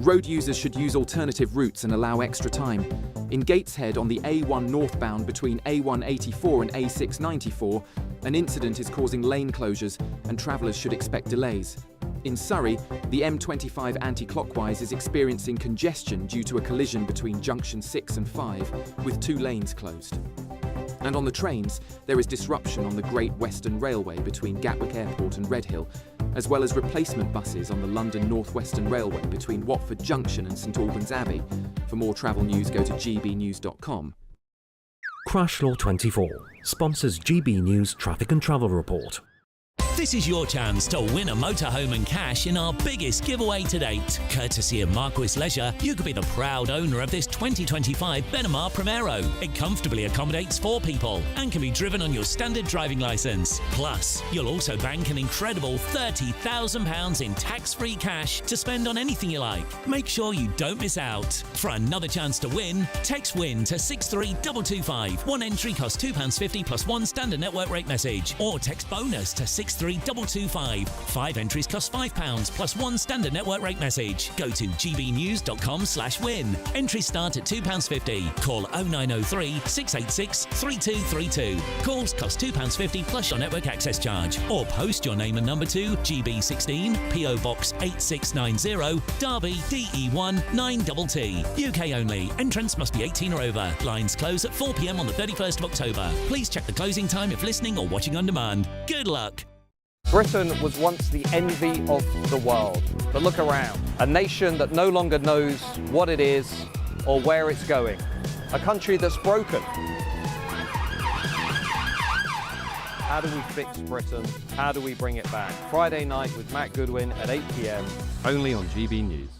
Road users should use alternative routes and allow extra time. In Gateshead on the A1 northbound between A184 and A694, an incident is causing lane closures and travellers should expect delays. In Surrey, the M25 anti-clockwise is experiencing congestion due to a collision between junction 6 and 5, with 2 lanes closed. And on the trains, there is disruption on the Great Western Railway between Gatwick Airport and Redhill, as well as replacement buses on the London North Western Railway between Watford Junction and St Albans Abbey. For more travel news, go to gbnews.com. Crash Law 24 sponsors GB News Traffic and Travel Report. This is your chance to win a motorhome and cash in our biggest giveaway to date. Courtesy of Marquis Leisure, you could be the proud owner of this 2025 Benamar Primero. It comfortably accommodates 4 people and can be driven on your standard driving licence. Plus, you'll also bank an incredible £30,000 in tax-free cash to spend on anything you like. Make sure you don't miss out. For another chance to win, text WIN to 63225. One entry costs £2.50 plus 1 standard network rate message, or text BONUS to 63225. 5 entries cost £5 plus 1 standard network rate message. Go to gbnews.com/win. Entries start at £2.50. Call 0903 686 3232. Calls cost £2.50 plus your network access charge. Or post your name and number to GB16 PO Box 8690 Derby DE1 9TT. UK only. Entrance must be 18 or over. Lines close at 4 p.m. on the 31st of October. Please check the closing time if listening or watching on demand. Good luck. Britain was once the envy of the world, but look around. A nation that no longer knows what it is or where it's going. A country that's broken. How do we fix Britain? How do we bring it back? Friday night with Matt Goodwin at 8 p.m, only on GB News.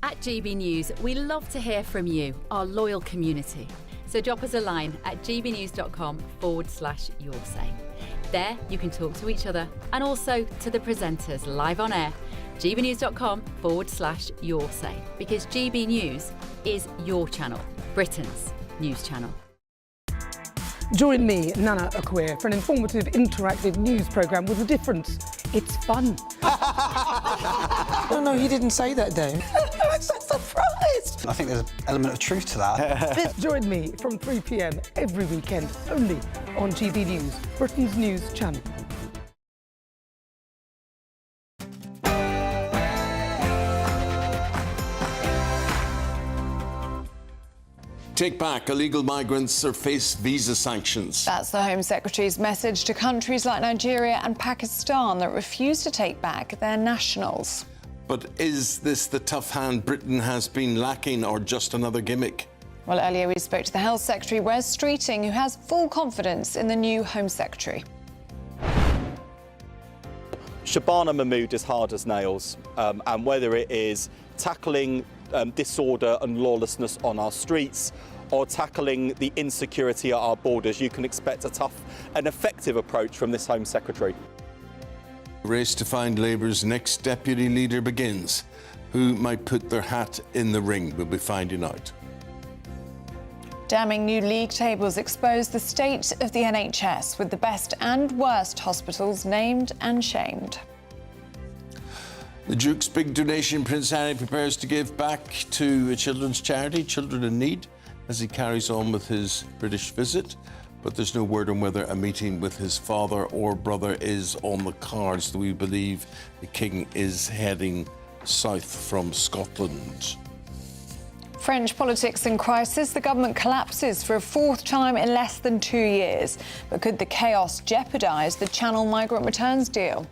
At GB News, we love to hear from you, our loyal community. So drop us a line at gbnews.com/yoursay. There, you can talk to each other and also to the presenters live on air. gbnews.com/yoursay, because GB News is your channel, Britain's news channel. Join me, Nana Akwe, for an informative, interactive news programme with a difference. It's fun. No, he didn't say that, Dave. I'm so surprised. I think there's an element of truth to that. Join me from 3 p.m. every weekend, only on GB News, Britain's news channel. Take back. Illegal migrants face visa sanctions. That's the Home Secretary's message to countries like Nigeria and Pakistan that refuse to take back their nationals. But is this the tough hand Britain has been lacking, or just another gimmick? Well, earlier we spoke to the Health Secretary, Wes Streeting, who has full confidence in the new Home Secretary. Shabana Mahmood is hard as nails, and whether it is tackling disorder and lawlessness on our streets or tackling the insecurity at our borders, you can expect a tough and effective approach from this Home Secretary. The race to find Labour's next deputy leader begins. Who might put their hat in the ring? We'll be finding out. Damning new league tables expose the state of the NHS, with the best and worst hospitals named and shamed. The Duke's big donation, Prince Harry prepares to give back to a children's charity, Children in Need, as he carries on with his British visit. But there's no word on whether a meeting with his father or brother is on the cards, though we believe the King is heading south from Scotland. French politics in crisis. The government collapses for a fourth time in less than 2 years. But could the chaos jeopardise the Channel migrant returns deal?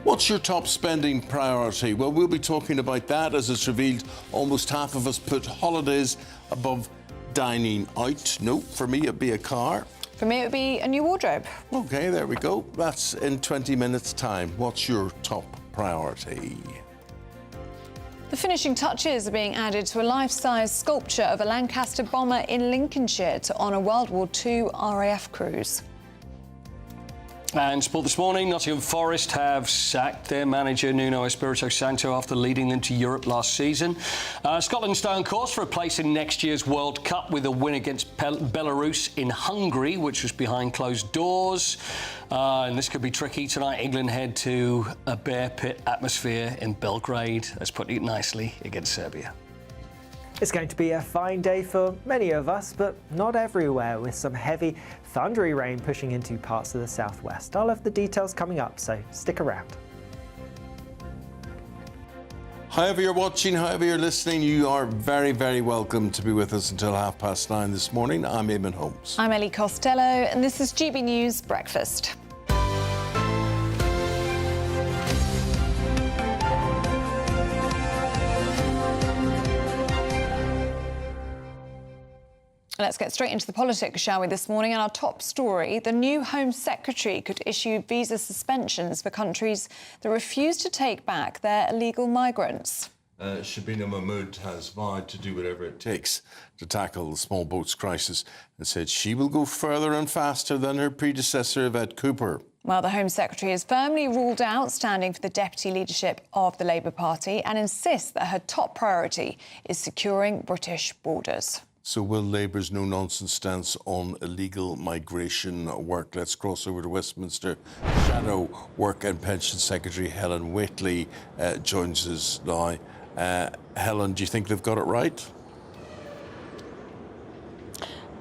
What's your top spending priority? Well, we'll be talking about that as it's revealed almost half of us put holidays above dining out. No, for me it'd be a car. For me it would be a new wardrobe. OK, there we go. That's in 20 minutes' time. What's your top priority? The finishing touches are being added to a life-size sculpture of a Lancaster bomber in Lincolnshire to honour World War II RAF crews. And sport this morning, Nottingham Forest have sacked their manager Nuno Espirito Santo after leading them to Europe last season. Scotland stay on course for a place in next year's World Cup with a win against Belarus in Hungary, which was behind closed doors. And this could be tricky tonight. England head to a bear pit atmosphere in Belgrade, as put it nicely, against Serbia. It's going to be a fine day for many of us, but not everywhere, with some heavy, thundery rain pushing into parts of the southwest. I'll have the details coming up, so stick around. However you're watching, however you're listening, you are very, very welcome to be with us until 9:30 this morning. I'm Eamonn Holmes. I'm Ellie Costello, and this is GB News Breakfast. Let's get straight into the politics, shall we, this morning? And our top story, the new Home Secretary could issue visa suspensions for countries that refuse to take back their illegal migrants. Shabina Mahmood has vowed to do whatever it takes to tackle the small boats crisis and said she will go further and faster than her predecessor, Yvette Cooper. Well, the Home Secretary has firmly ruled out standing for the deputy leadership of the Labour Party and insists that her top priority is securing British borders. So will Labour's no-nonsense stance on illegal migration work? Let's cross over to Westminster. Shadow Work and Pension Secretary Helen Whately joins us now. Helen, do you think they've got it right?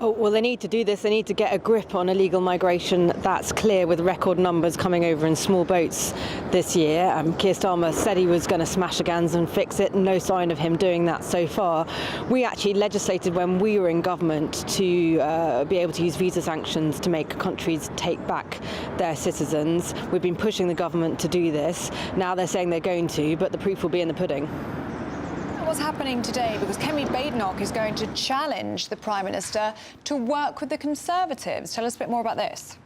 Oh, well, they need to do this. They need to get a grip on illegal migration. That's clear, with record numbers coming over in small boats this year. Keir Starmer said he was going to smash the guns and fix it. No sign of him doing that so far. We actually legislated when we were in government to be able to use visa sanctions to make countries take back their citizens. We've been pushing the government to do this. Now they're saying they're going to, but the proof will be in the pudding. What's happening today, because Kemi Badenoch is going to challenge the Prime Minister to work with the Conservatives. Tell us a bit more about this.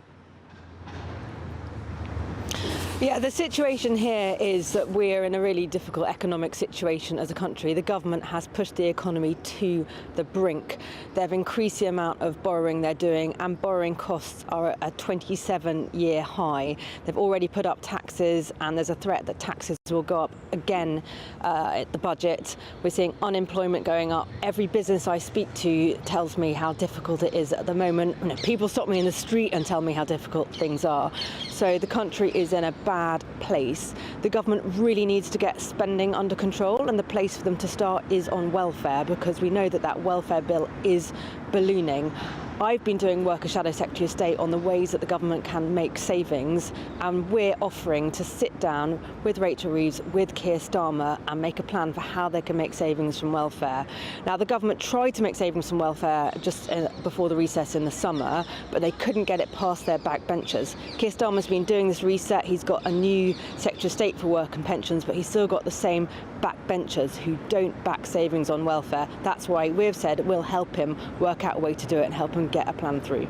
Yeah, the situation here is that we're in a really difficult economic situation as a country. The government has pushed the economy to the brink. They've increased the amount of borrowing they're doing, and borrowing costs are at a 27-year high. They've already put up taxes, and there's a threat that taxes will go up again at the budget. We're seeing unemployment going up. Every business I speak to tells me how difficult it is at the moment. You know, people stop me in the street and tell me how difficult things are. So the country is in a bad place. The government really needs to get spending under control, and the place for them to start is on welfare, because we know that that welfare bill is ballooning. I've been doing work as Shadow Secretary of State on the ways that the government can make savings, and we're offering to sit down with Rachel Reeves, with Keir Starmer, and make a plan for how they can make savings from welfare. Now, the government tried to make savings from welfare just before the recess in the summer, but they couldn't get it past their backbenchers. Keir Starmer's been doing this reset. He's got a new Secretary of State for Work and Pensions, but he's still got the same backbenchers who don't back savings on welfare. That's why we've said we'll help him work out a way to do it and help him get a plan through.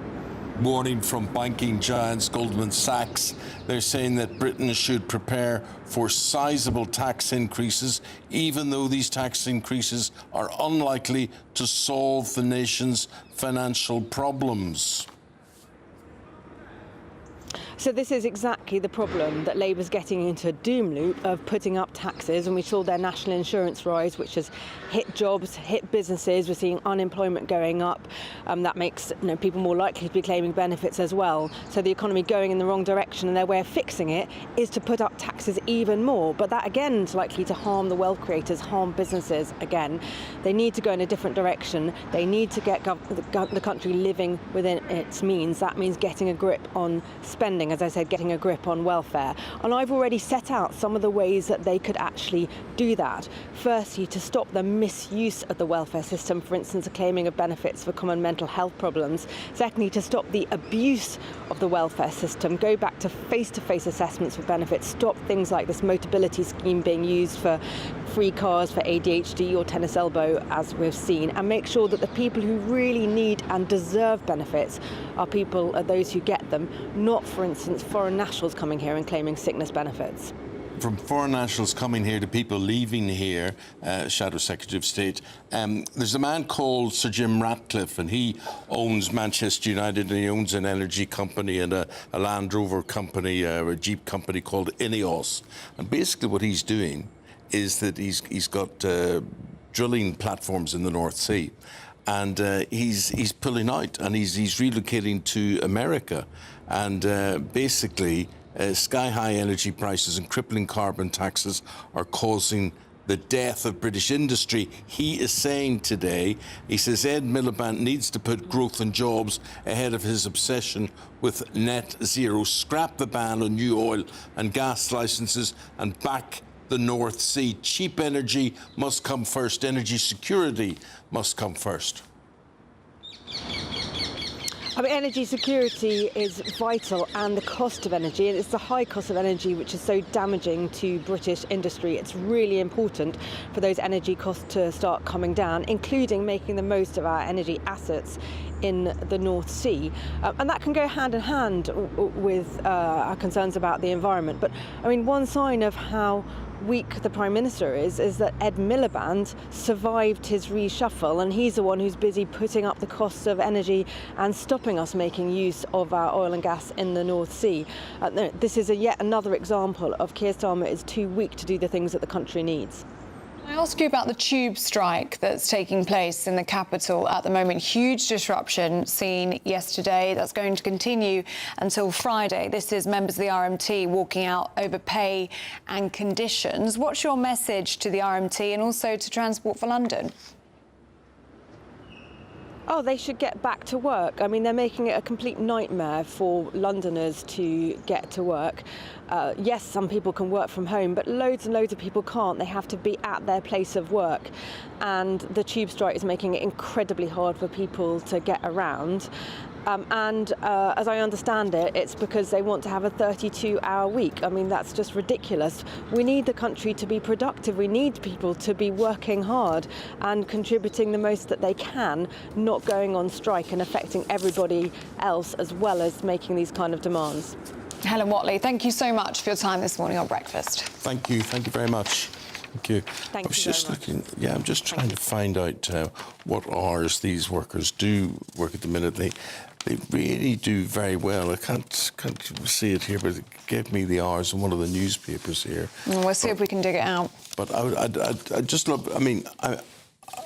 Warning from banking giants Goldman Sachs. They're saying that Britain should prepare for sizable tax increases, even though these tax increases are unlikely to solve the nation's financial problems. So this is exactly the problem, that Labour's getting into a doom loop of putting up taxes, and we saw their national insurance rise, which has hit jobs, hit businesses. We're seeing unemployment going up. That makes people more likely to be claiming benefits as well. So the economy going in the wrong direction, and their way of fixing it is to put up taxes even more. But that again is likely to harm the wealth creators, harm businesses again. They need to go in a different direction. They need to get the country living within its means. That means getting a grip on spending, as I said, getting a grip on welfare. And I've already set out some of the ways that they could actually do that. Firstly, to stop the misuse of the welfare system, for instance, the claiming of benefits for common mental health problems. Secondly, to stop the abuse of the welfare system, go back to face-to-face assessments for benefits, stop things like this Motability scheme being used for free cars for ADHD or tennis elbow, as we've seen, and make sure that the people who really need and deserve benefits are those who get them, not, for instance, foreign nationals coming here and claiming sickness benefits. From foreign nationals coming here to people leaving here, Shadow Secretary of State, there's a man called Sir Jim Ratcliffe, and he owns Manchester United, and he owns an energy company and a Land Rover company, or a Jeep company called Ineos. And basically what he's doing is that he's got drilling platforms in the North Sea, and he's pulling out, and he's relocating to America, and basically sky-high energy prices and crippling carbon taxes are causing the death of British industry. He is saying today, he says Ed Miliband needs to put growth and jobs ahead of his obsession with net zero, scrap the ban on new oil and gas licenses and back the North Sea. Cheap energy must come first. Energy security must come first. Energy security is vital, and the cost of energy, and it's the high cost of energy which is so damaging to British industry. It's really important for those energy costs to start coming down, including making the most of our energy assets in the North Sea. And that can go hand in hand with our concerns about the environment. But one sign of how weak the Prime Minister is that Ed Miliband survived his reshuffle, and he's the one who's busy putting up the costs of energy and stopping us making use of our oil and gas in the North Sea. This is yet another example of Keir Starmer is too weak to do the things that the country needs. Can I ask you about the tube strike that's taking place in the capital at the moment? Huge disruption seen yesterday. That's going to continue until Friday. This is members of the RMT walking out over pay and conditions. What's your message to the RMT and also to Transport for London? Oh, they should get back to work. They're making it a complete nightmare for Londoners to get to work. Yes, some people can work from home, but loads and loads of people can't. They have to be at their place of work. And the tube strike is making it incredibly hard for people to get around. As I understand it, it's because they want to have a 32-hour week. That's just ridiculous. We need the country to be productive. We need people to be working hard and contributing the most that they can, not going on strike and affecting everybody else, as well as making these kind of demands. Helen Whately, thank you so much for your time this morning on Breakfast. Thank you very much. Thank you. Thank I was you just very much. looking, I'm just trying to find out what hours these workers do work at the minute. They really do very well. I can't see it here, but it gave me the hours in one of the newspapers here. We'll see if we can dig it out. But I just love, a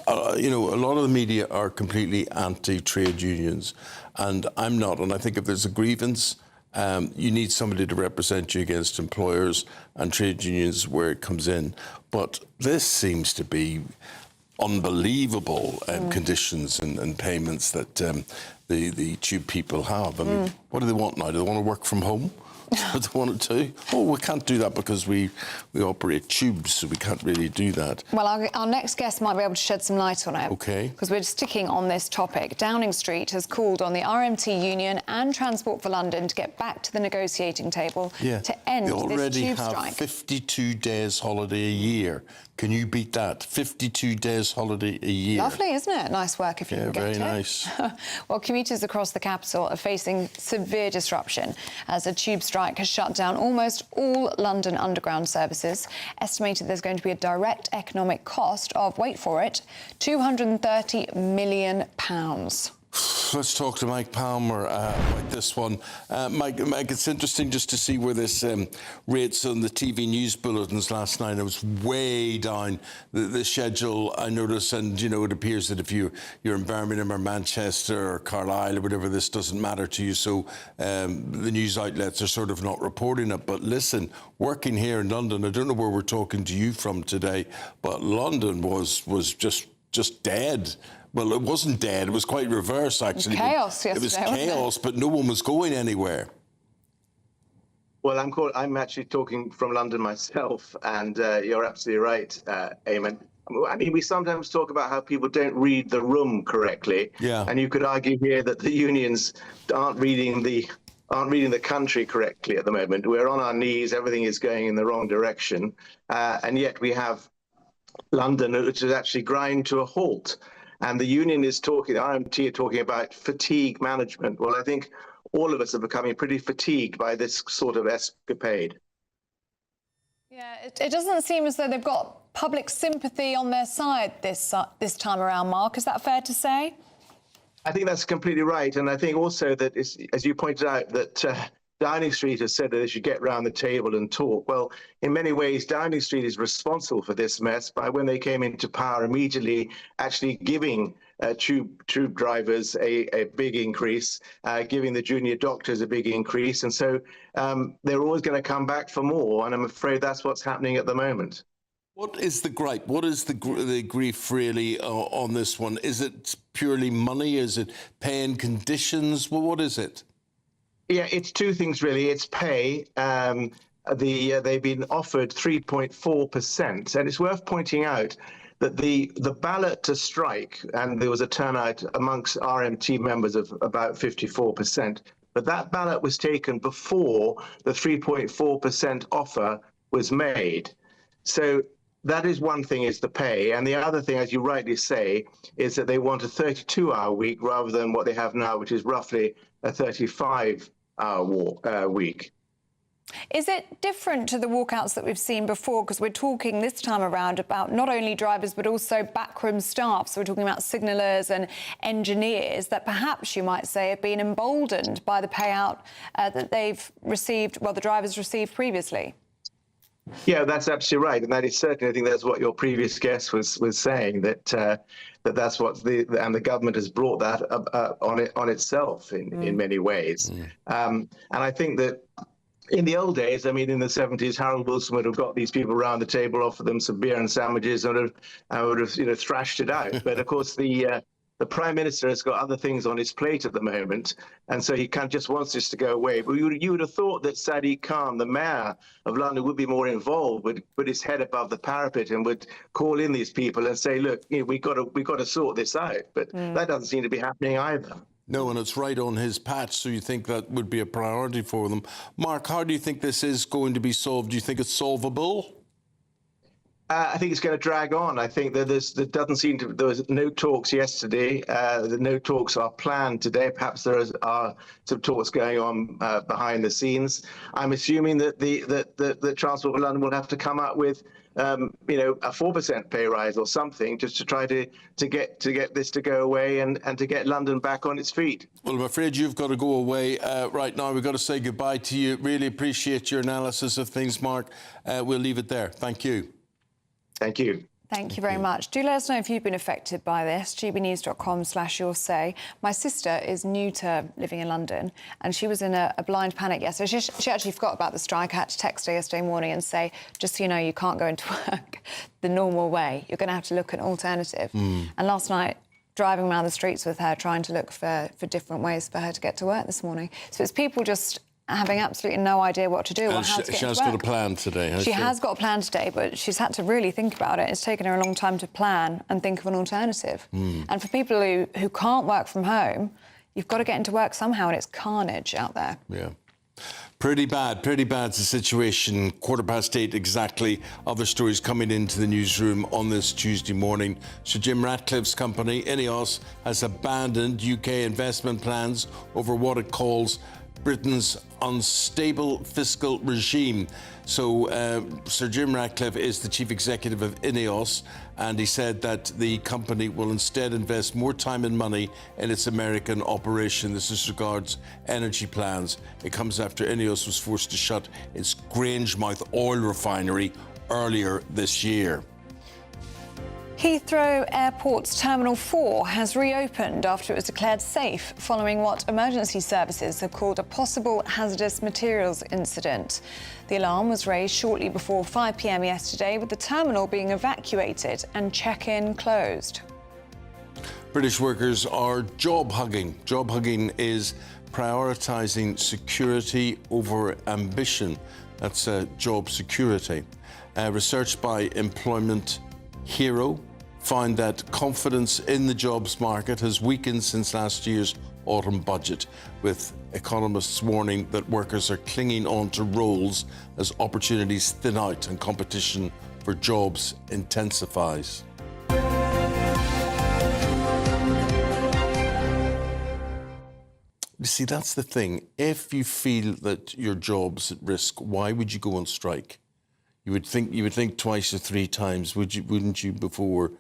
lot of the media are completely anti-trade unions, and I'm not. And I think if there's a grievance, you need somebody to represent you against employers and trade unions where it comes in. But this seems to be unbelievable conditions and payments that the tube people have. What do they want now? Do they want to work from home? What they want to do? Oh, we can't do that because we operate tubes, so we can't really do that. Well, our next guest might be able to shed some light on it. OK. Because we're sticking on this topic. Downing Street has called on the RMT union and Transport for London to get back to the negotiating table to end this tube strike. They already have 52 days holiday a year. Can you beat that? 52 days holiday a year. Lovely, isn't it? Nice work if you can get it. Yeah, very nice. Well, commuters across the capital are facing severe disruption as a tube strike has shut down almost all London Underground services. Estimated there's going to be a direct economic cost of, wait for it, £230 million. let's talk to Mike Palmer about this one. Mike, it's interesting just to see where this rates on the TV news bulletins last night. It was way down the schedule, I noticed, and, it appears that if you're in Birmingham or Manchester or Carlisle or whatever, this doesn't matter to you, so the news outlets are sort of not reporting it. But listen, working here in London, I don't know where we're talking to you from today, but London was just dead. Well, it wasn't dead. It was quite reverse, actually. It was chaos yesterday. It was chaos, but no one was going anywhere. Well, I'm actually talking from London myself, and you're absolutely right, Eamonn. I mean, we sometimes talk about how people don't read the room correctly. Yeah. And you could argue here that the unions aren't reading the country correctly at the moment. We're on our knees. Everything is going in the wrong direction, and yet we have London, which is actually grind to a halt. And the union is talking, the RMT are talking about fatigue management. Well, I think all of us are becoming pretty fatigued by this sort of escapade. Yeah, it doesn't seem as though they've got public sympathy on their side this time around, Mark. Is that fair to say? I think that's completely right. And I think also that, as you pointed out, that Downing Street has said that they should get round the table and talk. Well, in many ways, Downing Street is responsible for this mess by, when they came into power, immediately actually giving tube drivers a big increase, giving the junior doctors a big increase. And so they're always going to come back for more. And I'm afraid that's what's happening at the moment. What is the gripe? What is the grief really on this one? Is it purely money? Is it pay and conditions? Well, what is it? Yeah, it's two things, really. It's pay. They've been offered 3.4%. And it's worth pointing out that the ballot to strike, and there was a turnout amongst RMT members of about 54%, but that ballot was taken before the 3.4% offer was made. So that is one thing, is the pay. And the other thing, as you rightly say, is that they want a 32-hour week rather than what they have now, which is roughly a 35-hour week. Is it different to the walkouts that we've seen before? Because we're talking this time around about not only drivers but also backroom staff. So we're talking about signallers and engineers that perhaps you might say have been emboldened by the payout that they've received, well, the drivers received previously. Yeah, that's absolutely right, and that is certainly, I think that's what your previous guest was saying, that that's what the government has brought that on itself in many ways. And I think that in the old days, I mean, in the 70s, Harold Wilson would have got these people around the table, offered them some beer and sandwiches, and would have thrashed it out. But of course, the Prime Minister has got other things on his plate at the moment, and so he just wants this to go away. But you would have thought that Sadiq Khan, the mayor of London, would be more involved, would put his head above the parapet and would call in these people and say, look, we've got to sort this out. But that doesn't seem to be happening either. No, and it's right on his patch, so you think that would be a priority for them. Mark, how do you think this is going to be solved? Do you think it's solvable? I think it's going to drag on. I think that there was no talks yesterday. The no talks are planned today. Perhaps there are some talks going on behind the scenes. I'm assuming that the Transport for London will have to come up with a 4% pay rise or something, just to try to get this to go away and to get London back on its feet. Well, I'm afraid you've got to go away right now. We've got to say goodbye to you. Really appreciate your analysis of things, Mark. We'll leave it there. Thank you. Thank you. Thank you very much. Do let us know if you've been affected by this. gbnews.com/yoursay. My sister is new to living in London, and she was in a blind panic yesterday. She actually forgot about the strike. I had to text her yesterday morning and say, just so you know, you can't go into work the normal way. You're going to have to look at an alternative. And last night, driving around the streets with her, trying to look for different ways for her to get to work this morning. So it's people just having absolutely no idea what to do or how to get to work. She has got a plan today, has she? She has got a plan today, but she's had to really think about it. It's taken her a long time to plan and think of an alternative. And for people who can't work from home, you've got to get into work somehow, and it's carnage out there. Yeah. Pretty bad the situation. 8:15 exactly. Other stories coming into the newsroom on this Tuesday morning. Sir Jim Ratcliffe's company, Ineos, has abandoned UK investment plans over what it calls Britain's unstable fiscal regime. So Sir Jim Ratcliffe is the chief executive of INEOS, and he said that the company will instead invest more time and money in its American operation. This regards energy plans. It comes after INEOS was forced to shut its Grangemouth oil refinery earlier this year. Heathrow Airport's Terminal 4 has reopened after it was declared safe following what emergency services have called a possible hazardous materials incident. The alarm was raised shortly before 5 p.m. yesterday, with the terminal being evacuated and check-in closed. British workers are job hugging. Job hugging is prioritising security over ambition. That's job security. Research by Employment Hero found that confidence in the jobs market has weakened since last year's autumn budget, with economists warning that workers are clinging on to roles as opportunities thin out and competition for jobs intensifies. You see, that's the thing. If you feel that your job's at risk, why would you go on strike? You would think twice or three times, wouldn't you, before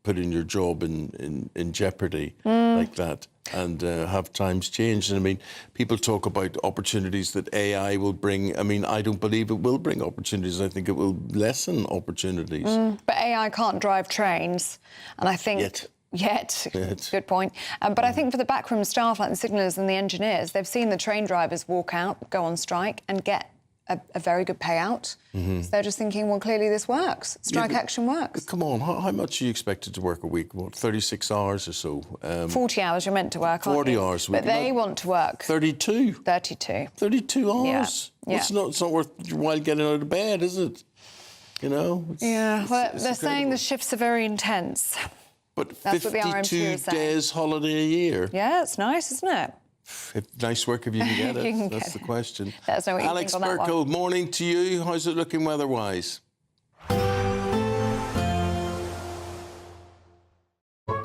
putting your job in jeopardy like that? And have times changed? And I mean, people talk about opportunities that AI will bring. I mean, I don't believe it will bring opportunities. I think it will lessen opportunities. But AI can't drive trains, and I think Yet. Good point. But I think for the backroom staff, like the signallers and the engineers, they've seen the train drivers walk out, go on strike, and get a very good payout. So they're just thinking, well, clearly this works. Strike action works. Come on, how much are you expected to work a week? What, 36 hours or so? 40 hours you're meant to work, 40 aren't you? hours a week. But they want to work 32. 32. 32 hours? Yeah. It's not worth your while getting out of bed, is it? You know? Well, they're saying the shifts are very intense. But that's 52 days holiday a year. Yeah, it's nice, isn't it? Nice work if you can get it. That's the question. Let us know what you Alex think on that one. Burkle, morning to you. How's it looking weather-wise?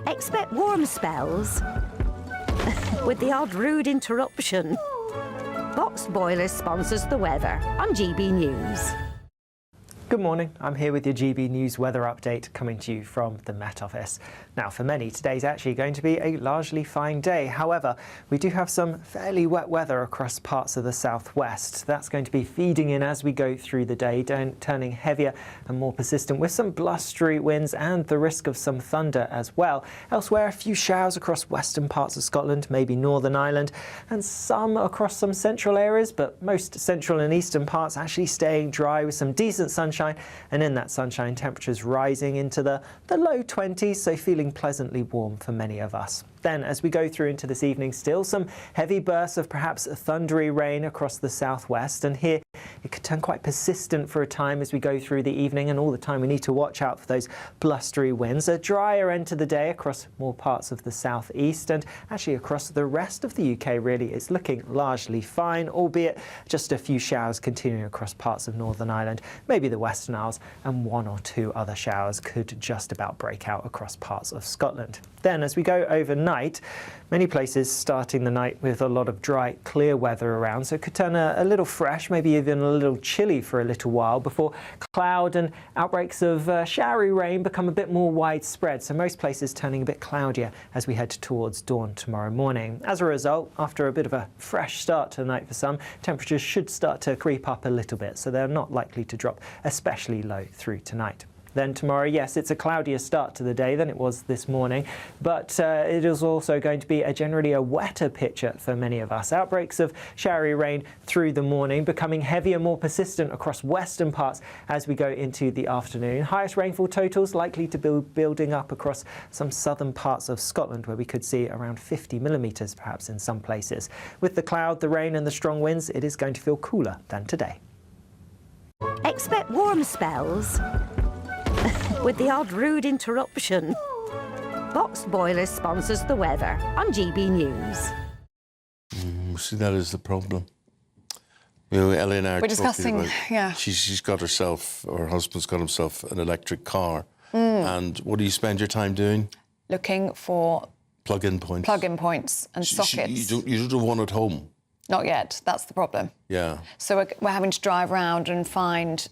Expect warm spells with the odd rude interruption. Boxed Boilers sponsors the weather on GB News. Good morning, I'm here with your GB News weather update coming to you from the Met Office. Now for many, today's actually going to be a largely fine day. However, we do have some fairly wet weather across parts of the southwest. That's going to be feeding in as we go through the day, turning heavier and more persistent with some blustery winds and the risk of some thunder as well. Elsewhere, a few showers across western parts of Scotland, maybe Northern Ireland, and some across some central areas, but most central and eastern parts actually staying dry with some decent sunshine. And in that sunshine, temperatures rising into the low 20s, so feeling pleasantly warm for many of us. Then, as we go through into this evening, still some heavy bursts of perhaps thundery rain across the southwest, and here it could turn quite persistent for a time as we go through the evening, and all the time we need to watch out for those blustery winds. A drier end to the day across more parts of the southeast, and actually across the rest of the UK really is looking largely fine, albeit just a few showers continuing across parts of Northern Ireland, maybe the Western Isles, and one or two other showers could just about break out across parts of Scotland. Then, as we go overnight, many places starting the night with a lot of dry, clear weather around, so it could turn a little fresh, maybe even a little chilly for a little while before cloud and outbreaks of showery rain become a bit more widespread, so most places turning a bit cloudier as we head towards dawn tomorrow morning. As a result, after a bit of a fresh start to the night for some, temperatures should start to creep up a little bit, so they're not likely to drop especially low through tonight. Then tomorrow, yes, it's a cloudier start to the day than it was this morning, but it is also going to be generally a wetter picture for many of us. Outbreaks of showery rain through the morning, becoming heavier, more persistent across western parts as we go into the afternoon. Highest rainfall totals likely to be building up across some southern parts of Scotland, where we could see around 50 millimetres perhaps in some places. With the cloud, the rain and the strong winds, it is going to feel cooler than today. Expect warm spells with the odd rude interruption. Boxed Boilers sponsors the weather on GB News. See, that is the problem. You know, Ellie and I we're discussing, about, she's got herself, or her husband's got himself an electric car. And what do you spend your time doing? Looking for plug-in points. Plug-in points and sockets. You don't have one at home. Not yet. That's the problem. Yeah. So we're having to drive around and find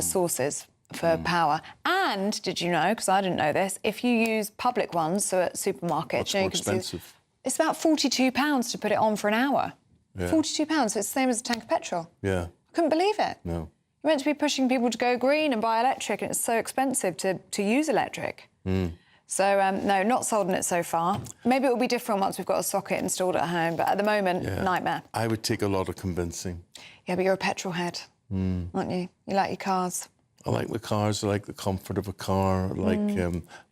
sources for power. And did you know, because I didn't know this, if you use public ones, so at supermarkets... What's more expensive? It's about £42 to put it on for an hour. Yeah. £42, so it's the same as a tank of petrol. Yeah. I couldn't believe it. No. You're meant to be pushing people to go green and buy electric, and it's so expensive to use electric. So, no, not sold on it so far. Maybe it will be different once we've got a socket installed at home, but at the moment, nightmare. I would take a lot of convincing. Yeah, but you're a petrol head, aren't you? You like your cars. I like the cars, I like the comfort of a car.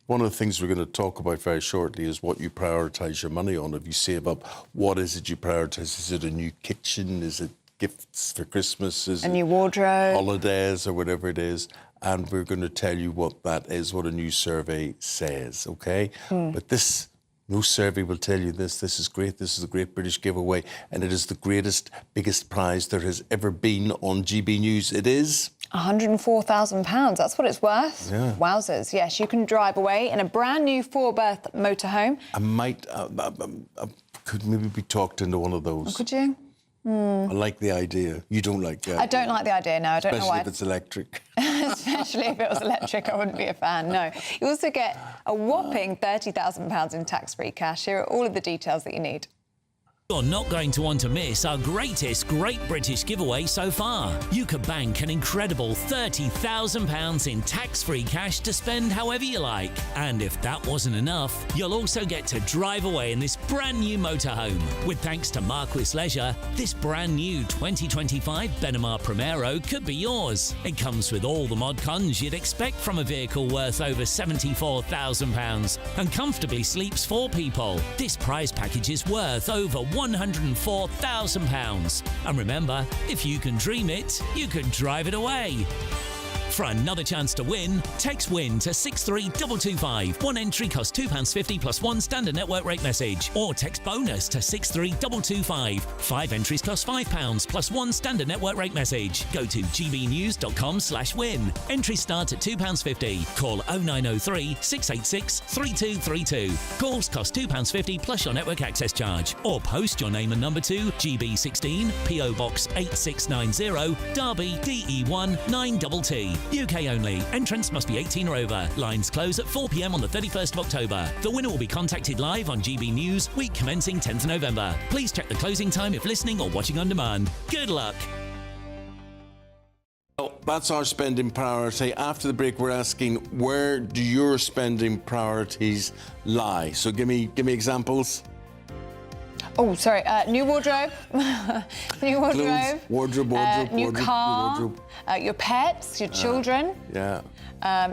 One of the things we're going to talk about very shortly is what you prioritise your money on. If you save up, what is it you prioritise? Is it a new kitchen? Is it gifts for Christmas? Is a new wardrobe? Holidays or whatever it is? And we're going to tell you what that is, what a new survey says, OK? But no survey will tell you this. This is great. This is a great British giveaway. And it is the greatest, biggest prize there has ever been on GB News. It is... £104,000. That's what it's worth. Yeah. Wowzers. Yes, you can drive away in a brand new 4-berth motorhome. I might... could maybe be talked into one of those. Oh, could you? I like the idea. You don't like the idea. I don't like the idea, no. I don't know why. Especially if it's electric. Especially if it was electric, I wouldn't be a fan, no. You also get a whopping £30,000 in tax-free cash. Here are all of the details that you need. You're not going to want to miss our greatest Great British giveaway so far. You could bank an incredible £30,000 in tax-free cash to spend however you like. And if that wasn't enough, you'll also get to drive away in this brand new motorhome. With thanks to Marquis Leisure, this brand new 2025 Benimar Primero could be yours. It comes with all the mod cons you'd expect from a vehicle worth over £74,000 and comfortably sleeps 4 people. This prize package is worth over £104,000. And remember, if you can dream it, you can drive it away. For another chance to win, text WIN to 63225. One entry costs £2.50 plus one standard network rate message. Or text BONUS to 63225. 5 entries cost £5 plus one standard network rate message. Go to gbnews.com/win. Entries start at £2.50. Call 0903 686 3232. Calls cost £2.50 plus your network access charge. Or post your name and number to GB16 PO Box 8690 Derby DE1 9TT. UK only. Entrants must be 18 or over. Lines close at 4 p.m. on the 31st of October. The winner will be contacted live on GB News, week commencing 10th November. Please check the closing time if listening or watching on demand. Good luck. Well, that's our spending priority. After the break, we're asking, where do your spending priorities lie? So give me examples. Oh, sorry. New wardrobe. New wardrobe. Clothes, wardrobe, new car. wardrobe. Your pets, your children. Yeah.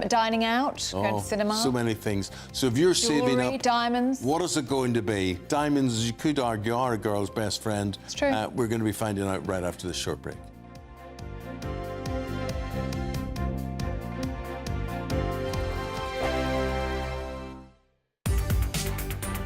Dining out, going to cinema. So many things. So if you're saving up... diamonds. What is it going to be? Diamonds, as you could argue, are a girl's best friend. It's true. We're going to be finding out right after this short break.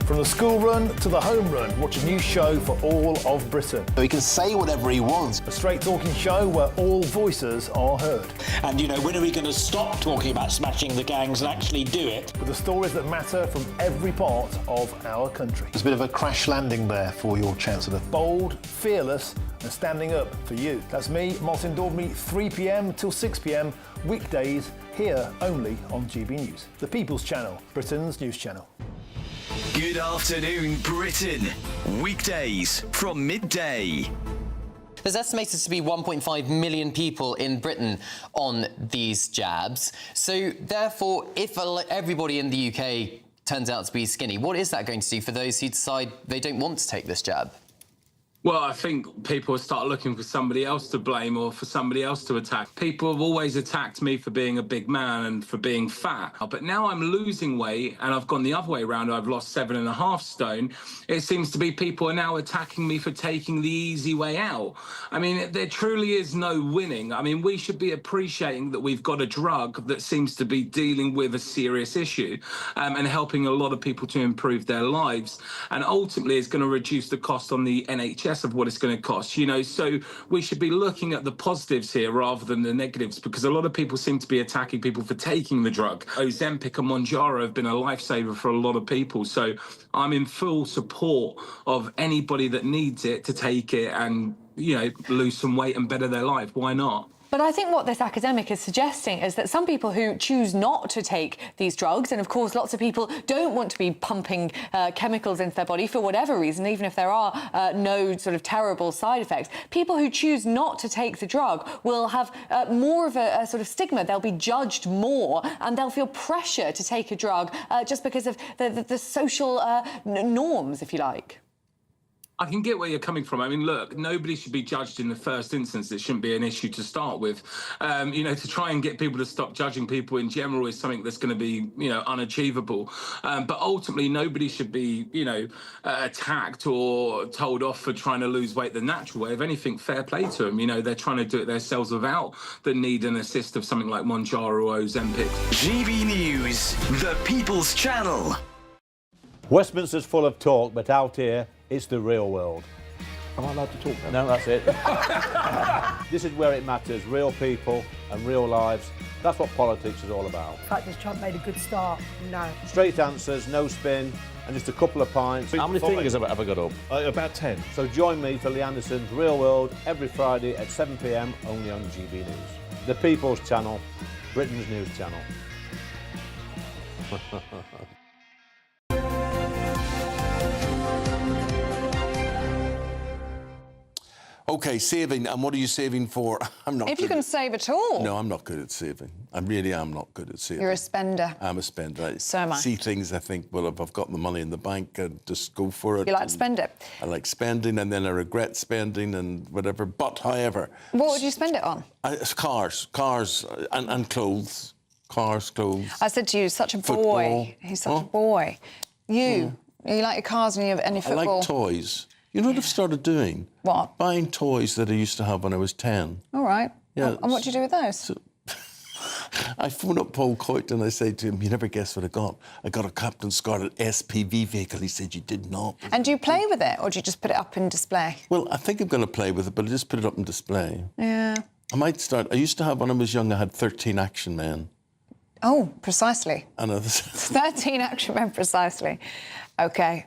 From the school run to the home run, watch a new show for all of Britain. So he can say whatever he wants. A straight-talking show where all voices are heard. And, you know, when are we going to stop talking about smashing the gangs and actually do it? With the stories that matter from every part of our country. There's a bit of a crash landing there for your Chancellor. Bold, fearless and standing up for you. That's me, Martin Daubney, 3 p.m. till 6 p.m, weekdays, here only on GB News. The People's Channel, Britain's news channel. Good afternoon, Britain. Weekdays from midday. There's estimated to be 1.5 million people in Britain on these jabs. So, therefore, if everybody in the UK turns out to be skinny, what is that going to do for those who decide they don't want to take this jab? Well, I think people will start looking for somebody else to blame or for somebody else to attack. People have always attacked me for being a big man and for being fat. But now I'm losing weight and I've gone the other way around. I've lost 7.5 stone. It seems to be people are now attacking me for taking the easy way out. I mean, there truly is no winning. I mean, we should be appreciating that we've got a drug that seems to be dealing with a serious issue and helping a lot of people to improve their lives. And ultimately, it's going to reduce the cost on the NHS excess of what it's going to cost, you know. So we should be looking at the positives here rather than the negatives, because a lot of people seem to be attacking people for taking the drug. Ozempic and Mounjaro have been a lifesaver for a lot of people. So I'm in full support of anybody that needs it to take it and, you know, lose some weight and better their life. Why not? But I think what this academic is suggesting is that some people who choose not to take these drugs, and of course lots of people don't want to be pumping chemicals into their body for whatever reason, even if there are no sort of terrible side effects, people who choose not to take the drug will have more of a sort of stigma. They'll be judged more and they'll feel pressure to take a drug just because of the social norms, if you like. I can get where you're coming from. I mean, look, nobody should be judged in the first instance. It shouldn't be an issue to start with. You know, to try and get people to stop judging people in general is something that's going to be, you know, unachievable. But ultimately, nobody should be, you know, attacked or told off for trying to lose weight the natural way. If anything, fair play to them. You know, they're trying to do it themselves without the need and assist of something like Mounjaro or Ozempic. GB News, the People's Channel. Westminster's full of talk, but out here, it's the real world. Am I allowed to talk now? No, that's it. This is where it matters, real people and real lives. That's what politics is all about. In fact, has Trump made a good start? No. Straight answers, no spin, and just a couple of pints. How many fingers have I got up? About 10. So join me for Lee Anderson's Real World every Friday at 7 p.m, only on GB News. The People's Channel, Britain's news channel. OK, saving. And what are you saving for? I'm not. If you can save at all. No, I'm not good at saving. I really am not good at saving. You're a spender. I'm a spender. So am I. See things, I think, well, if I've got the money in the bank, I'd just go for it. You like to spend it? I like spending, and then I regret spending and whatever. But, however... What would you spend it on? Cars and clothes. Cars, clothes. I said to you, such a boy. Football. He's such a boy. You like your cars and your football? I like toys. You know what I've started doing? What? Buying toys that I used to have when I was 10. All right. Yeah. And what do you do with those? So, I phoned up Paul Coyte and I said to him, you never guess what I got. I got a Captain Scarlet SPV vehicle. He said, you did not. And do you play with it or do you just put it up in display? Well, I think I'm going to play with it, but I just put it up in display. Yeah. I might start... I used to have, when I was young, I had 13 Action Men. Oh, precisely. And 13 Action Men, precisely. OK.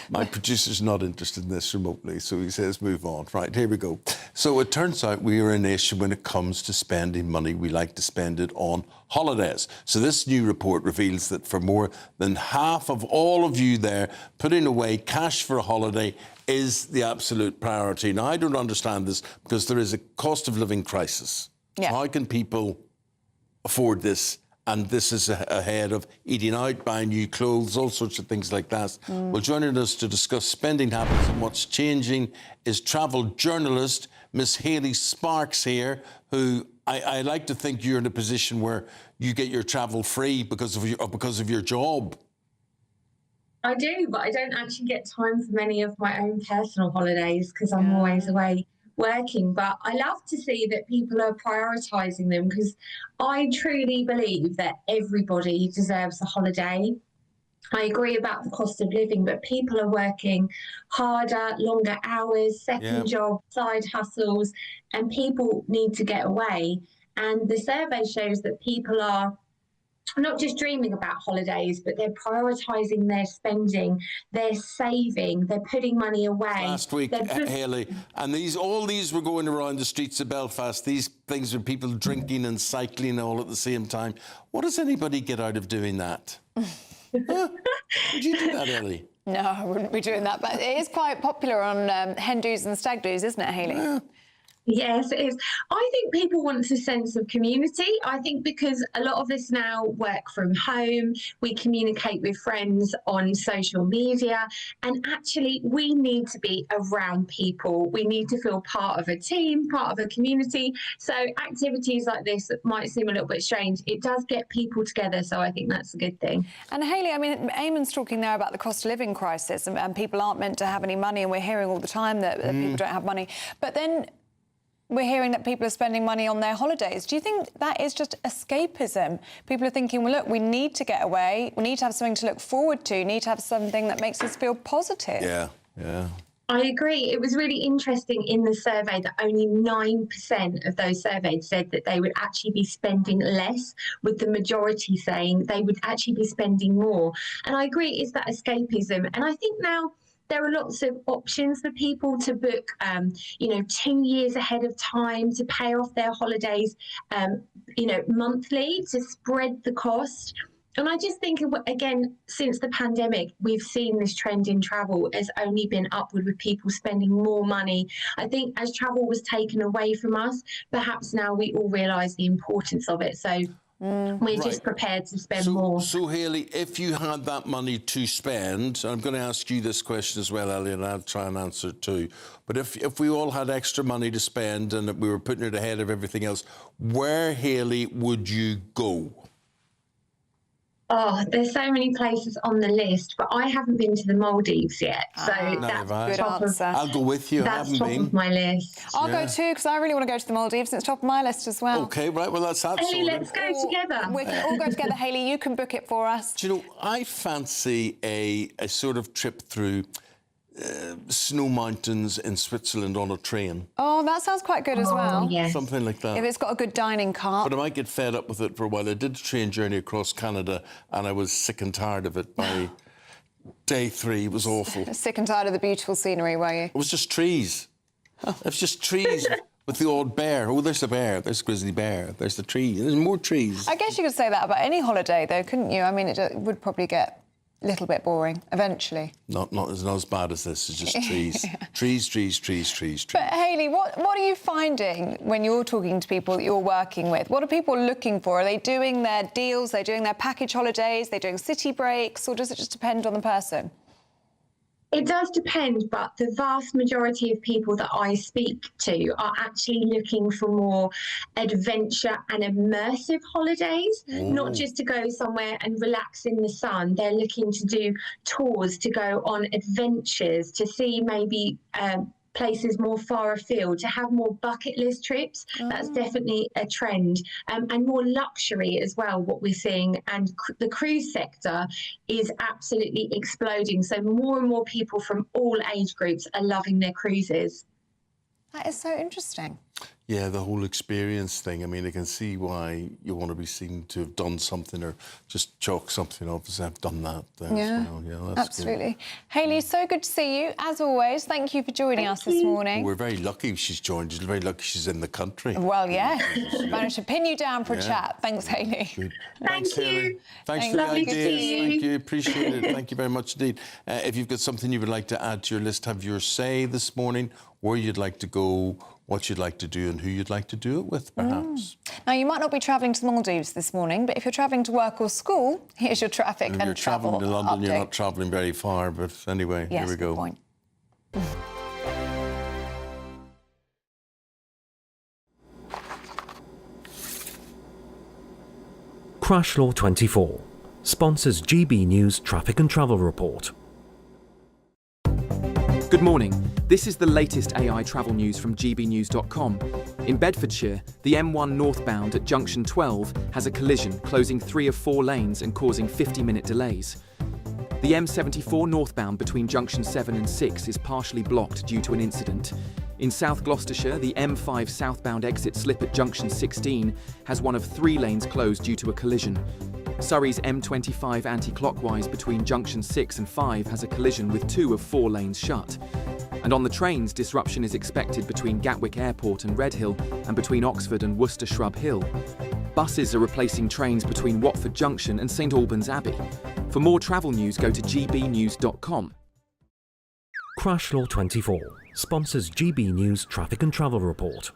My producer's not interested in this remotely, so he says, move on. Right, here we go. So it turns out we are a nation, when it comes to spending money, we like to spend it on holidays. So this new report reveals that for more than half of all of you there, putting away cash for a holiday is the absolute priority. Now, I don't understand this because there is a cost of living crisis. Yeah. So how can people afford this? And this is ahead of eating out, buying new clothes, all sorts of things like that. Well, joining us to discuss spending habits and what's changing is travel journalist Miss Hayley Sparks here, who I like to think you're in a position where you get your travel free because of your job. I do, but I don't actually get time for many of my own personal holidays because I'm always away working. But I love to see that people are prioritising them because I truly believe that everybody deserves a holiday. I agree about the cost of living, but people are working harder, longer hours, second job, side hustles, and people need to get away. And the survey shows that people are not just dreaming about holidays, but they're prioritising their spending, they're saving, they're putting money away. Last week, Hayley, and all these were going around the streets of Belfast, these things with people drinking and cycling all at the same time. What does anybody get out of doing that? Would you do that, Ellie? No, I wouldn't be doing that, but it is quite popular on hen do's and stag do's, isn't it, Hayley? Yeah. Yes, it is. I think people want a sense of community. I think because a lot of us now work from home, we communicate with friends on social media, and actually we need to be around people. We need to feel part of a team, part of a community. So activities like this that might seem a little bit strange, it does get people together, so I think that's a good thing. And Hayley, I mean, Eamonn's talking there about the cost of living crisis and people aren't meant to have any money, and we're hearing all the time that people don't have money. But then we're hearing that people are spending money on their holidays. Do you think that is just escapism? People are thinking, well, look, we need to get away. We need to have something to look forward to. We need to have something that makes us feel positive. Yeah. I agree. It was really interesting in the survey that only 9% of those surveyed said that they would actually be spending less, with the majority saying they would actually be spending more. And I agree, it's that escapism. And I think now there are lots of options for people to book, 2 years ahead of time, to pay off their holidays, monthly, to spread the cost. And I just think, again, since the pandemic, we've seen this trend in travel has only been upward, with people spending more money. I think as travel was taken away from us, perhaps now we all realise the importance of it. So we're just prepared to spend more. So, Hayley, if you had that money to spend, I'm going to ask you this question as well, Ellie, and I'll try and answer it too. But if we all had extra money to spend and we were putting it ahead of everything else, where, Hayley, would you go? Oh, there's so many places on the list, but I haven't been to the Maldives yet. So that's good answer. I'll go with you. That's top of my list. I'll go too, because I really want to go to the Maldives. It's top of my list as well. OK, right, well, that's that. Ellie, let's go together. We can all go together, Hayley. You can book it for us. Do you know, I fancy a sort of trip through snow mountains in Switzerland on a train. Oh, that sounds quite good as well. Yes. Something like that. If it's got a good dining car. But I might get fed up with it for a while. I did a train journey across Canada and I was sick and tired of it by day 3. It was awful. Sick and tired of the beautiful scenery, were you? It was just trees. It was just trees with the odd bear. Oh, there's the bear. There's the grizzly bear. There's the tree. There's more trees. I guess you could say that about any holiday, though, couldn't you? I mean, it would probably get a little bit boring eventually. Not as bad as this. It's just trees. trees. But Hayley, what are you finding when you're talking to people that you're working with? What are people looking for? Are they doing their deals? Are they doing their package holidays? Are they doing city breaks? Or does it just depend on the person? It does depend, but the vast majority of people that I speak to are actually looking for more adventure and immersive holidays, not just to go somewhere and relax in the sun. They're looking to do tours, to go on adventures, to see maybe places more far afield, to have more bucket list trips. That's definitely a trend, and more luxury as well, what we're seeing. And the cruise sector is absolutely exploding, so more and more people from all age groups are loving their cruises. That is so interesting. Yeah, the whole experience thing. I mean, I can see why you want to be seen to have done something or just chalk something off as I've done that there as well. Yeah, that's absolutely. Good. Hayley, so good to see you, as always. Thank you for joining us this morning. We're very lucky she's joined. We're very lucky she's in the country. Well, yeah. Managed to pin you down for a chat. Thanks, Hayley. Good. Thanks, Hayley. Thanks for the ideas. Thank you. Appreciate it. Thank you very much indeed. If you've got something you would like to add to your list, have your say this morning, where you'd like to go, what you'd like to do and who you'd like to do it with, perhaps. Now, you might not be travelling to the Maldives this morning, but if you're travelling to work or school, here's your traffic and travel travelling to London, update. You're not travelling very far, but anyway, yes, here we go. Good point. Crash Law 24 sponsors GB News Traffic and Travel Report. Good morning. This is the latest AI travel news from gbnews.com. In Bedfordshire, the M1 northbound at junction 12 has a collision, closing 3 of 4 lanes and causing 50-minute delays. The M74 northbound between junction 7 and 6 is partially blocked due to an incident. In South Gloucestershire, the M5 southbound exit slip at junction 16 has 1 of 3 lanes closed due to a collision. Surrey's M25 anti-clockwise between junction 6 and 5 has a collision with 2 of 4 lanes shut. And on the trains, disruption is expected between Gatwick Airport and Redhill and between Oxford and Worcester Shrub Hill. Buses are replacing trains between Watford Junction and St Albans Abbey. For more travel news, go to gbnews.com. Crash Law 24 sponsors GB News Traffic and Travel Report.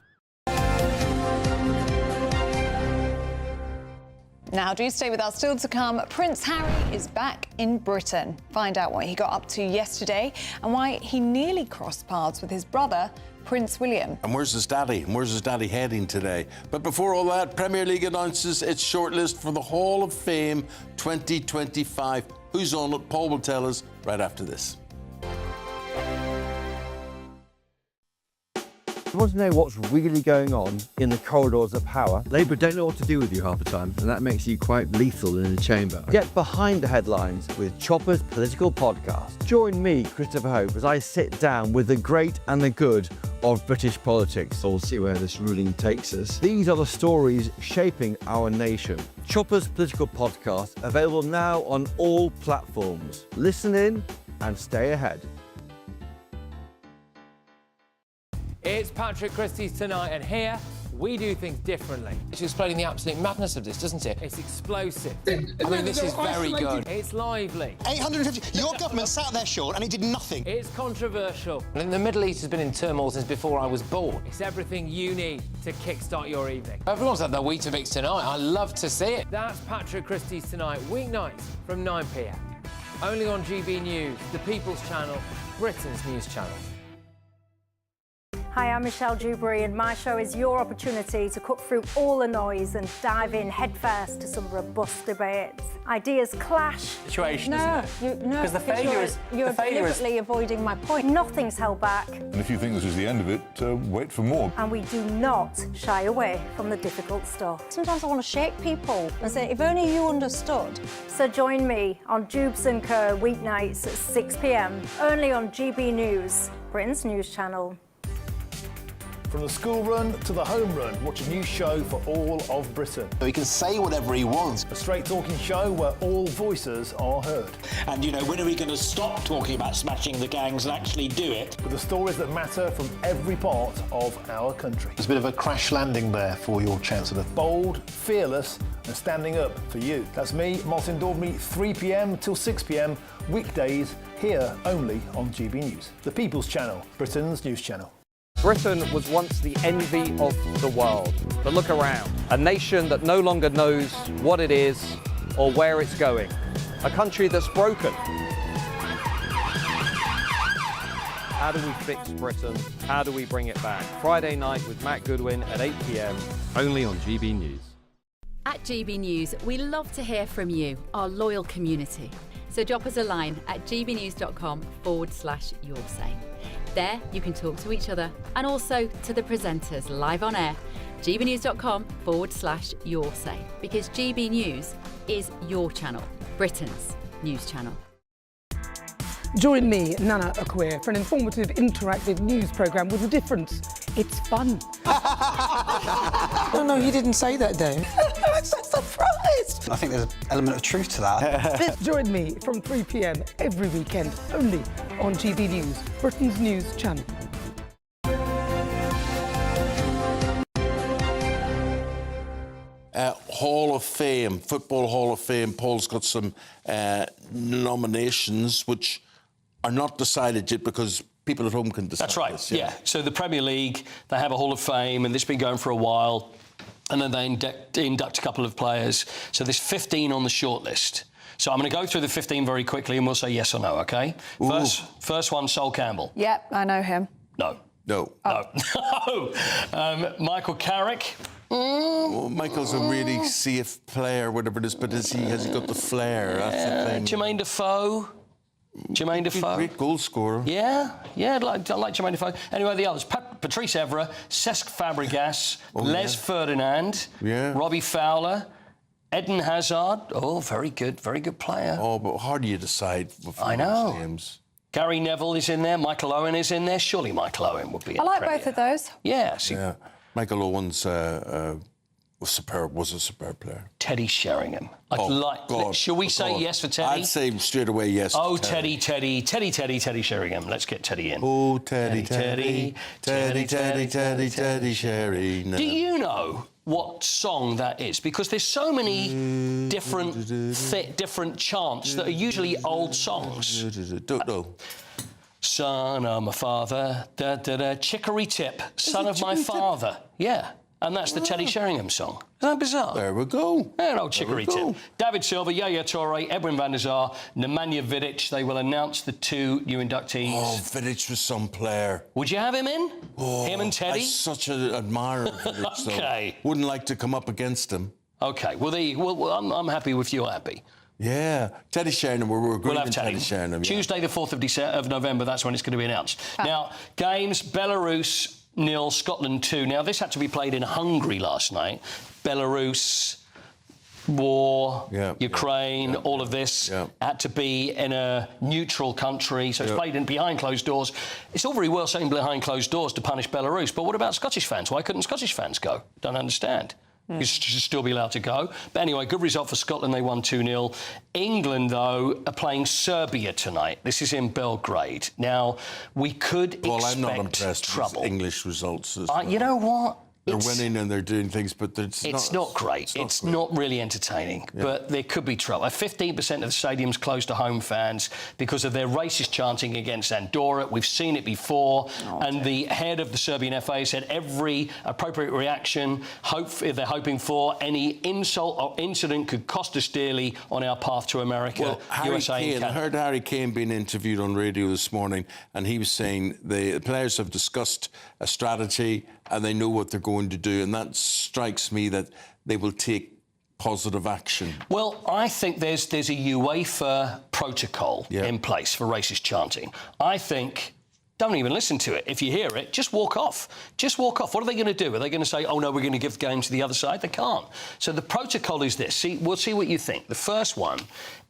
Now, do stay with us. Still to come, Prince Harry is back in Britain. Find out what he got up to yesterday and why he nearly crossed paths with his brother, Prince William. And where's his daddy? And where's his daddy heading today? But before all that, Premier League announces its shortlist for the Hall of Fame 2025. Who's on it? Paul will tell us right after this. You want to know what's really going on in the corridors of power? Labour don't know what to do with you half the time, and that makes you quite lethal in the chamber. Get behind the headlines with Chopper's Political Podcast. Join me, Christopher Hope, as I sit down with the great and the good of British politics. We'll see where this ruling takes us. These are the stories shaping our nation. Chopper's Political Podcast, available now on all platforms. Listen in and stay ahead. It's Patrick Christie's Tonight, and here we do things differently. It's explaining the absolute madness of this, doesn't it? It's explosive. I mean, this is very good. It's lively. 850. Your government sat there short and it did nothing. It's controversial. And the Middle East has been in turmoil since before I was born. It's everything you need to kickstart your evening. Everyone's had their Weetabix tonight. I love to see it. That's Patrick Christie's Tonight, weeknights from 9 p.m. Only on GB News, the People's Channel, Britain's news channel. Hi, I'm Michelle Dewberry, and my show is your opportunity to cut through all the noise and dive in headfirst to some robust debates. Ideas clash. Situation, isn't it? No, because the failure is you're deliberately avoiding my point. Nothing's held back. And if you think this is the end of it, wait for more. And we do not shy away from the difficult stuff. Sometimes I want to shake people and say, if only you understood. So join me on Jubes & Co. weeknights at 6 p.m. only on GB News, Britain's news channel. From the school run to the home run, watch a new show for all of Britain. So he can say whatever he wants. A straight talking show where all voices are heard. And, you know, when are we going to stop talking about smashing the gangs and actually do it? With the stories that matter from every part of our country. There's a bit of a crash landing there for your Chancellor. Bold, fearless and standing up for you. That's me, Martin Daubney, 3 p.m. till 6 p.m. weekdays, here only on GB News. The People's Channel, Britain's news channel. Britain was once the envy of the world. But look around. A nation that no longer knows what it is or where it's going. A country that's broken. How do we fix Britain? How do we bring it back? Friday night with Matt Goodwin at 8 p.m. only on GB News. At GB News, we love to hear from you, our loyal community. So drop us a line at gbnews.com/yoursay. There, you can talk to each other and also to the presenters live on air. gbnews.com/yoursay, because GB News is your channel, Britain's news channel. Join me, Nana Akwe, for an informative, interactive news programme with a difference. It's fun. No, he didn't say that, Dave. I'm so surprised. I think there's an element of truth to that. Join me from 3 p.m. every weekend, only on GB News, Britain's news channel. Hall of Fame, Football Hall of Fame. Paul's got some nominations which are not decided yet because people at home can decide. That's right, this, yeah. So the Premier League, they have a Hall of Fame, and this has been going for a while, and then they induct a couple of players. So there's 15 on the shortlist. So I'm going to go through the 15 very quickly, and we'll say yes or no, OK? First one, Sol Campbell. Yep, I know him. No. No. No. No. Michael Carrick. Well, Michael's a really safe player, whatever it is, but has he got the flair? That's the thing. Jermaine Defoe. Jermaine Defoe. Great goal scorer. Yeah, I like Jermaine Defoe. Anyway, the others. Patrice Evra, Cesc Fabregas, Les Ferdinand, Robbie Fowler, Eden Hazard. Oh, very good player. Oh, but how do you decide? I know. Names? Gary Neville is in there. Michael Owen is in there. Surely Michael Owen would be in I like Premier. both of those. Yes. Yeah. Michael Owen's was a superb player. Teddy Sheringham. God. Shall we say yes for Teddy? I'd say straight away yes. Oh, to Teddy Sheringham. Let's get Teddy in. Oh, Teddy Sheringham. Do you know what song that is? Because there's so many different chants that are usually old songs. Don't know. Son of my father, Chicory Tip, son of my father. Yeah. And that's the Teddy Sheringham song. Isn't that bizarre? There we go. Yeah, old Chicory Tip. David Silva, Yaya Toure, Edwin van der Sar, Nemanja Vidic. They will announce the two new inductees. Oh, Vidic was some player. Would you have him in? Oh, him and Teddy? I'm such an admirer of Vidic, OK. Though. Wouldn't like to come up against him. OK. Well, I'm happy with you happy. Yeah, Teddy Sheringham. We're agreeing we'll have Teddy Sheringham. Tuesday, the 4th of November, that's when it's going to be announced. Now, games, Belarus, 0, Scotland 2. Now, this had to be played in Hungary last night. Belarus, war, Ukraine, all of this had to be in a neutral country, so it's played in behind closed doors. It's all very well saying behind closed doors to punish Belarus, but what about Scottish fans? Why couldn't Scottish fans go? Don't understand. You should still be allowed to go. But anyway, good result for Scotland. They won 2-0. England, though, are playing Serbia tonight. This is in Belgrade. Now, we could expect I'm not impressed trouble. with English results. You know what? They're winning and they're doing things, but it's not great. It's not really entertaining, but there could be trouble. 15% of the stadium's closed to home fans because of their racist chanting against Andorra. We've seen it before, and the head of the Serbian FA said every appropriate reaction they're hoping for. Any insult or incident could cost us dearly on our path to America. Well, I heard Harry Kane being interviewed on radio this morning, and he was saying the players have discussed a strategy and they know what they're going to do, and that strikes me that they will take positive action. Well, I think there's a UEFA protocol in place for racist chanting. I think, don't even listen to it. If you hear it, just walk off. Just walk off. What are they going to do? Are they going to say, oh, no, we're going to give the game to the other side? They can't. So the protocol is this. We'll see what you think. The first one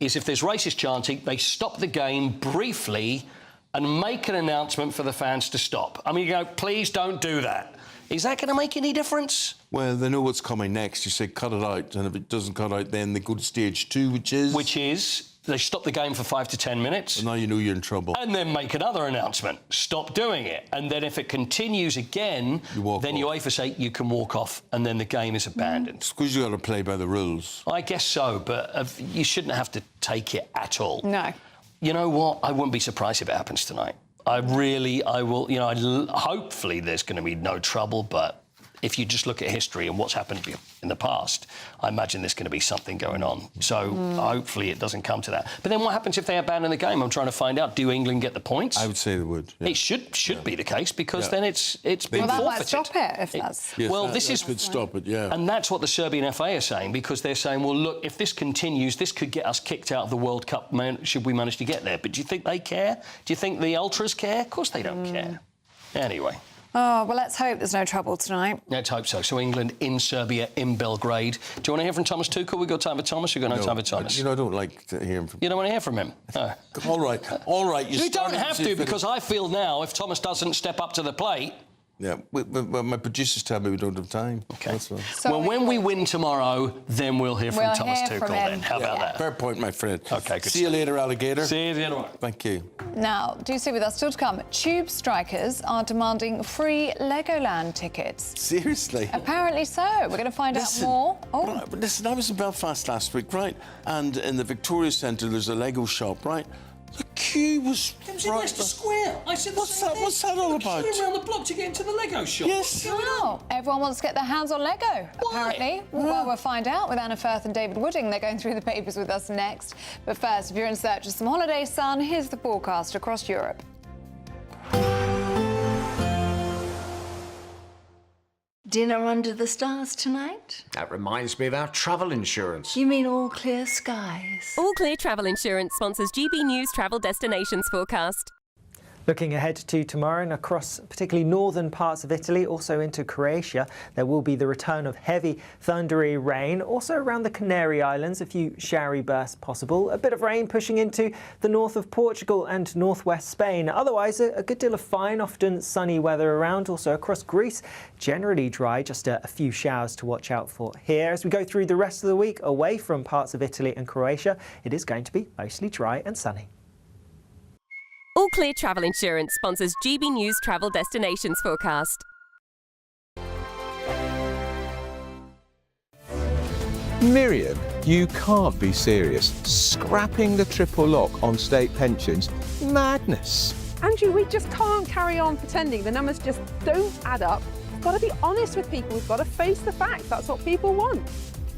is if there's racist chanting, they stop the game briefly and make an announcement for the fans to stop. I mean, you go, please don't do that. Is that going to make any difference? Well, they know what's coming next. You say cut it out, and if it doesn't cut out, then they go to stage 2, which is they stop the game for 5 to 10 minutes. And now you know you're in trouble. And then make another announcement. Stop doing it. And then if it continues again, then UEFA say you can walk off, and then the game is abandoned. It's because you've got to play by the rules. I guess so, but you shouldn't have to take it at all. No. You know what? I wouldn't be surprised if it happens tonight. I will, you know, hopefully there's going to be no trouble, but if you just look at history and what's happened in the past, I imagine there's going to be something going on. So hopefully it doesn't come to that. But then what happens if they abandon the game? I'm trying to find out. Do England get the points? I would say they would. Yeah. It should be the case because then it's been forfeited. Well, that might stop it if that's... Yes, well, this could stop it, yeah. And that's what the Serbian FA are saying, because they're saying, well, look, if this continues, this could get us kicked out of the World Cup, should we manage to get there. But do you think they care? Do you think the ultras care? Of course they don't care. Anyway. Oh, well, let's hope there's no trouble tonight. Let's hope so. So England in Serbia, in Belgrade. Do you want to hear from Thomas Tuchel? We've got time for Thomas. We've got no time for Thomas. You know, I don't like to hear him. You don't want to hear from him? No. All right. You don't have to, because I feel now if Thomas doesn't step up to the plate... Yeah, well, my producers tell me we don't have time. OK. Well, when we win tomorrow, then we'll hear from Thomas Tuchel then. How about that? Fair point, my friend. OK, good. See you later, alligator. See you later. Thank you. Now, do stay with us. Still to come, tube strikers are demanding free Legoland tickets. Seriously? Apparently so. We're going to find out more. Oh. Listen, I was in Belfast last week, right? And in the Victoria Centre, there's a Lego shop, right? The queue was right. Leicester Square. I said, what's that all about? Around the block to get into the Lego shop. Yes. Wow. Everyone wants to get their hands on Lego, apparently. Well, we'll find out with Anna Firth and David Wooding. They're going through the papers with us next. But first, if you're in search of some holiday sun, here's the forecast across Europe. Dinner under the stars tonight? That reminds me of our travel insurance. You mean all clear skies? All Clear Travel Insurance sponsors GB News Travel Destinations forecast. Looking ahead to tomorrow and across particularly northern parts of Italy, also into Croatia, there will be the return of heavy thundery rain. Also around the Canary Islands, a few showery bursts possible. A bit of rain pushing into the north of Portugal and northwest Spain. Otherwise, a good deal of fine, often sunny weather around. Also across Greece, generally dry, just a few showers to watch out for here. As we go through the rest of the week, away from parts of Italy and Croatia, it is going to be mostly dry and sunny. All Clear Travel Insurance sponsors GB News Travel Destinations forecast. Miriam, you can't be serious. Scrapping the triple lock on state pensions? Madness. Andrew, we just can't carry on pretending. The numbers just don't add up. We've got to be honest with people. We've got to face the facts. That's what people want.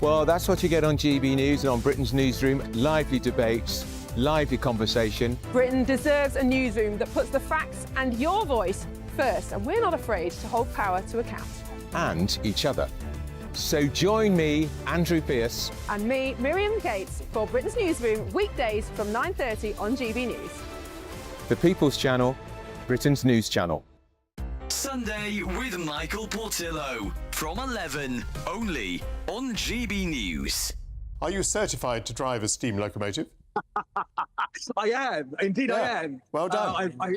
Well, that's what you get on GB News and on Britain's Newsroom. Lively debates, lively conversation. Britain deserves a newsroom that puts the facts and your voice first, and we're not afraid to hold power to account. And each other. So join me, Andrew Pearce. And me, Miriam Gates, for Britain's Newsroom, weekdays from 9:30 on GB News. The People's Channel, Britain's News Channel. Sunday with Michael Portillo from 11, only on GB News. Are you certified to drive a steam locomotive? I am, indeed I am. Well done. I've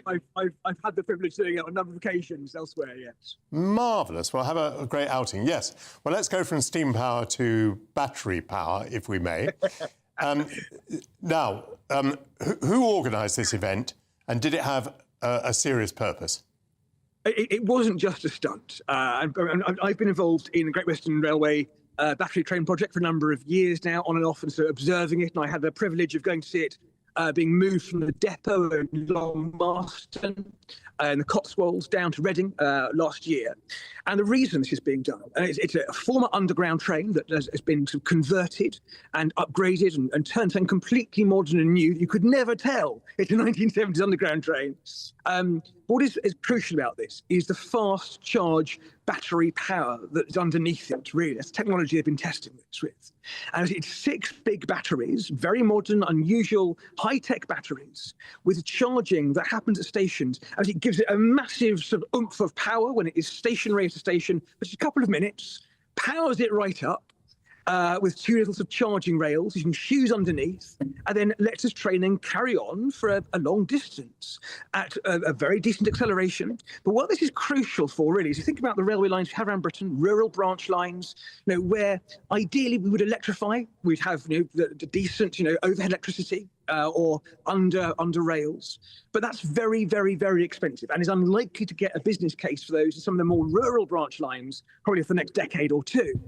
had the privilege of doing it on a number of occasions elsewhere, yes. Marvellous. Well, have a great outing. Yes. Well, let's go from steam power to battery power, if we may. Now, who organised this event, and did it have a serious purpose? It wasn't just a stunt. I've been involved in the Great Western Railway battery train project for a number of years now, on and off, and so observing it. And I had the privilege of going to see it being moved from the depot in Long Marston in the Cotswolds down to Reading last year. And the reason this is being done, and it's a former underground train that has been sort of converted and upgraded and turned something completely modern and new. You could never tell it's a 1970s underground train. What is crucial about this is the fast charge battery power that's underneath it, really. That's technology they've been testing this with. And it's 6 big batteries, very modern, unusual, high-tech batteries, with charging that happens at stations. And it gives it a massive sort of oomph of power when it is stationary at a station, which is a couple of minutes, powers it right up, with 2 little sort of charging rails you can shoes underneath, and then lets us train and carry on for a long distance at a very decent acceleration. But what this is crucial for, really, is you think about the railway lines we have around Britain, rural branch lines, where ideally we would electrify. We'd have the decent overhead electricity or under rails. But that's very, very, very expensive and is unlikely to get a business case for those in some of the more rural branch lines, probably for the next decade or two.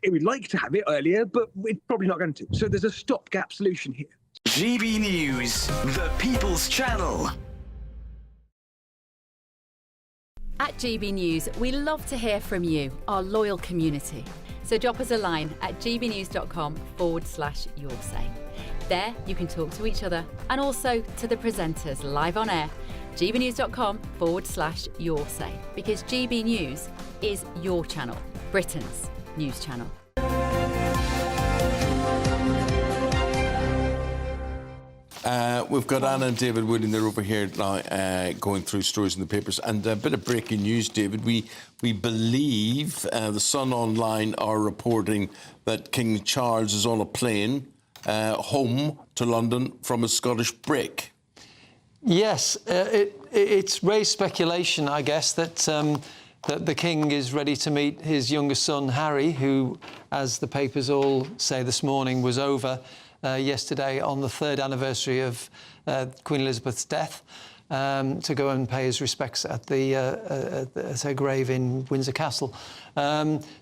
It would like to have it earlier, but it's probably not going to. So there's a stopgap solution here. GB News, the People's Channel. At GB News, we love to hear from you, our loyal community. So drop us a line at gbnews.com/yoursay. There you can talk to each other and also to the presenters live on air. gbnews.com/yoursay, because GB News is your channel, Britain's news channel. We've got Anna and David Wooding. They're over here now going through stories in the papers. And a bit of breaking news, David. We believe the Sun Online are reporting that King Charles is on a plane home to London from a Scottish break. Yes, it's raised speculation, I guess, that the King is ready to meet his younger son, Harry, who, as the papers all say this morning, was over yesterday on the 3rd anniversary of Queen Elizabeth's death, to go and pay his respects at her grave in Windsor Castle.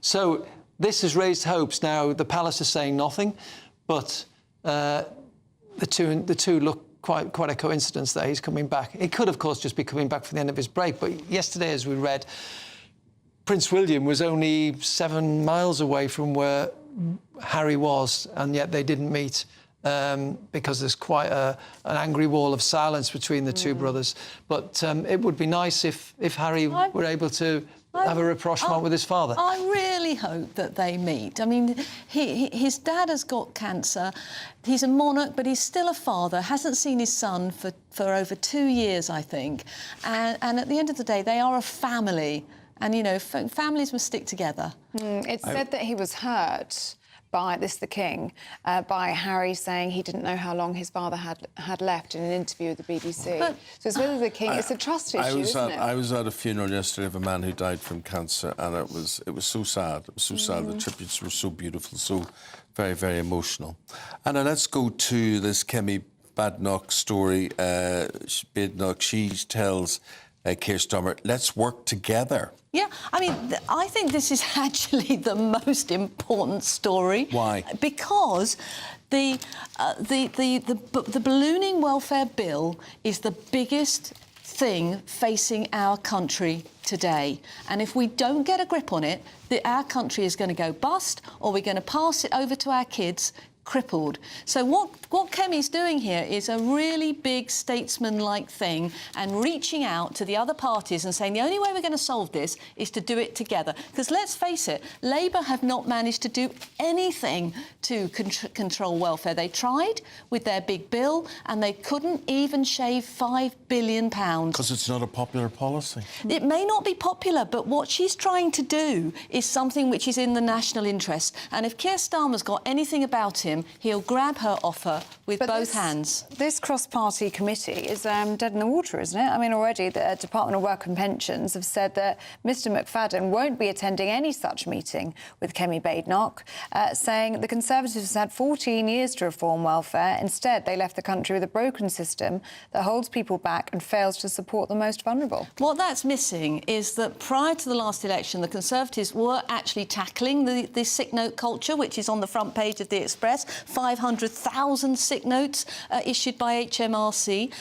So this has raised hopes. Now, the palace is saying nothing, but the two look quite a coincidence that he's coming back. He could, of course, just be coming back for the end of his break, but yesterday, as we read, Prince William was only 7 miles away from where Harry was, and yet they didn't meet because there's quite an angry wall of silence between the two brothers. But it would be nice if Harry were able to have a rapprochement with his father. I really hope that they meet. I mean, his dad has got cancer. He's a monarch, but he's still a father, hasn't seen his son for over 2 years, I think. And at the end of the day, they are a family. And, families must stick together. It's said that he was hurt by the King, by Harry saying he didn't know how long his father had left in an interview with the BBC. So it's whether the King... it's a trust issue, isn't it? I was at a funeral yesterday of a man who died from cancer, and it was so sad. It was so sad. The tributes were so beautiful, so very, very emotional. And let's go to this Kemi Badenoch story. Badenoch, she tells Keir Starmer, let's work together. Yeah, I mean, I think this is actually the most important story. Why? Because the ballooning welfare bill is the biggest thing facing our country today. And if we don't get a grip on it, our country is going to go bust, or we're going to pass it over to our kids crippled. So what What Kemi's doing here is a really big statesman-like thing and reaching out to the other parties and saying the only way we're going to solve this is to do it together. Because let's face it, Labour have not managed to do anything to control welfare. They tried with their big bill and they couldn't even shave £5 billion. Because it's not a popular policy. It may not be popular, but what she's trying to do is something which is in the national interest. And if Keir Starmer's got anything about him, he'll grab her offer with both hands. This cross-party committee is dead in the water, isn't it? I mean, already the Department of Work and Pensions have said that Mr McFadden won't be attending any such meeting with Kemi Badenoch, saying the Conservatives had 14 years to reform welfare. Instead, they left the country with a broken system that holds people back and fails to support the most vulnerable. What that's missing is that prior to the last election, the Conservatives were actually tackling the sick note culture, which is on the front page of the Express. 500,000 sick notes issued by HMRC,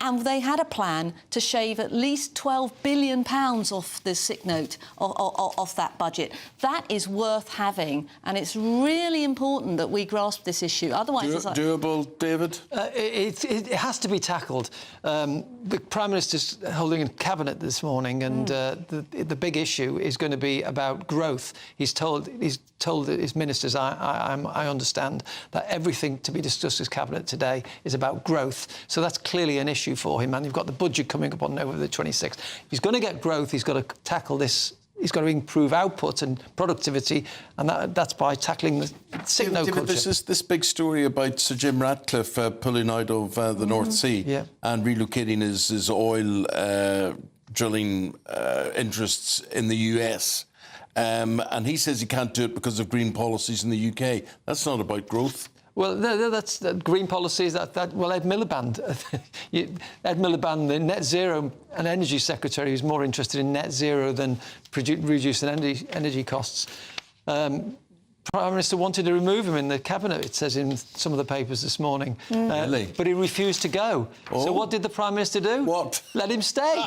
and they had a plan to shave at least £12 billion off the sick note, off that budget. That is worth having, and it's really important that we grasp this issue. Otherwise, it's like... Doable, David? It has to be tackled. The Prime Minister's holding a cabinet this morning, and the big issue is going to be about growth. He's told his ministers, I understand, that everything to be discussed as cabinet today is about growth. So that's clearly an issue for him. And you've got the budget coming up on November the 26th. If he's going to get growth, he's got to tackle this. He's got to improve output and productivity, and that's by tackling the sick note culture. There's this big story about Sir Jim Ratcliffe pulling out of the North Sea and relocating his oil drilling interests in the US. And he says he can't do it because of green policies in the UK. That's not about growth. Well, that's green policies. Well, Ed Miliband, the net zero and energy secretary, is more interested in net zero than reducing energy costs. Prime Minister wanted to remove him in the cabinet, it says in some of the papers this morning. Really? But he refused to go. Oh. So what did the Prime Minister do? What? Let him stay.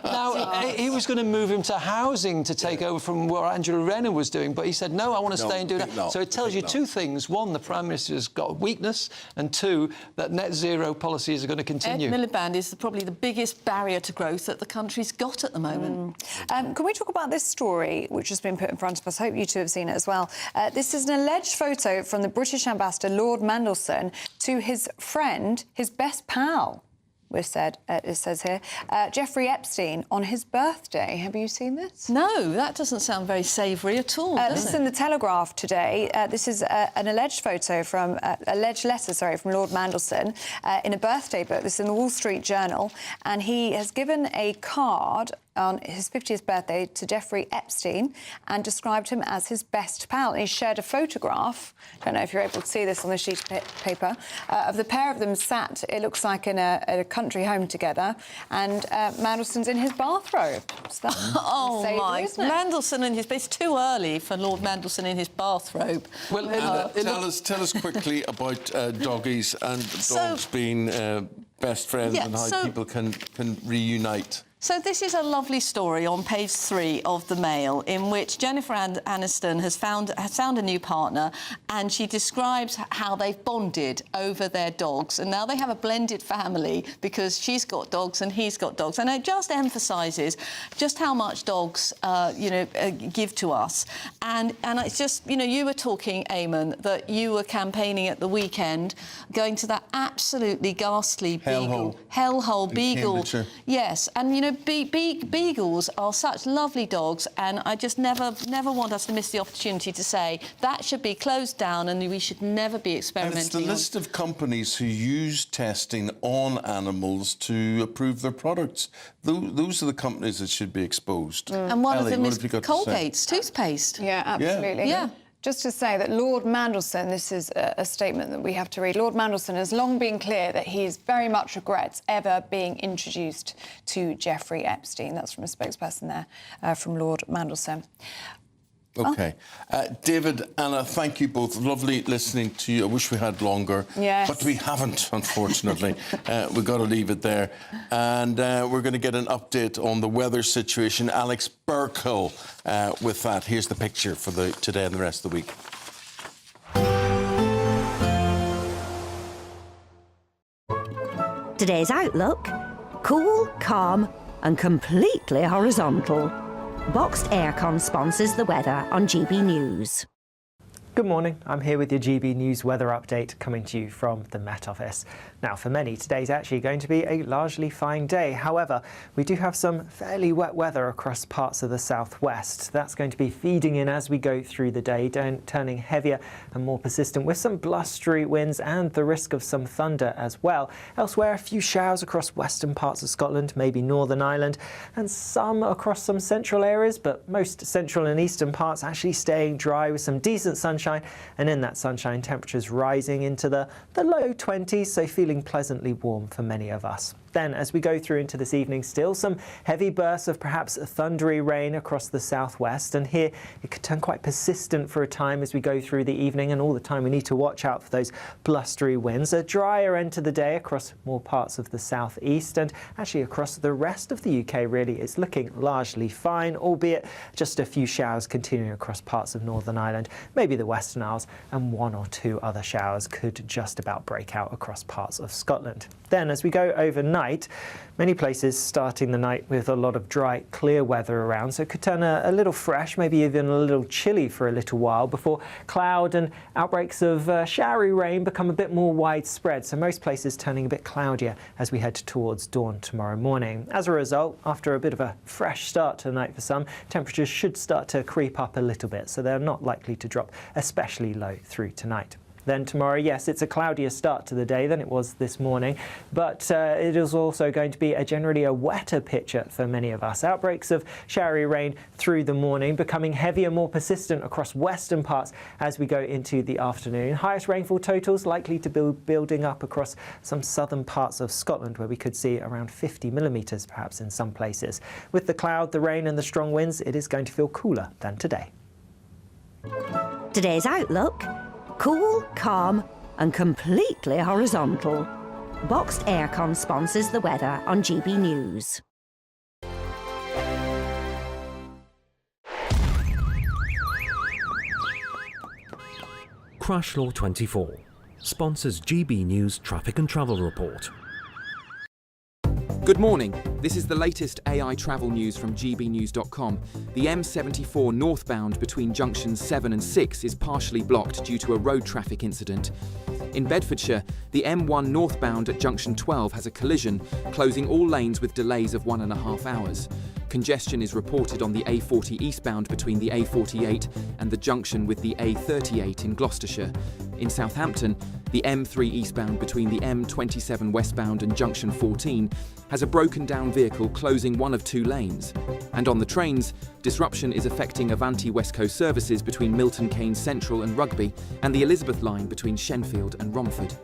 Now, he was going to move him to housing to take over from what Angela Rayner was doing, but he said, no, I want to stay and do that. So it tells you two things. One, the Prime Minister's got a weakness, and two, that net zero policies are going to continue. Ed Miliband is probably the biggest barrier to growth that the country's got at the moment. Can we talk about this story, which has been put in front of us? I hope you two have seen it as well. This is an alleged photo from the British ambassador, Lord Mandelson, to his friend, his best pal, it says here, Jeffrey Epstein, on his birthday. Have you seen this? No, that doesn't sound very savoury at all, This is in the Telegraph today. This is an alleged photo from, alleged letter, from Lord Mandelson in a birthday book. This is in the Wall Street Journal, and he has given a card on his 50th birthday to Jeffrey Epstein and described him as his best pal. And he shared a photograph, I don't know if you're able to see this on the sheet of paper, of the pair of them sat, it looks like in a country home together, and Mandelson's in his bathrobe. So oh, my. Mandelson in his... It's too early for Lord Mandelson in his bathrobe. Well, tell us quickly about doggies and dogs being best friends and how people can reunite. So this is a lovely story on page 3 of the Mail, in which Jennifer Aniston has found a new partner, and she describes how they've bonded over their dogs, and now they have a blended family because she's got dogs and he's got dogs, and it just emphasises just how much dogs, give to us, and it's just, you were talking, Eamonn, that you were campaigning at the weekend, going to that absolutely ghastly hellhole beagle, yes, and beagles are such lovely dogs, and I just never want us to miss the opportunity to say that should be closed down and we should never be experimenting. And it's the list of companies who use testing on animals to approve their products. Those are the companies that should be exposed. And one Ellie, of them is Colgate's toothpaste. Yeah, absolutely. Yeah. Just to say that Lord Mandelson, this is a statement that we have to read, Lord Mandelson has long been clear that he very much regrets ever being introduced to Jeffrey Epstein. That's from a spokesperson there, from Lord Mandelson. OK. David, Anna, thank you both. Lovely listening to you. I wish we had longer. Yes. But we haven't, unfortunately. We've got to leave it there. And we're going to get an update on the weather situation. Alex Burkle with that. Here's the picture for today and the rest of the week. Today's outlook: cool, calm and completely horizontal. Boxed Aircon sponsors the weather on GB News. Good morning, I'm here with your GB News weather update coming to you from the Met Office. Now for many, today's actually going to be a largely fine day. However, we do have some fairly wet weather across parts of the southwest. That's going to be feeding in as we go through the day, turning heavier and more persistent with some blustery winds and the risk of some thunder as well. Elsewhere, a few showers across western parts of Scotland, maybe Northern Ireland, and some across some central areas, but most central and eastern parts actually staying dry with some decent sunshine, and in that sunshine temperatures rising into the low 20s, so feeling pleasantly warm for many of us. Then, as we go through into this evening, still some heavy bursts of perhaps thundery rain across the southwest, and here it could turn quite persistent for a time as we go through the evening, and all the time we need to watch out for those blustery winds. A drier end to the day across more parts of the southeast, and actually across the rest of the UK really it's looking largely fine, albeit just a few showers continuing across parts of Northern Ireland, maybe the Western Isles, and one or two other showers could just about break out across parts of Scotland. Then, as we go overnight, many places starting the night with a lot of dry, clear weather around, so it could turn a little fresh, maybe even a little chilly for a little while before cloud and outbreaks of showery rain become a bit more widespread. So most places turning a bit cloudier as we head towards dawn tomorrow morning. As a result, after a bit of a fresh start to the night for some, temperatures should start to creep up a little bit, so they're not likely to drop especially low through tonight. Then tomorrow, yes, it's a cloudier start to the day than it was this morning, but it is also going to be generally a wetter picture for many of us. Outbreaks of showery rain through the morning, becoming heavier, more persistent across western parts as we go into the afternoon. Highest rainfall totals likely to be building up across some southern parts of Scotland, where we could see around 50 millimetres perhaps in some places. With the cloud, the rain and the strong winds, it is going to feel cooler than today. Today's outlook: cool, calm and completely horizontal. Boxed Aircon sponsors the weather on GB News. Crash Law 24 sponsors GB News Traffic and Travel Report. Good morning. This is the latest AI travel news from gbnews.com. The M74 northbound between junctions 7 and 6 is partially blocked due to a road traffic incident. In Bedfordshire, the M1 northbound at junction 12 has a collision, closing all lanes with delays of 1.5 hours. Congestion is reported on the A40 eastbound between the A48 and the junction with the A38 in Gloucestershire. In Southampton, the M3 eastbound between the M27 westbound and junction 14 has a broken down vehicle closing one of 2 lanes. And on the trains, disruption is affecting Avanti West Coast services between Milton Keynes Central and Rugby, and the Elizabeth line between Shenfield and Romford.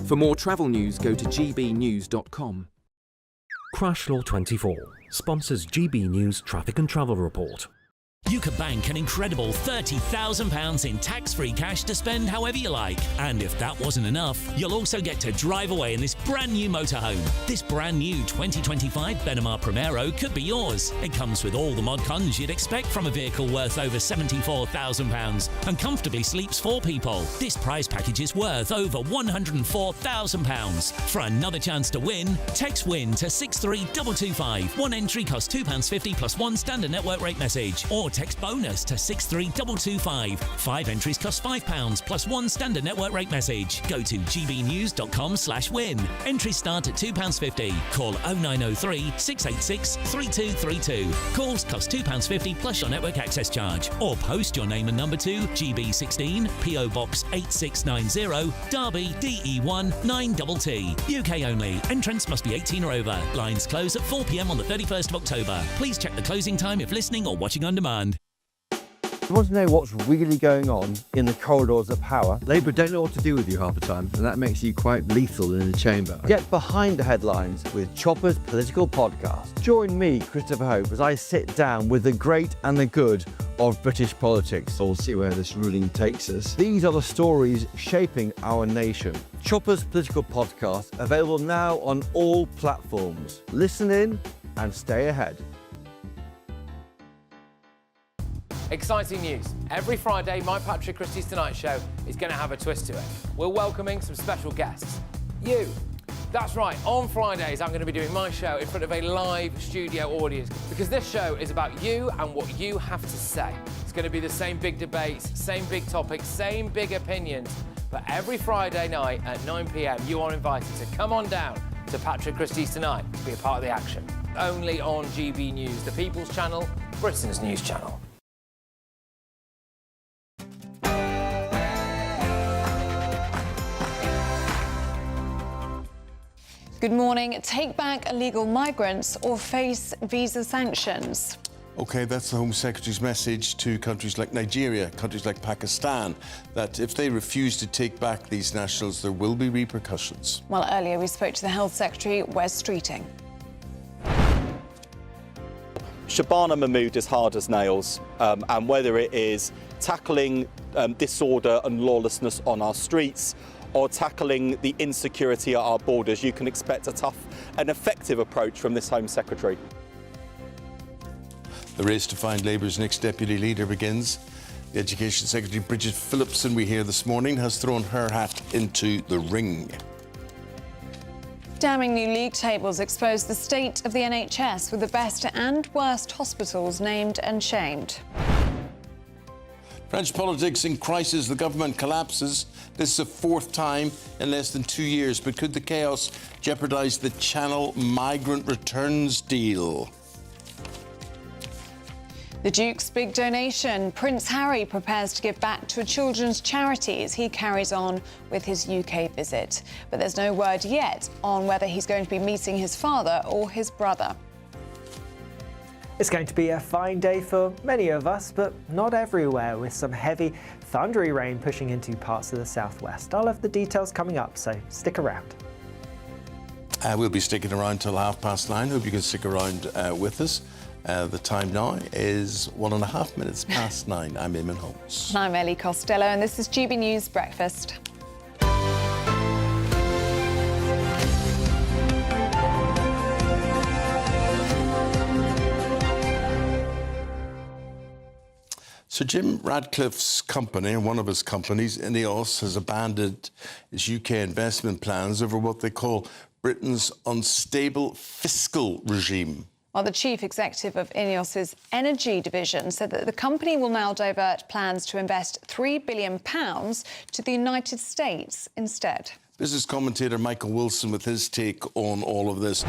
For more travel news, go to gbnews.com. Crash Law 24 sponsors GB News Traffic and Travel Report. You could bank an incredible £30,000 in tax-free cash to spend however you like. And if that wasn't enough, you'll also get to drive away in this brand new motorhome. This brand new 2025 Benamar Primero could be yours. It comes with all the mod cons you'd expect from a vehicle worth over £74,000 and comfortably sleeps 4 people. This prize package is worth over £104,000. For another chance to win, text WIN to 63225. One entry costs £2.50 plus one standard network rate message. Or text bonus to 63225. 5 entries cost £5 plus one standard network rate message. Go to gbnews.com/win. Entries start at £2.50. Call 0903 686 3232. Calls cost £2.50 plus your network access charge. Or post your name and number to GB16 PO Box 8690 Derby DE1 9TT. UK only. Entrance must be 18 or over. Lines close at 4 p.m. on the 31st of October. Please check the closing time if listening or watching on demand. You want to know what's really going on in the corridors of power? Labour don't know what to do with you half the time, and that makes you quite lethal in the chamber. Get behind the headlines with Chopper's Political Podcast. Join me, Christopher Hope, as I sit down with the great and the good of British politics. We'll see where this ruling takes us. These are the stories shaping our nation. Chopper's Political Podcast, available now on all platforms. Listen in and stay ahead. Exciting news. Every Friday, my Patrick Christie's Tonight Show is going to have a twist to it. We're welcoming some special guests. You. That's right, on Fridays I'm going to be doing my show in front of a live studio audience because this show is about you and what you have to say. It's going to be the same big debates, same big topics, same big opinions. But every Friday night at 9 p.m, you are invited to come on down to Patrick Christie's Tonight to be a part of the action. Only on GB News, the People's Channel, Britain's news channel. Good morning. Take back illegal migrants or face visa sanctions. OK, that's the Home Secretary's message to countries like Nigeria, countries like Pakistan, that if they refuse to take back these nationals, there will be repercussions. Well, earlier we spoke to the Health Secretary, Wes Streeting. Shabana Mahmood is hard as nails, and whether it is tackling disorder and lawlessness on our streets or tackling the insecurity at our borders, you can expect a tough and effective approach from this Home Secretary. The race to find Labour's next deputy leader begins. The Education Secretary, Bridget Phillipson, we hear this morning, has thrown her hat into the ring. Damning new league tables expose the state of the NHS, with the best and worst hospitals named and shamed. French politics in crisis, the government collapses. This is the fourth time in less than 2 years, but could the chaos jeopardise the Channel migrant returns deal? The Duke's big donation. Prince Harry prepares to give back to children's charities. He carries on with his UK visit. But there's no word yet on whether he's going to be meeting his father or his brother. It's going to be a fine day for many of us, but not everywhere, with some heavy, thundery rain pushing into parts of the southwest. I'll have the details coming up, so stick around. We'll be sticking around till 9:30. Hope you can stick around with us. The time now is 1.5 minutes past 9. I'm Eamonn Holmes. And I'm Ellie Costello, and this is GB News Breakfast. So Jim Ratcliffe's company, one of his companies, Ineos, has abandoned its UK investment plans over what they call Britain's unstable fiscal regime. Well, the chief executive of Ineos's energy division said that the company will now divert plans to invest £3 billion to the United States instead. Business commentator Michael Wilson with his take on all of this.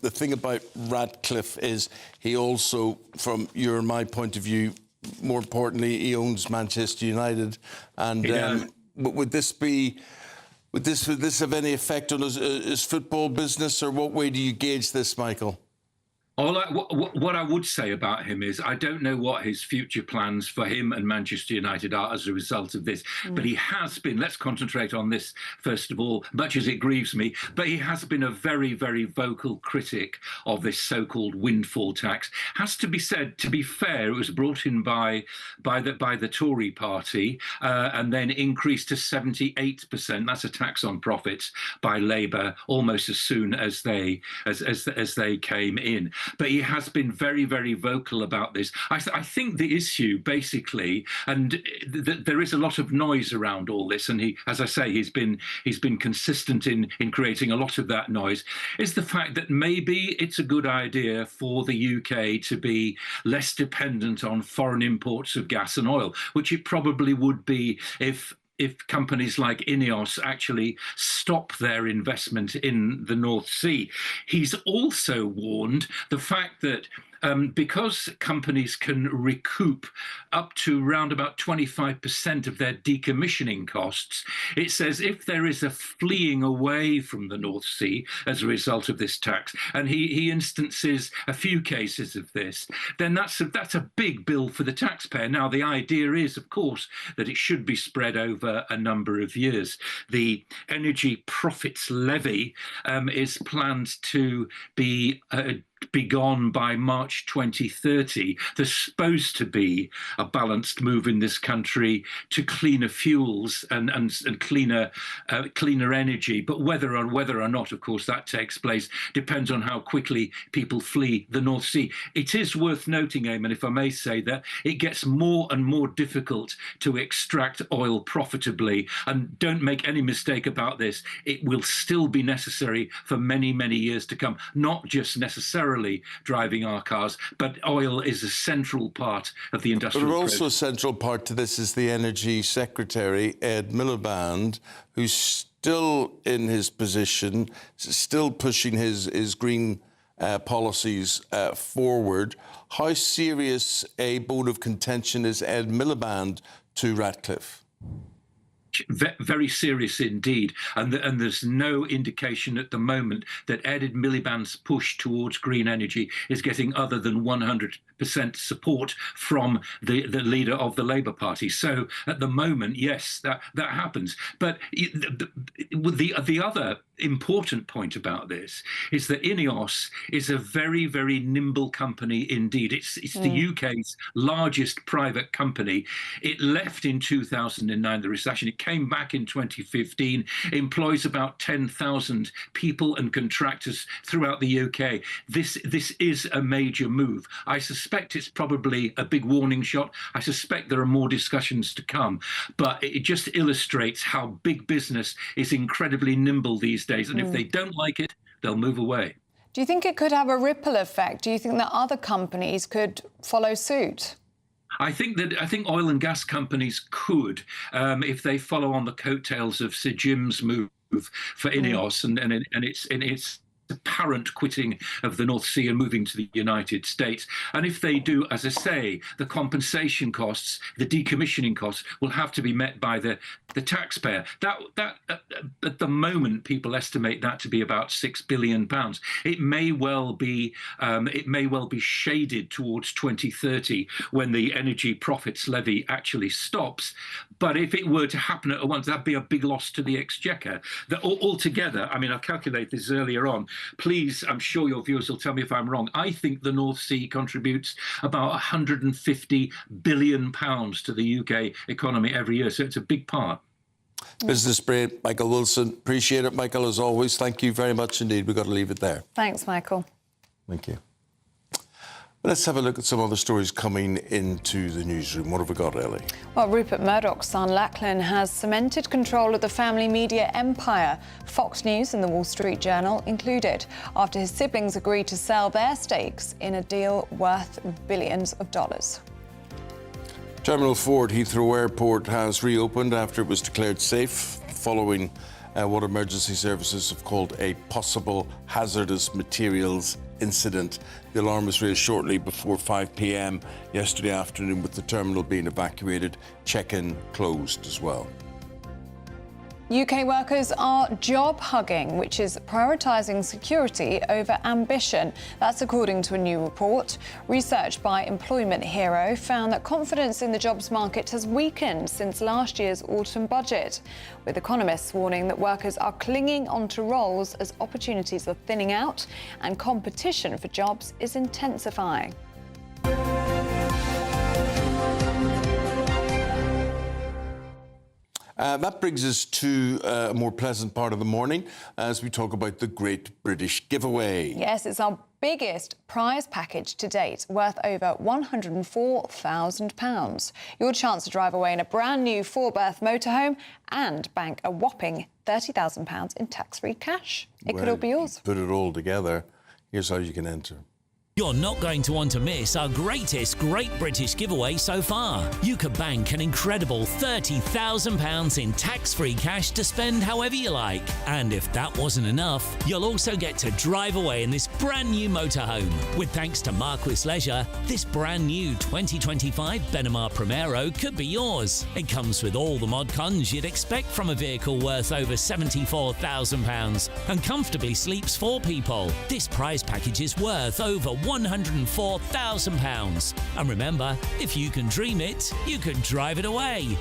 The thing about Ratcliffe is he also, from your and my point of view, more importantly, he owns Manchester United. And would this have any effect on his football business, or what way do you gauge this, Michael? What I would say about him is I don't know what his future plans for him and Manchester United are as a result of this, but he has been, let's concentrate on this first of all, much as it grieves me, but he has been a very, very vocal critic of this so-called windfall tax. Has to be said, to be fair, it was brought in by the Tory party and then increased to 78%. That's a tax on profits by Labour almost as soon as they came in. But he has been very, very vocal about this. I think the issue, basically, and there is a lot of noise around all this, and he, as I say, he's been consistent in creating a lot of that noise, is the fact that maybe it's a good idea for the UK to be less dependent on foreign imports of gas and oil, which it probably would be if companies like Ineos actually stop their investment in the North Sea. He's also warned the fact that because companies can recoup up to around about 25% of their decommissioning costs, it says if there is a fleeing away from the North Sea as a result of this tax, and he instances a few cases of this, then that's a big bill for the taxpayer. Now, the idea is, of course, that it should be spread over a number of years. The Energy Profits Levy is planned to be be gone by March 2030. There's supposed to be a balanced move in this country to cleaner fuels and cleaner energy. But whether or not, of course, that takes place depends on how quickly people flee the North Sea. It is worth noting, Eamonn, if I may say, that it gets more and more difficult to extract oil profitably. And don't make any mistake about this, it will still be necessary for many, many years to come, not just necessarily driving our cars, but oil is a central part of the industrial process. But also a central part to this is the Energy Secretary, Ed Miliband, who's still in his position, still pushing his green policies forward. How serious a bone of contention is Ed Miliband to Ratcliffe? Very serious indeed, and there's no indication at the moment that Ed Miliband's push towards green energy is getting other than 100% support from the leader of the Labour Party. So at the moment, yes, that happens. But the other important point about this is that INEOS is a very, very nimble company indeed. It's the UK's largest private company. It left in 2009, the recession. It came back in 2015, employs about 10,000 people and contractors throughout the UK. This is a major move. I suspect it's probably a big warning shot. I suspect there are more discussions to come, but it just illustrates how big business is incredibly nimble these days. And if they don't like it, they'll move away. Do you think it could have a ripple effect? Do you think that other companies could follow suit? I think oil and gas companies could, if they follow on the coattails of Sir Jim's move for INEOS and its apparent quitting of the North Sea and moving to the United States. And if they do, as I say, the compensation costs, the decommissioning costs will have to be met by the taxpayer. That at the moment, people estimate that to be about £6 billion. It may well be shaded towards 2030 when the energy profits levy actually stops. But if it were to happen at once, that'd be a big loss to the exchequer. Altogether, I mean, I calculated this earlier on. Please, I'm sure your viewers will tell me if I'm wrong. I think the North Sea contributes about £150 billion to the UK economy every year. So it's a big part. Business brain, Michael Wilson. Appreciate it, Michael, as always. Thank you very much indeed. We've got to leave it there. Thanks, Michael. Thank you. Let's have a look at some other stories coming into the newsroom. What have we got, Ellie? Well, Rupert Murdoch's son, Lachlan, has cemented control of the family media empire, Fox News and the Wall Street Journal included, after his siblings agreed to sell their stakes in a deal worth billions of dollars. Terminal 4 at Heathrow Airport has reopened after it was declared safe following what emergency services have called a possible hazardous materials incident. The alarm was raised shortly before 5 p.m. yesterday afternoon, with the terminal being evacuated. Check-in closed as well. UK workers are job hugging, which is prioritising security over ambition. That's according to a new report. Research by Employment Hero found that confidence in the jobs market has weakened since last year's autumn budget, with economists warning that workers are clinging onto roles as opportunities are thinning out and competition for jobs is intensifying. That brings us to a more pleasant part of the morning as we talk about the Great British Giveaway. Yes, it's our biggest prize package to date, worth over £104,000. Your chance to drive away in a brand new 4-berth motorhome and bank a whopping £30,000 in tax-free cash. It could all be yours. Put it all together. Here's how you can enter. You're not going to want to miss our greatest Great British Giveaway so far. You could bank an incredible £30,000 in tax-free cash to spend however you like. And if that wasn't enough, you'll also get to drive away in this brand new motorhome. With thanks to Marquis Leisure, this brand new 2025 Benimar Primero could be yours. It comes with all the mod cons you'd expect from a vehicle worth over £74,000 and comfortably sleeps 4 people. This prize package is worth over £104,000. And remember, if you can dream it, you can drive it away.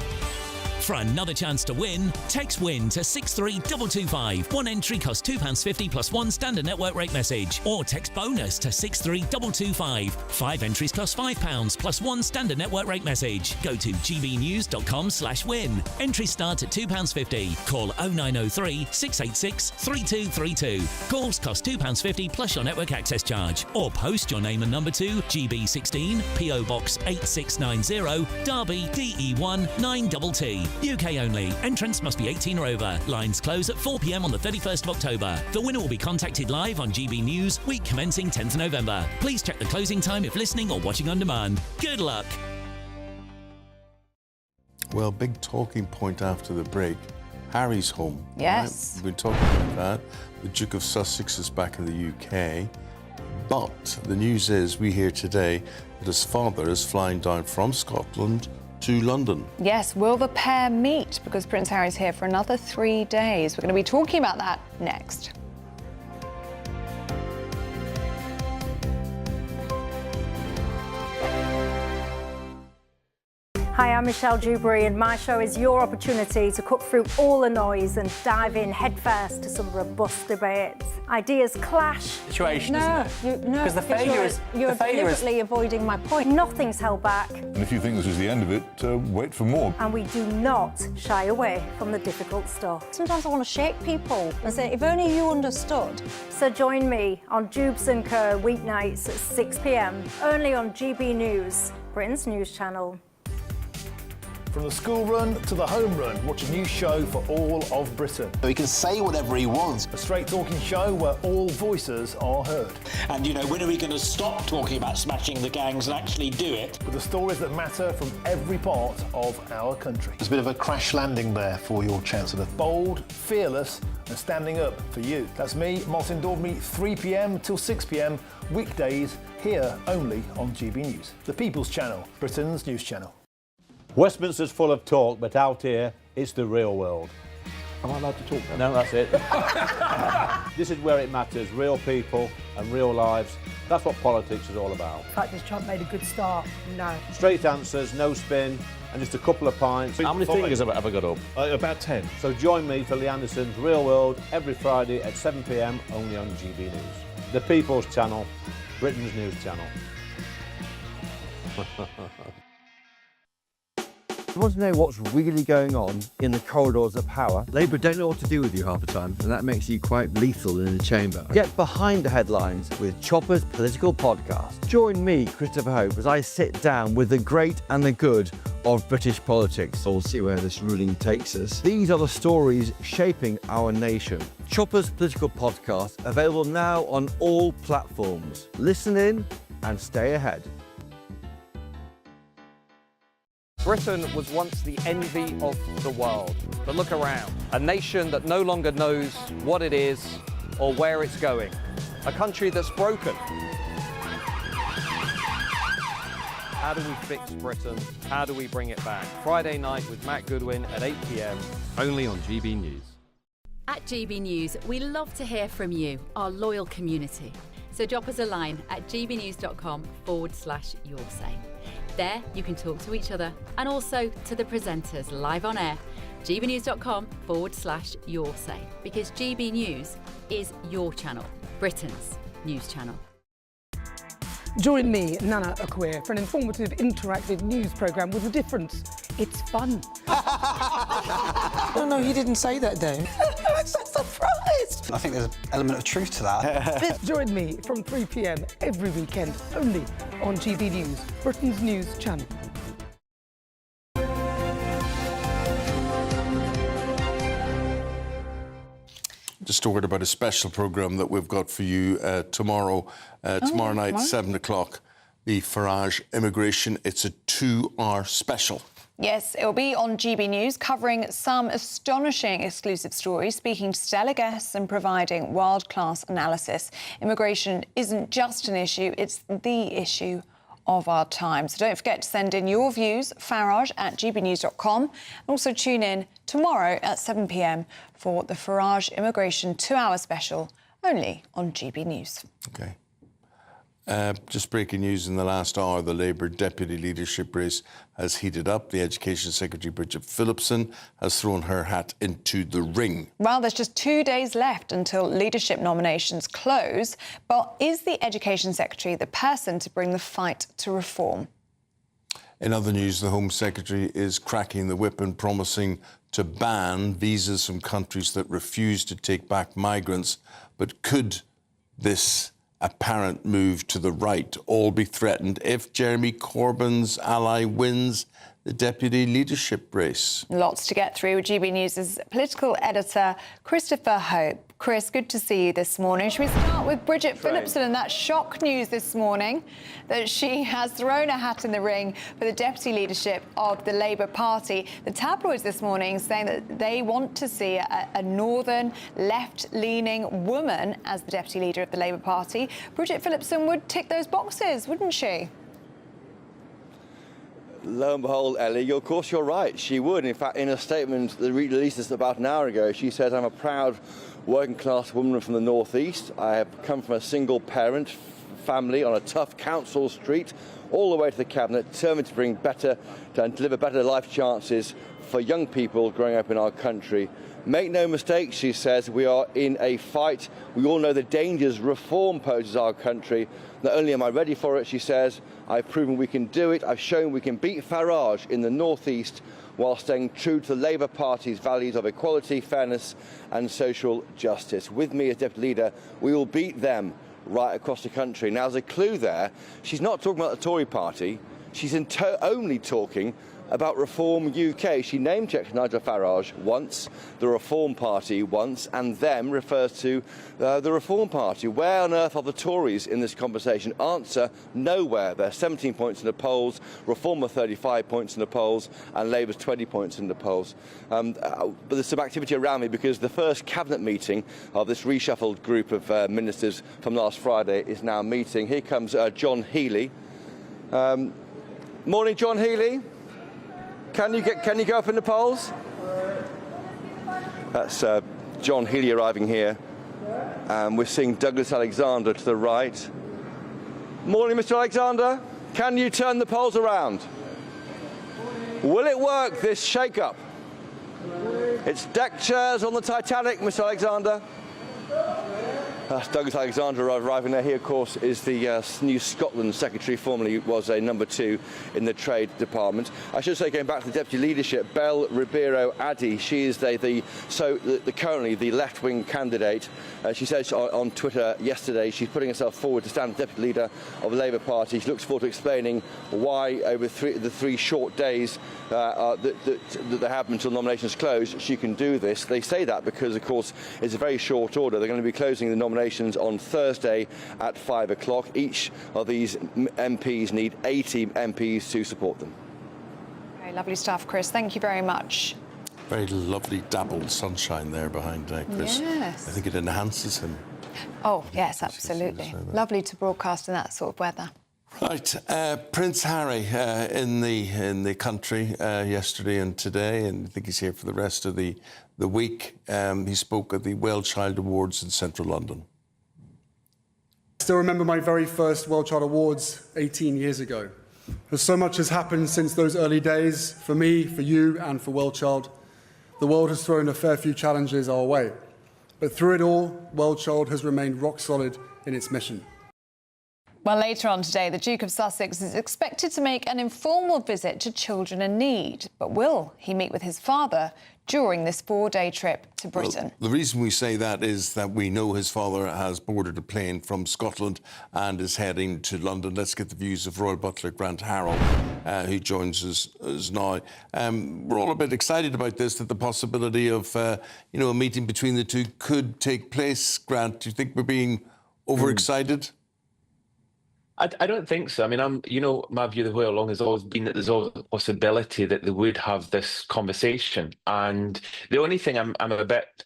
For another chance to win, text WIN to 63225. One entry costs £2.50 plus one standard network rate message. Or text BONUS to 63225. 5 entries cost £5 plus one standard network rate message. Go to gbnews.com/win. Entries start at £2.50. Call 0903 686 3232. Calls cost £2.50 plus your network access charge. Or post your name and number to GB16 PO Box 8690 Derby DE1 9TT. UK only. Entrants must be 18 or over. Lines close at 4 p.m. on the 31st of October. The winner will be contacted live on GB News, week commencing 10th November. Please check the closing time if listening or watching on demand. Good luck. Well, big talking point after the break. Harry's home. Yes. Right? We've been talking about that. The Duke of Sussex is back in the UK. But the news is, we hear today that his father is flying down from Scotland to London. Yes, will the pair meet? Because Prince Harry's here for another 3 days. We're going to be talking about that next. Hi, I'm Michelle Dewberry, and my show is your opportunity to cut through all the noise and dive in headfirst to some robust debates. Ideas clash. Situation, No, isn't it? no, Because the failure is you're deliberately avoiding my point. Nothing's held back, And if you think this is the end of it, wait for more. and we do not shy away from the difficult stuff. Sometimes I want to shake people and say, if only you understood. So join me on Dubes & Co. weeknights at 6 p.m, only on GB News, Britain's news channel. From the school run to the home run, watch a new show for all of Britain. So he can say whatever he wants. A straight talking show where all voices are heard. And, you know, when are we going to stop talking about smashing the gangs and actually do it? With the stories that matter from every part of our country. There's a bit of a crash landing there for your Chancellor. Bold, fearless and standing up for you. That's me, Martin Daubney, 3 p.m. till 6 p.m, weekdays, here only on GB News. The People's Channel, Britain's news channel. Westminster's full of talk, but out here, it's the real world. Am I allowed to talk No, now? that's it. This is where it matters, real people and real lives. That's what politics is all about. In fact, has Trump made a good start? No. Straight answers, no spin, and just a couple of pints. How many fingers have I got up? About 10. So join me for Lee Anderson's Real World every Friday at 7 p.m, only on GB News. The People's Channel, Britain's news channel. You want to know what's really going on in the corridors of power? Labour don't know what to do with you half the time, and that makes you quite lethal in the chamber. Get behind the headlines with Chopper's political podcast. Join me, Christopher Hope, as I sit down with the great and the good of British politics. We'll see where this ruling takes us. These are the stories shaping our nation. Chopper's political podcast, available now on all platforms. Listen in and stay ahead. Britain was once the envy of the world, but look around. A nation that no longer knows what it is or where it's going. A country that's broken. How do we fix Britain? How do we bring it back? Friday night with Matt Goodwin at 8 p.m, only on GB News. At GB News, we love to hear from you, our loyal community. So drop us a line at gbnews.com/yoursay. There, you can talk to each other and also to the presenters live on air. gbnews.com/yoursay, because GB News is your channel, Britain's news channel. Join me, Nana Akweer, for an informative, interactive news programme with a difference. It's fun. No, he didn't say that, though. I'm so surprised. I think there's an element of truth to that. Join me from 3 p.m. every weekend, only on GB News, Britain's news channel. Just a word about a special programme that we've got for you tomorrow. Tomorrow night, 7 o'clock, the Farage Immigration. It's a 2-hour special. Yes, it'll be on GB News, covering some astonishing exclusive stories, speaking to stellar guests and providing world-class analysis. Immigration isn't just an issue, it's the issue of our time. So don't forget to send in your views, farage@gbnews.com. And also tune in tomorrow at 7 p.m. for the Farage Immigration 2-hour special, only on GB News. OK. Just breaking news in the last hour, the Labour deputy leadership race has heated up. The Education Secretary, Bridget Phillipson, has thrown her hat into the ring. Well, there's just 2 days left until leadership nominations close. But is the Education Secretary the person to bring the fight to reform? In other news, the Home Secretary is cracking the whip and promising to ban visas from countries that refuse to take back migrants. But could this apparent move to the right all be threatened if Jeremy Corbyn's ally wins the deputy leadership race? Lots to get through. GB News' political editor, Christopher Hope. Chris, good to see you this morning. Should we start with Bridget Phillipson and that shock news this morning that she has thrown her hat in the ring for the deputy leadership of the Labour Party? The tabloids this morning saying that they want to see a northern, left-leaning woman as the deputy leader of the Labour Party. Bridget Phillipson would tick those boxes, wouldn't she? Lo and behold, Ellie, of course you're right. She would. In fact, in a statement that released this about an hour ago, she says, "I'm a proud working-class woman from the northeast. I have come from a single-parent family on a tough council street, all the way to the cabinet, determined to bring better and deliver better life chances for young people growing up in our country. Make no mistake," she says, "we are in a fight. We all know the dangers reform poses our country. Not only am I ready for it," she says, "I've proven we can do it. I've shown we can beat Farage in the northeast while staying true to the Labour Party's values of equality, fairness and social justice. With me as deputy leader, we will beat them right across the country." Now, as a clue there, she's not talking about the Tory party. She's only talking about Reform UK. She name-checked Nigel Farage once, the Reform Party once, and them refers to the Reform Party. Where on earth are the Tories in this conversation? Answer, nowhere. They're 17 points in the polls, Reform are 35 points in the polls, and Labour's 20 points in the polls. But there's some activity around me because the first cabinet meeting of this reshuffled group of ministers from last Friday is now meeting. Here comes John Healey. Morning, John Healey. Can you go up in the polls? That's John Healey arriving here. We're seeing Douglas Alexander to the right. Morning, Mr. Alexander. Can you turn the polls around? Will it work, this shake-up? It's deck chairs on the Titanic, Mr. Alexander. That's Douglas Alexander arriving there. He, of course, is the new Scotland Secretary, formerly was a number 2 in the Trade Department. I should say, going back to the deputy leadership, Belle Ribeiro Addy, she is currently the left-wing candidate. She said on Twitter yesterday she's putting herself forward to stand as deputy leader of the Labour Party. She looks forward to explaining why, over the 3 short days that they have until nominations close, she can do this. They say that because, of course, it's a very short order. They're going to be closing the nominations on Thursday at 5 o'clock. Each of these MPs need 80 MPs to support them. Very lovely stuff, Chris. Thank you very much. Very lovely dappled sunshine there behind Chris. Yes. I think it enhances him. Oh, yes, absolutely. Lovely to broadcast in that sort of weather. Right, Prince Harry in the country yesterday and today, and I think he's here for the rest of the week. He spoke at the Well Child Awards in central London. I still remember my very first Well Child Awards 18 years ago. So much has happened since those early days, for me, for you, and for Well Child. The world has thrown a fair few challenges our way. But through it all, Well Child has remained rock solid in its mission. Well, later on today, the Duke of Sussex is expected to make an informal visit to children in need. But will he meet with his father during this 4-day trip to Britain? Well, the reason we say that is that we know his father has boarded a plane from Scotland and is heading to London. Let's get the views of Royal Butler Grant Harrell, who joins us now. We're all a bit excited about this, that the possibility of a meeting between the two could take place. Grant, do you think we're being overexcited? I don't think so. I mean, my view of the way along has always been that there's always a possibility that they would have this conversation. And the only thing I'm a bit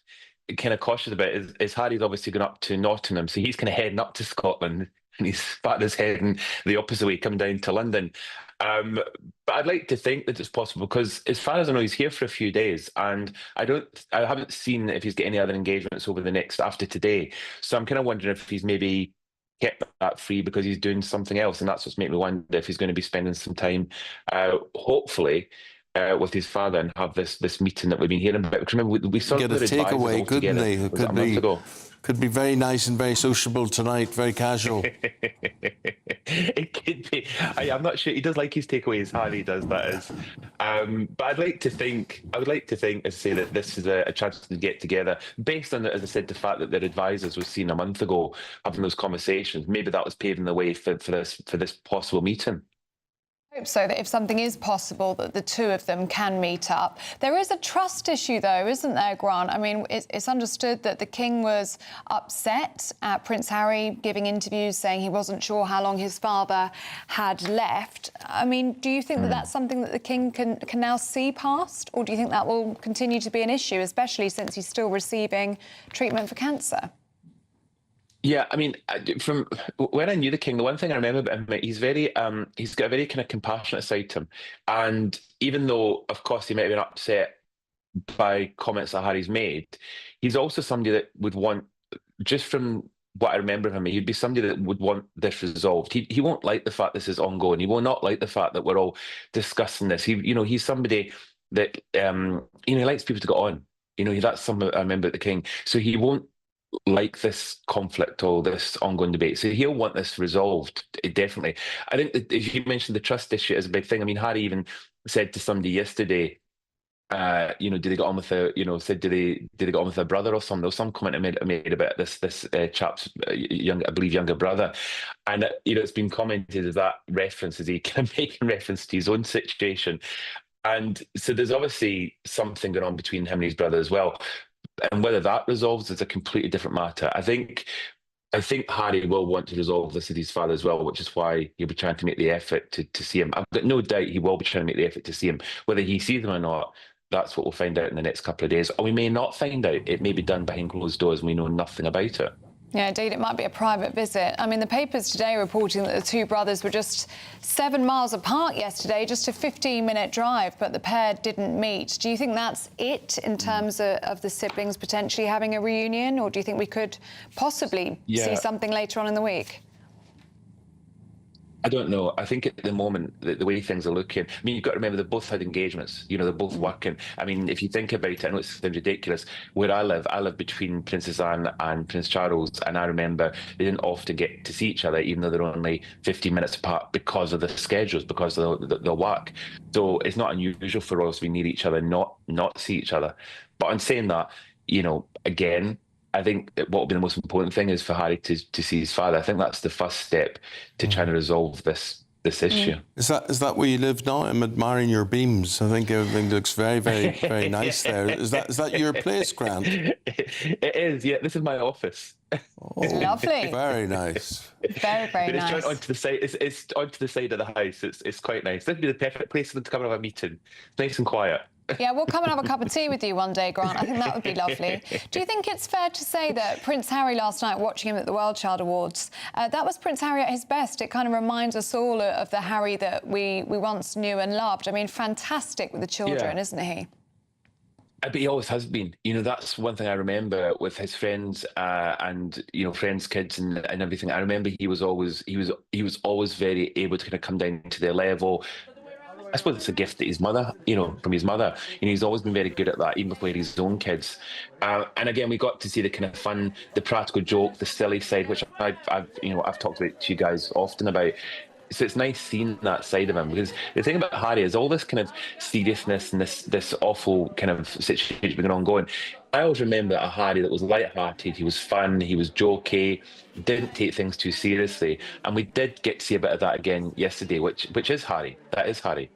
kind of cautious about is Harry's obviously going up to Nottingham, so he's kind of heading up to Scotland, and his partner's heading the opposite way, coming down to London. But I'd like to think that it's possible because, as far as I know, he's here for a few days, and I haven't seen if he's got any other engagements over the next after today. So I'm kind of wondering if he's maybe kept that free because he's doing something else, and that's what's made me wonder if he's going to be spending some time, hopefully, with his father and have this meeting that we've been hearing about. Because remember, we saw get a takeaway, couldn't they? It could be very nice and very sociable tonight, very casual. It could be. I'm not sure. He does like his takeaways. Harry does, that is. But I would like to think, as I say, that this is a chance to get together based on, as I said, the fact that their advisors were seen a month ago having those conversations. Maybe that was paving the way for this possible meeting. Hope so, that if something is possible, that the two of them can meet up. There is a trust issue, though, isn't there, Grant? I mean, it's understood that the King was upset at Prince Harry giving interviews saying he wasn't sure how long his father had left. I mean, do you think that that's something that the King can now see past, or do you think that will continue to be an issue, especially since he's still receiving treatment for cancer? Yeah, I mean, from when I knew the King, the one thing I remember about him, he's got a very kind of compassionate side to him. And even though, of course, he might have been upset by comments that Harry's made, he's also somebody that would want, just from what I remember of him, he'd be somebody that would want this resolved. He won't like the fact this is ongoing. He will not like the fact that we're all discussing this. He's somebody that, he likes people to go on. That's something I remember at the King. So he won't like this conflict or this ongoing debate. So he'll want this resolved, definitely. I think that if you mentioned the trust issue as a big thing, I mean, Harry even said to somebody yesterday, did they get on with did they get on with their brother or something? There was some comment I made about this chap's younger brother. And, it's been commented as that reference, as he kind of making reference to his own situation. And so there's obviously something going on between him and his brother as well. And whether that resolves is a completely different matter. I think Harry will want to resolve this with his father as well, which is why he'll be trying to make the effort to see him. I've got no doubt he will be trying to make the effort to see him. Whether he sees him or not, that's what we'll find out in the next couple of days. Or we may not find out. It may be done behind closed doors and we know nothing about it. Yeah, indeed, it might be a private visit. I mean, the papers today are reporting that the two brothers were just 7 miles apart yesterday, just a 15-minute drive, but the pair didn't meet. Do you think that's it in terms of the siblings potentially having a reunion, or do you think we could possibly see something later on in the week? I don't know. I think at the moment, the way things are looking, I mean, you've got to remember they both had engagements. They're both working. I mean, if you think about it, I know it sounds ridiculous. Where I live between Princess Anne and Prince Charles, and I remember they didn't often get to see each other, even though they're only 15 minutes apart because of the schedules, because of the work. So it's not unusual for us, we need each other, not see each other. But in saying that, again, I think that what will be the most important thing is for Harry to see his father. I think that's the first step to trying to resolve this issue. Is that where you live now? I'm admiring your beams. I think everything looks very, very, very nice there. Is that your place, Grant? It is, yeah. This is my office. Oh, lovely. Very nice. Very, very nice. It's onto the side. It's onto the side of the house. It's quite nice. This would be the perfect place for them to come and have a meeting. Nice and quiet. Yeah, we'll come and have a cup of tea with you one day, Grant. I think that would be lovely. Do you think it's fair to say that Prince Harry last night, watching him at the World Child Awards, that was Prince Harry at his best? It kind of reminds us all of the Harry that we once knew and loved. I mean, fantastic with the children, isn't he? But he always has been. That's one thing I remember with his friends and friends' kids and everything. I remember he was always very able to kind of come down to their level. I suppose it's a gift that his mother, from his mother. He's always been very good at that, even before his own kids. And again, we got to see the kind of fun, the practical joke, the silly side, which I've talked about to you guys often about. So it's nice seeing that side of him, because the thing about Harry is all this kind of seriousness and this awful kind of situation going ongoing. I always remember a Harry that was light-hearted, he was fun, he was jokey, didn't take things too seriously. And we did get to see a bit of that again yesterday, which is Harry. That is Harry.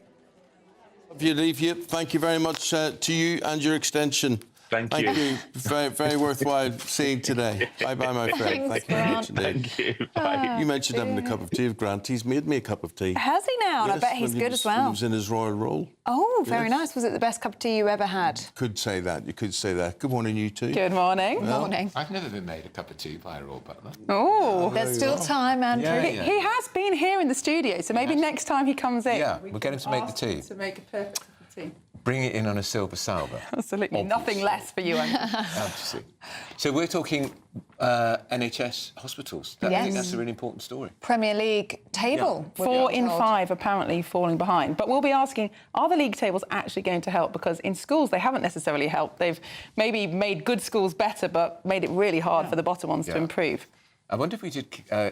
If you leave you, thank you very much to you and your extension. Thank you. Very, very worthwhile seeing today. Bye-bye, my friend. Thanks, Thank you very much indeed. Thank you. Bye. You mentioned having a cup of tea with Grant. He's made me a cup of tea. Has he now? And I bet he's good as well. When he was in his royal role. Oh, very nice. Was it the best cup of tea you ever had? Could say that. You could say that. Good morning, you two. Good morning. Well, morning. I've never been made a cup of tea by a royal butler. Oh, there's still time, Andrew. Yeah. He has been here in the studio, so maybe next time he comes in. Yeah, we'll get him to make the tea. To make a perfect cup of tea. to. Bring it in on a silver salver. Absolutely. Nothing less for you, Andy. Absolutely. So we're talking NHS hospitals. I think that's a really important story. Premier League table. Yeah. 4 in 5 apparently falling behind. But we'll be asking, are the league tables actually going to help? Because in schools, they haven't necessarily helped. They've maybe made good schools better, but made it really hard for the bottom ones to improve. I wonder if we did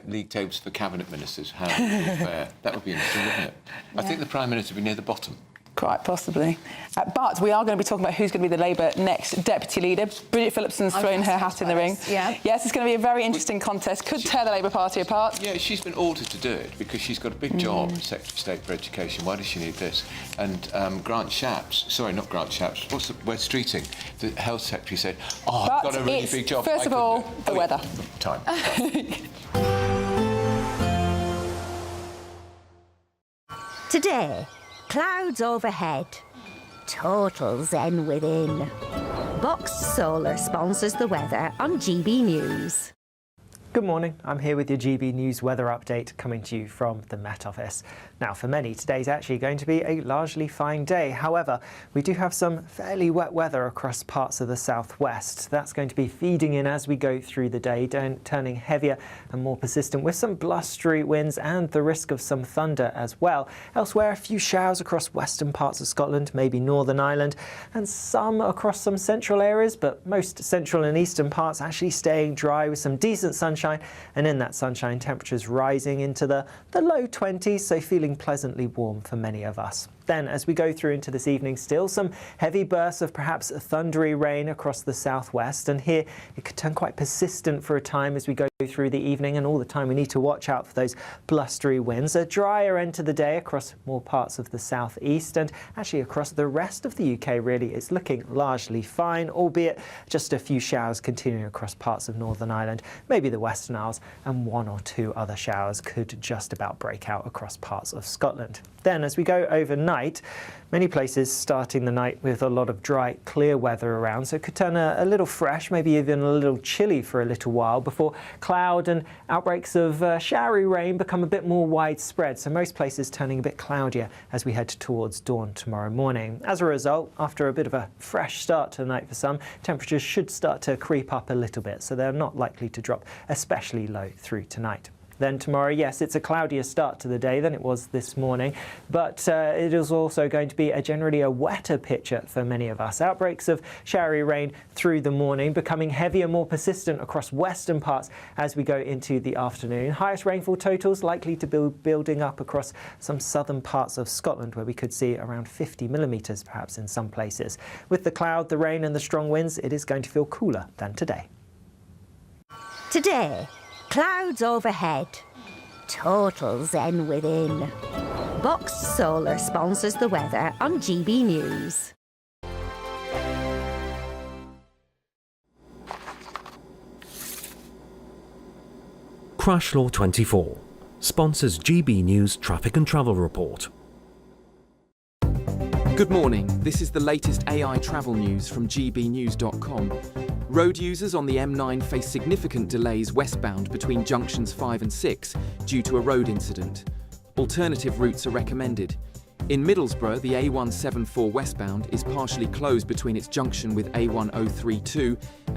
league tables for cabinet ministers. How would it be fair? That would be interesting, wouldn't it? I think the Prime Minister would be near the bottom. Quite possibly. But we are going to be talking about who's going to be the Labour next deputy leader. Bridget Phillipson's thrown her hat in the ring. Yeah. Yes, it's going to be a very interesting contest. Could tear the Labour Party apart. Yeah, she's been ordered to do it because she's got a big job as Secretary of State for Education. Why does she need this? And Grant Shapps, sorry, not Grant Shapps, what's the Wes Streeting, the Health Secretary said, I've got a really big job. First of all, the weather. Time. Today, clouds overhead, total zen within. Boxed Solar sponsors the weather on GB News. Good morning, I'm here with your GB News weather update coming to you from the Met Office. Now for many, today's actually going to be a largely fine day. However, we do have some fairly wet weather across parts of the southwest. That's going to be feeding in as we go through the day, turning heavier and more persistent with some blustery winds and the risk of some thunder as well. Elsewhere, a few showers across western parts of Scotland, maybe Northern Ireland, and some across some central areas, but most central and eastern parts actually staying dry with some decent sunshine, and in that sunshine temperatures rising into the low 20s, so feeling pleasantly warm for many of us. Then, as we go through into this evening, still some heavy bursts of perhaps thundery rain across the southwest, and here it could turn quite persistent for a time as we go through the evening, and all the time we need to watch out for those blustery winds. A drier end to the day across more parts of the southeast, and actually across the rest of the UK really it's looking largely fine, albeit just a few showers continuing across parts of Northern Ireland, maybe the Western Isles, and 1 or 2 other showers could just about break out across parts of Scotland. Then as we go overnight, many places starting the night with a lot of dry, clear weather around, so it could turn a little fresh, maybe even a little chilly for a little while before cloud and outbreaks of showery rain become a bit more widespread, so most places turning a bit cloudier as we head towards dawn tomorrow morning. As a result, after a bit of a fresh start to the night for some, temperatures should start to creep up a little bit, so they're not likely to drop especially low through tonight. Then tomorrow, yes, it's a cloudier start to the day than it was this morning, but it is also going to be generally a wetter picture for many of us. Outbreaks of showery rain through the morning, becoming heavier, more persistent across western parts as we go into the afternoon. Highest rainfall totals likely to be building up across some southern parts of Scotland, where we could see around 50 millimetres perhaps in some places. With the cloud, the rain and the strong winds, it is going to feel cooler than today. Today, clouds overhead, total zen within. Boxed Solar sponsors the weather on GB News. Crash Law 24 sponsors GB News Traffic and Travel Report. Good morning, this is the latest AI travel news from gbnews.com. Road users on the M9 face significant delays westbound between junctions 5 and 6 due to a road incident. Alternative routes are recommended. In Middlesbrough, the A174 westbound is partially closed between its junction with A1032